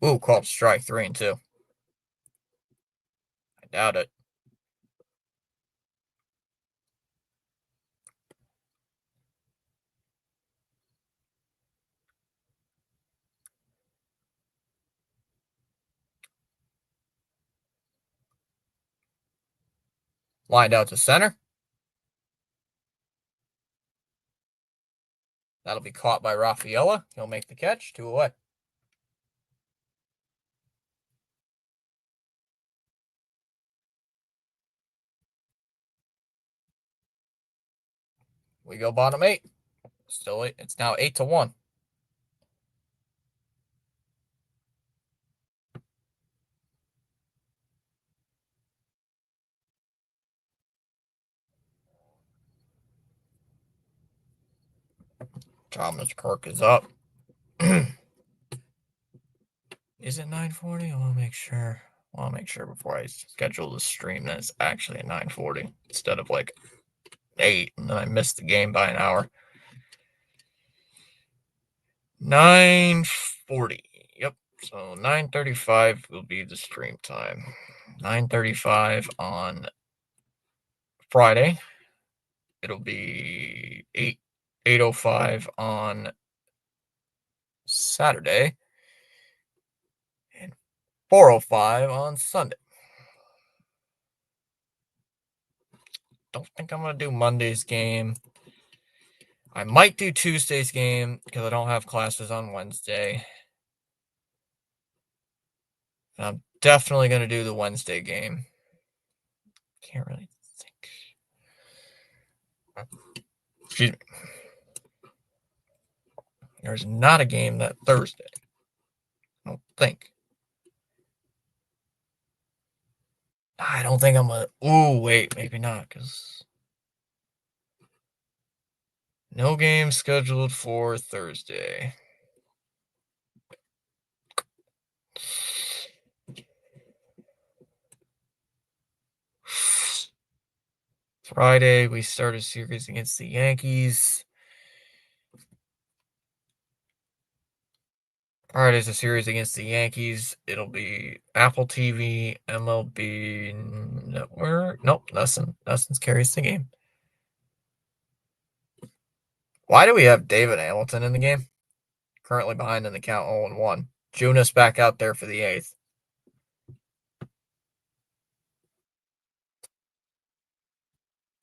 Ooh, called strike. 3 and 2. I doubt it. Lined out to center. That'll be caught by Rafaela. He'll make the catch. 2 away. We go bottom 8. Still, it's now 8-1. Thomas Kirk is up. Is it 9:40? I want to make sure. I want to make sure before I schedule the stream that it's actually at 9:40 instead of like 8, and then I missed the game by an hour. 9:40. Yep. So 9:35 will be the stream time. 9:35 on Friday. It'll be 8:05 on Saturday. And 4:05 on Sunday. Don't think I'm going to do Monday's game. I might do Tuesday's game because I don't have classes on Wednesday. And I'm definitely going to do the Wednesday game. Can't really think. Excuse me. There's not a game that Thursday. I don't think. I don't think I'm going to. Ooh, wait. Maybe not because no game scheduled for Thursday. Friday, we start a series against the Yankees. Friday's a series against the Yankees. It'll be Apple TV, MLB Network. Nope, Nessens carries the game. Why do we have David Hamilton in the game? Currently behind in the count 0-1. Junis back out there for the 8th.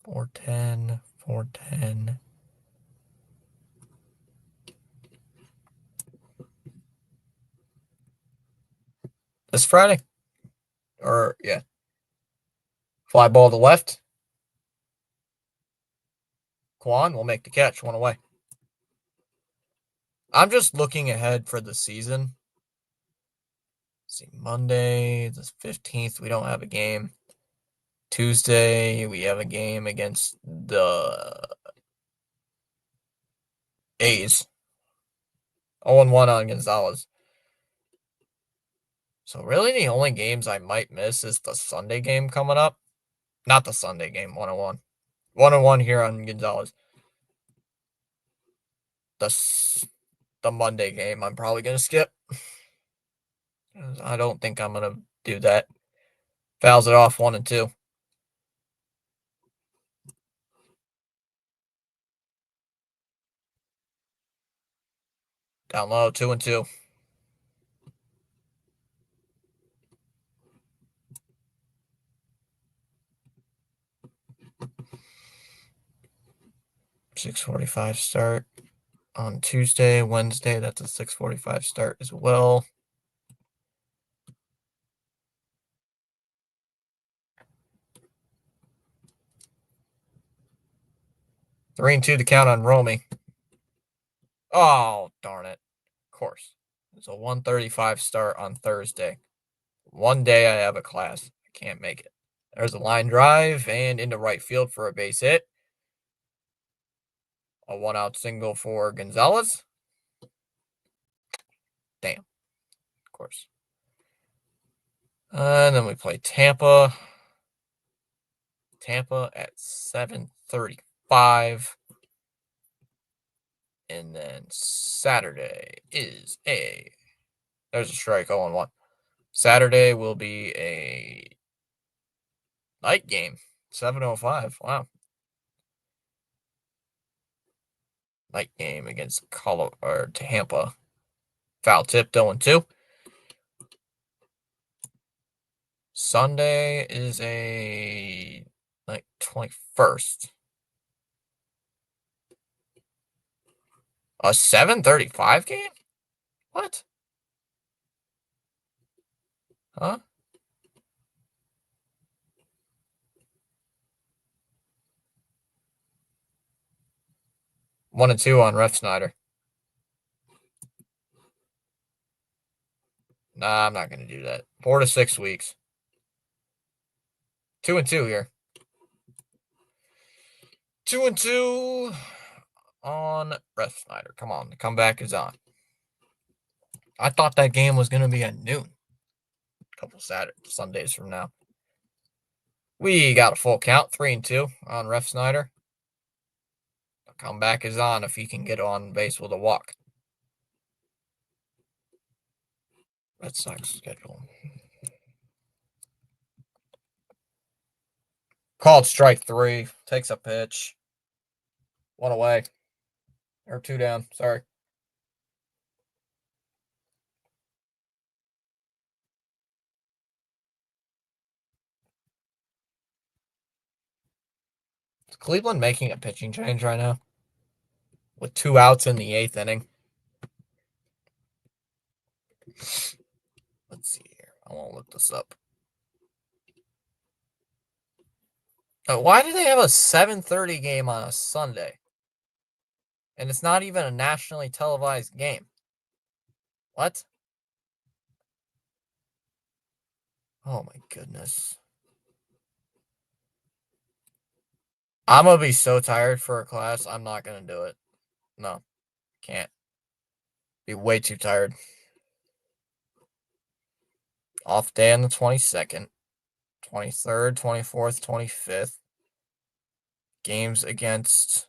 .410. This Friday? Or, yeah. Fly ball to left. Kwan will make the catch, one away. I'm just looking ahead for the season. Let's see, Monday the 15th, we don't have a game. Tuesday, we have a game against the A's. 0-1 on Gonzalez. So really the only games I might miss is the Sunday game coming up. Not the Sunday game, 1-1. 1-1 here on Gonzalez. The Monday game I'm probably going to skip. I don't think I'm going to do that. Fouls it off 1-2. Down low, 2-2. .645 start on Tuesday, Wednesday. That's a 6:45 start as well. Three and 2 to count on Romy. Oh, darn it. Of course. It's a 1:35 start on Thursday. One day I have a class. I can't make it. There's a line drive and into right field for a base hit. A 1-out single for Gonzalez. Damn. Of course. And then we play Tampa. Tampa at 7:35. And then Saturday is there's a strike 0-1. Saturday will be a night game. 7:05. Wow. Night game against Tampa. Foul tip 0-2. Sunday is a 21st. A 7:35 game? What? Huh? One and two on Ref Snyder. Nah, I'm not going to do that. 4 to 6 weeks. 2 and 2 here. 2 and 2 on Ref Snyder. Come on, the comeback is on. I thought that game was going to be at noon. A couple Sundays from now. We got a full count, 3 and 2 on Ref Snyder. The comeback is on if he can get on base with a walk. Red Sox schedule. Called strike 3. Takes a pitch. 1 away. Or 2 down. Sorry. Is Cleveland making a pitching change right now? With 2 outs in the 8th inning. Let's see here. I won't look this up. Why do they have a 7:30 game on a Sunday? And it's not even a nationally televised game. What? Oh my goodness. I'm going to be so tired for a class. I'm not going to do it. No. Can't. Be way too tired. Off day on the 22nd, 23rd, 24th, 25th. Games against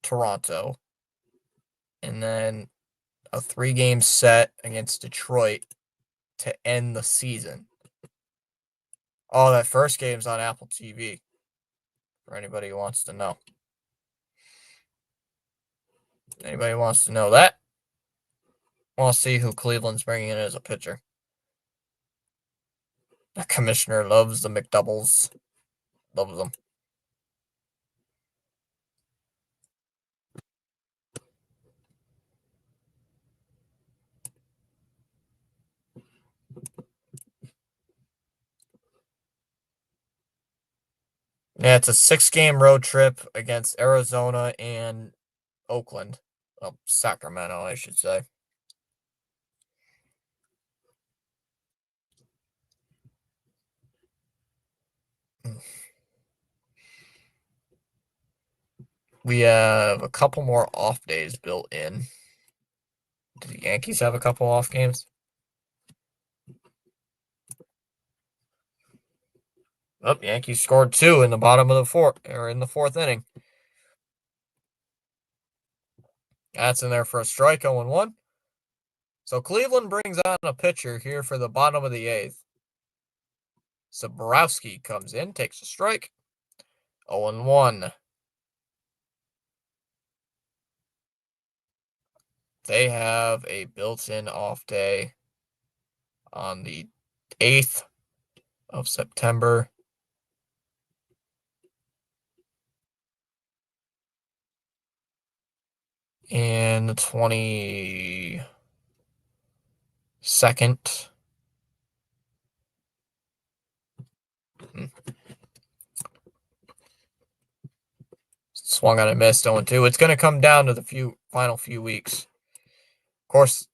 Toronto. And then a 3-game set against Detroit to end the season. Oh, that first game's on Apple TV. For anybody who wants to know. Anybody wants to know that? Want to see who Cleveland's bringing in as a pitcher. The commissioner loves the McDoubles. Loves them. Yeah, it's a 6-game road trip against Arizona and Oakland. Oh, Sacramento, I should say. We have a couple more off days built in. Do the Yankees have a couple off games? Oh, Yankees scored 2 in the bottom of the fourth, or in the fourth inning. That's in there for a strike, 0-1. So Cleveland brings on a pitcher here for the bottom of the eighth. Zabrowski comes in, takes a strike, 0-1. They have a built-in off day on the 8th of September. And the 22nd. Swung on a miss, 0-2. It's going to come down to the final few weeks. Of course,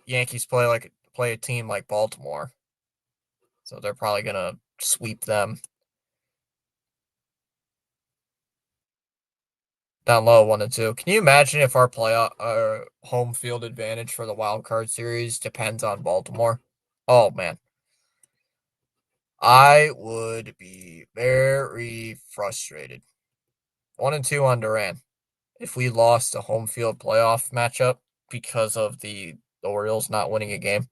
Yankees play a team like Baltimore, so they're probably going to sweep them. Down low, 1-2. Can you imagine if our home field advantage for the wild card series depends on Baltimore? Oh man, I would be very frustrated. 1-2 on Duran. If we lost a home field playoff matchup because of the Orioles not winning a game.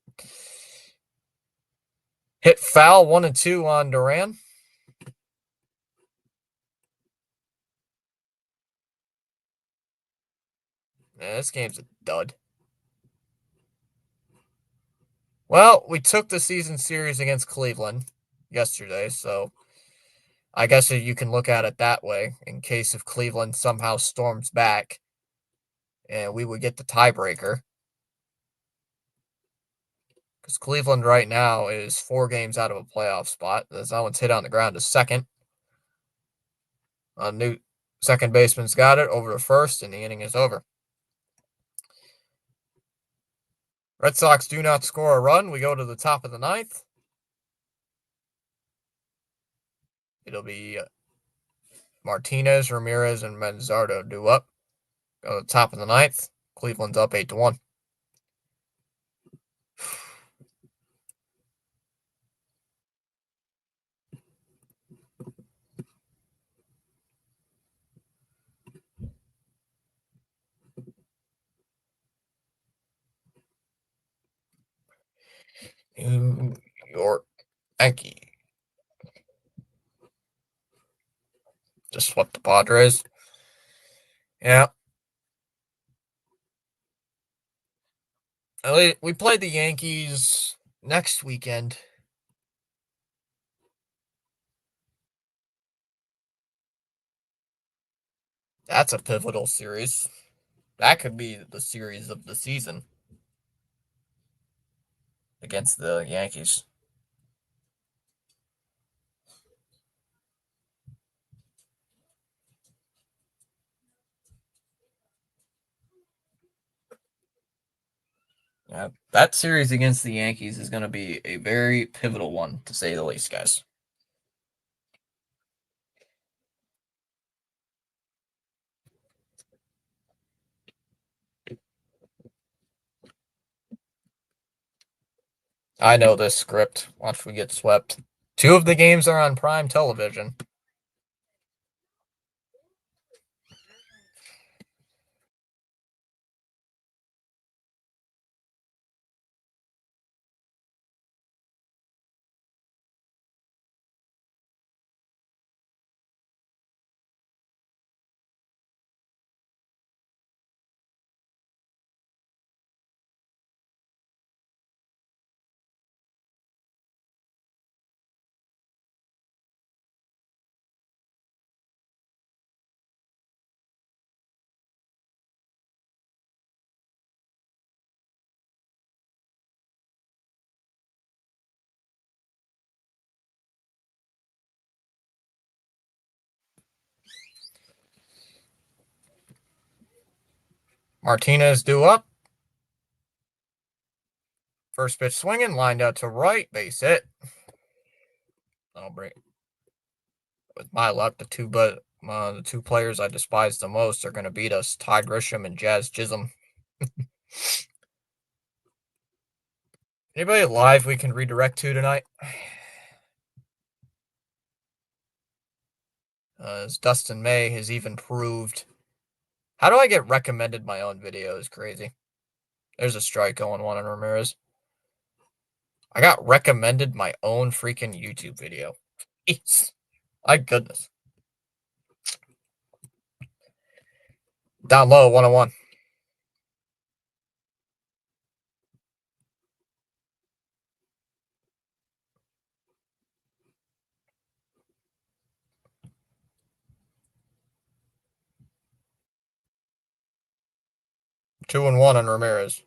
Hit foul, 1-2 on Duran. Man, this game's a dud. Well, we took the season series against Cleveland yesterday, so I guess you can look at it that way in case if Cleveland somehow storms back and we would get the tiebreaker. Because Cleveland right now is 4 games out of a playoff spot. As that one's hit on the ground to second. A new second baseman's got it over to first, and the inning is over. Red Sox do not score a run. We go to the top of the 9th. It'll be Martinez, Ramirez, and Manzardo due up. Go to the top of the 9th. Cleveland's up 8-1. New York Yankee. Just swept the Padres. Yeah. We play the Yankees next weekend. That's a pivotal series. That could be the series of the season against the Yankees. Yeah, that series against the Yankees is going to be a very pivotal one, to say the least, guys. I know this script. Watch we get swept. 2 of the games are on prime television. Martinez due up. First pitch swinging, lined out to right, base hit. I'll bring. With my luck, the two players I despise the most are going to beat us: Ty Grisham and Jazz Chisholm. Anybody live we can redirect to tonight? As Dustin May has even proved. How do I get recommended my own videos? Crazy. There's a strike going on Ramirez. I got recommended my own freaking YouTube video. Jeez. My goodness. Down low, 1-1. Two and 1 on Ramirez.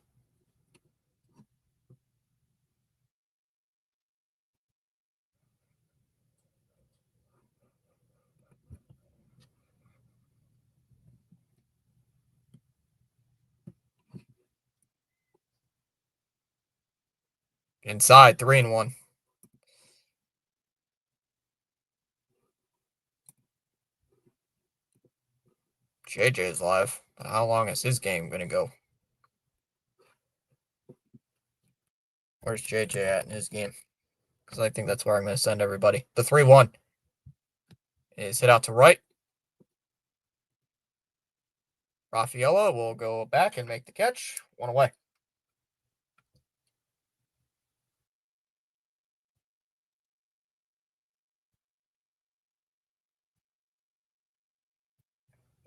Inside, 3-1. JJ's live. How long is his game going to go? Where's JJ at in his game? Because I think that's where I'm going to send everybody. The 3-1 is hit out to right. Raffaella will go back and make the catch. 1 away.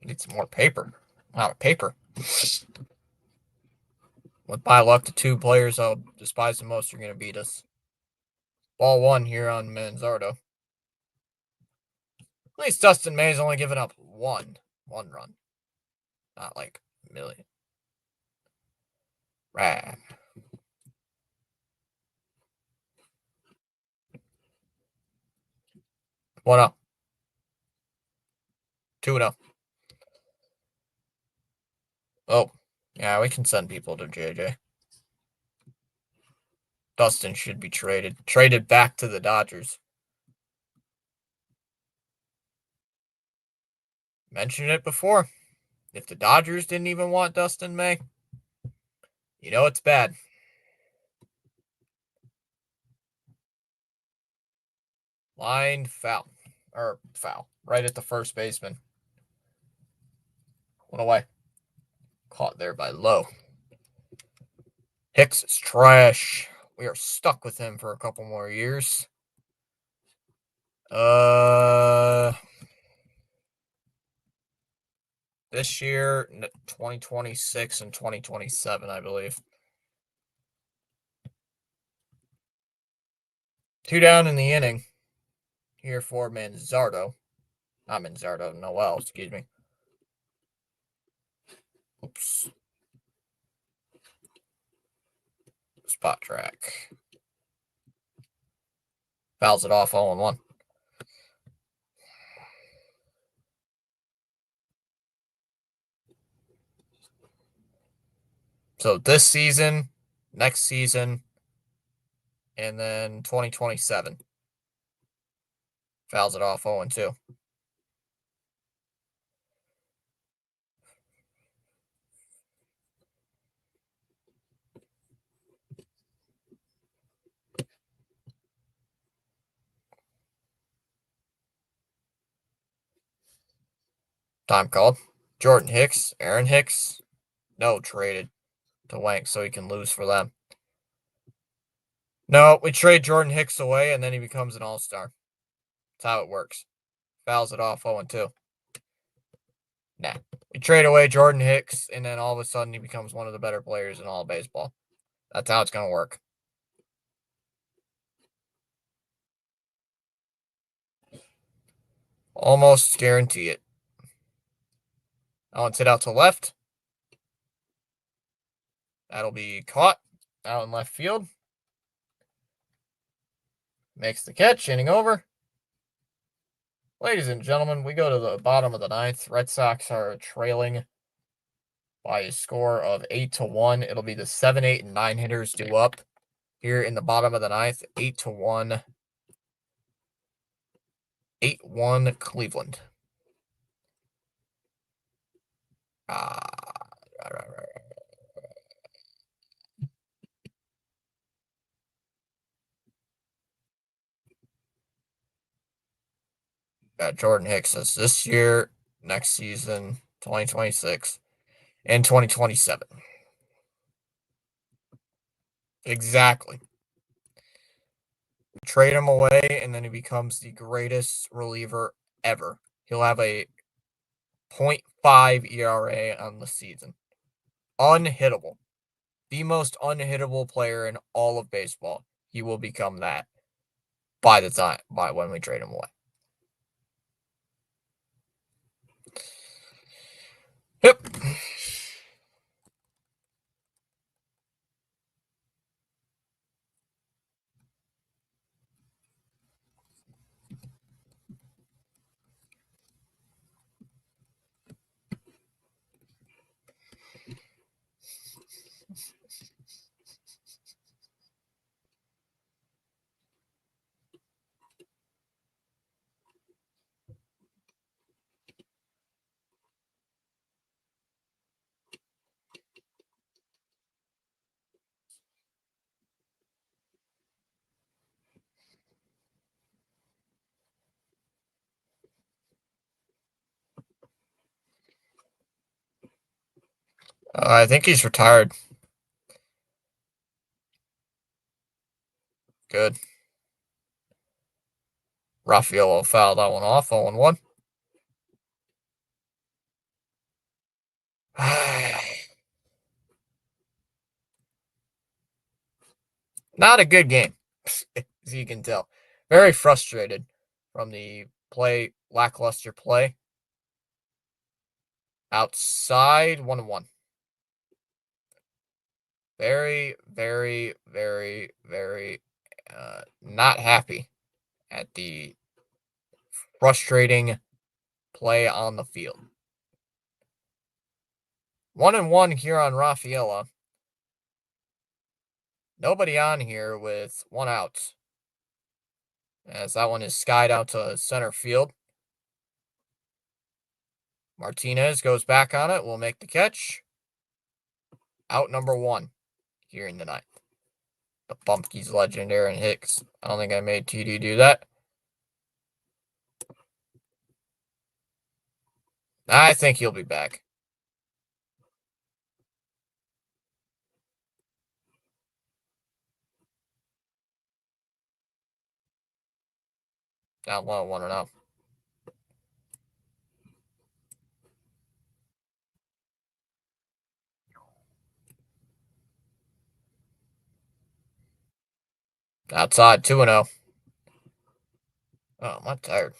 Need some more paper. Out of paper. With by luck, the two players I'll despise the most are going to beat us. Ball 1 here on Manzardo. At least Dustin May's only given up one run. Not like a million. Rah. 1-0. 2-0. Oh, yeah, we can send people to JJ. Dustin should be traded. Traded back to the Dodgers. Mentioned it before. If the Dodgers didn't even want Dustin May, you know it's bad. Line foul. Or foul. Right at the first baseman. 1 away. Caught there by Lowe. Hicks is trash. We are stuck with him for a couple more years. This year, 2026 and 2027, I believe. 2 down in the inning. Here for Manzardo. Not Manzardo, Noel, excuse me. Oops. Spot track. Fouls it off 0-1. So this season, next season, and then 2027. Fouls it off 0-2. Time called. Jordan Hicks, Aaron Hicks. No, traded to Wank so he can lose for them. No, we trade Jordan Hicks away and then he becomes an all-star. That's how it works. Fouls it off 0-2. Nah. We trade away Jordan Hicks and then all of a sudden he becomes one of the better players in all of baseball. That's how it's going to work. Almost guarantee it. That one's hit out to left. That'll be caught out in left field. Makes the catch, inning over. Ladies and gentlemen, we go to the bottom of the ninth. Red Sox are trailing by a score of 8-1. It'll be the 7, 8, and 9 hitters due up here in the bottom of the ninth. 8-1. 8-1 Cleveland. Jordan Hicks says this year, next season, 2026, and 2027. Exactly. Trade him away, and then he becomes the greatest reliever ever. He'll have a 0.5 ERA on the season. Unhittable. The most unhittable player in all of baseball. He will become that by when we trade him away. Yep. I think he's retired. Good. Rafael fouled that one off. 0-1. Not a good game, as you can tell. Very frustrated from the lackluster play. Outside, 1-1. Very, very, very, very not happy at the frustrating play on the field. 1-1 here on Rafaela. Nobody on here with 1 out, as that one is skied out to center field. Martinez goes back on it, will make the catch. Out number 1 here in the ninth. The Bumpkins legend, Aaron Hicks. I don't think I made TD do that. I think he'll be back. Down low, 1-0. Outside, 2-0. Oh, I'm tired.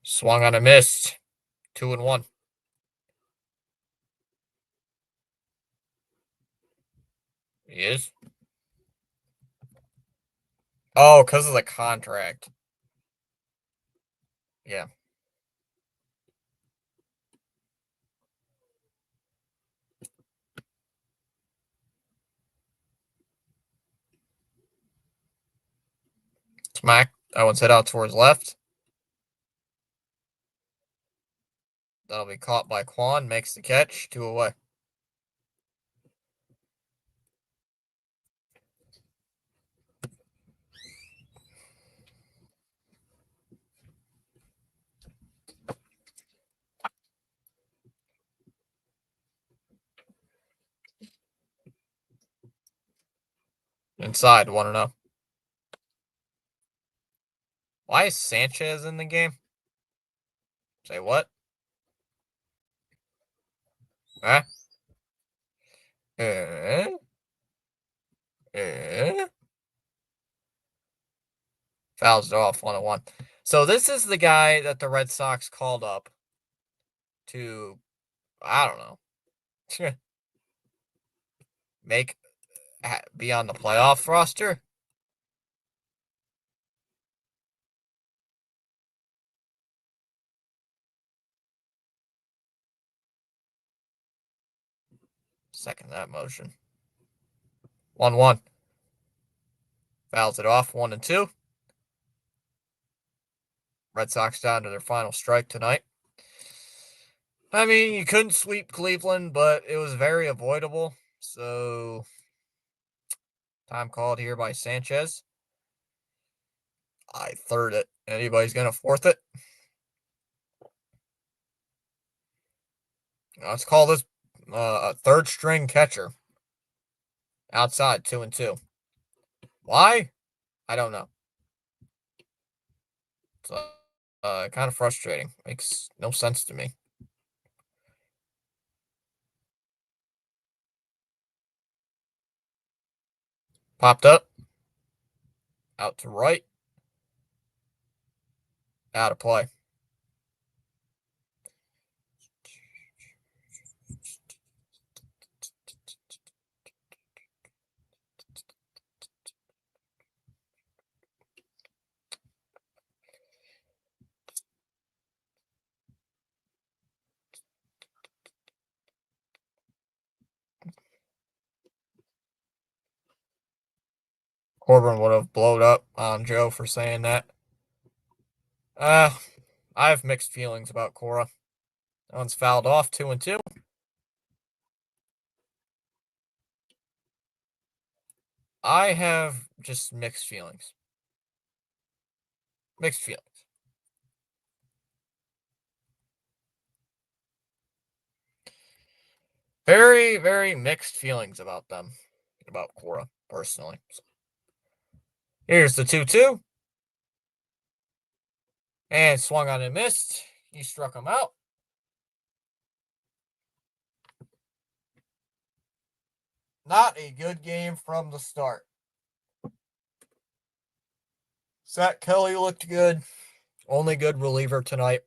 Swung on a miss. 2-1. He is? Oh, because of the contract. Yeah. Smack. That one's hit out towards left. That'll be caught by Kwan. Makes the catch. 2 away. Inside, 1-0. Why is Sanchez in the game? Say what? Huh? Fouls it off, 1-1. So this is the guy that the Red Sox called up to, I don't know, be on the playoff roster. Second that motion. 1-1. Fouls it off, 1-2. Red Sox down to their final strike tonight. I mean, you couldn't sweep Cleveland, but it was very avoidable. So, time called here by Sanchez. I third it. Anybody's going to fourth it? Let's call this a third string catcher. Outside, 2-2. Why? I don't know. It's kind of frustrating. Makes no sense to me. Popped up. Out to right. Out of play. Corbin would have blowed up on Joe for saying that. I have mixed feelings about Cora. That one's fouled off, 2-2. I have just mixed feelings. Mixed feelings. Very, very mixed feelings about them. About Cora, personally. So, here's the 2-2. And swung on and missed. He struck him out. Not a good game from the start. Zach Kelly looked good. Only good reliever tonight.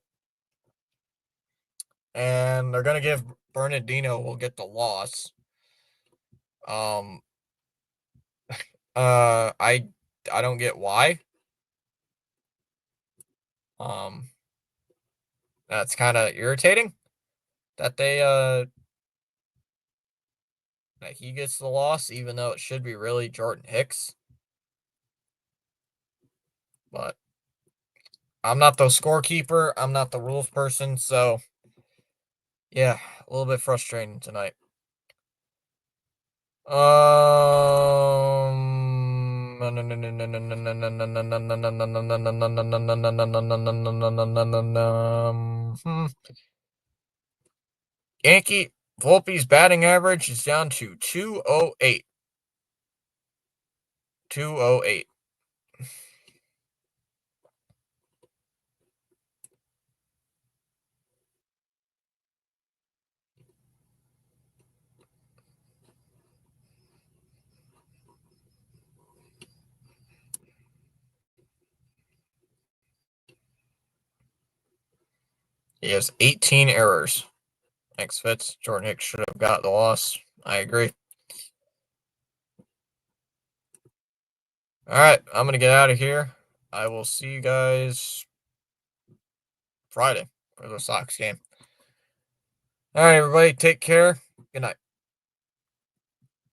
And they're going to give Bernardino will get the loss. I don't get why. That's kind of irritating that that he gets the loss, even though it should be really Jordan Hicks. But I'm not the scorekeeper. I'm not the rules person. So, yeah, a little bit frustrating tonight. Yankee Volpe's batting average is down to 208. 208. He has 18 errors. Thanks, Fitz. Jordan Hicks should have got the loss. I agree. All right, I'm going to get out of here. I will see you guys Friday for the Sox game. All right, everybody, take care. Good night.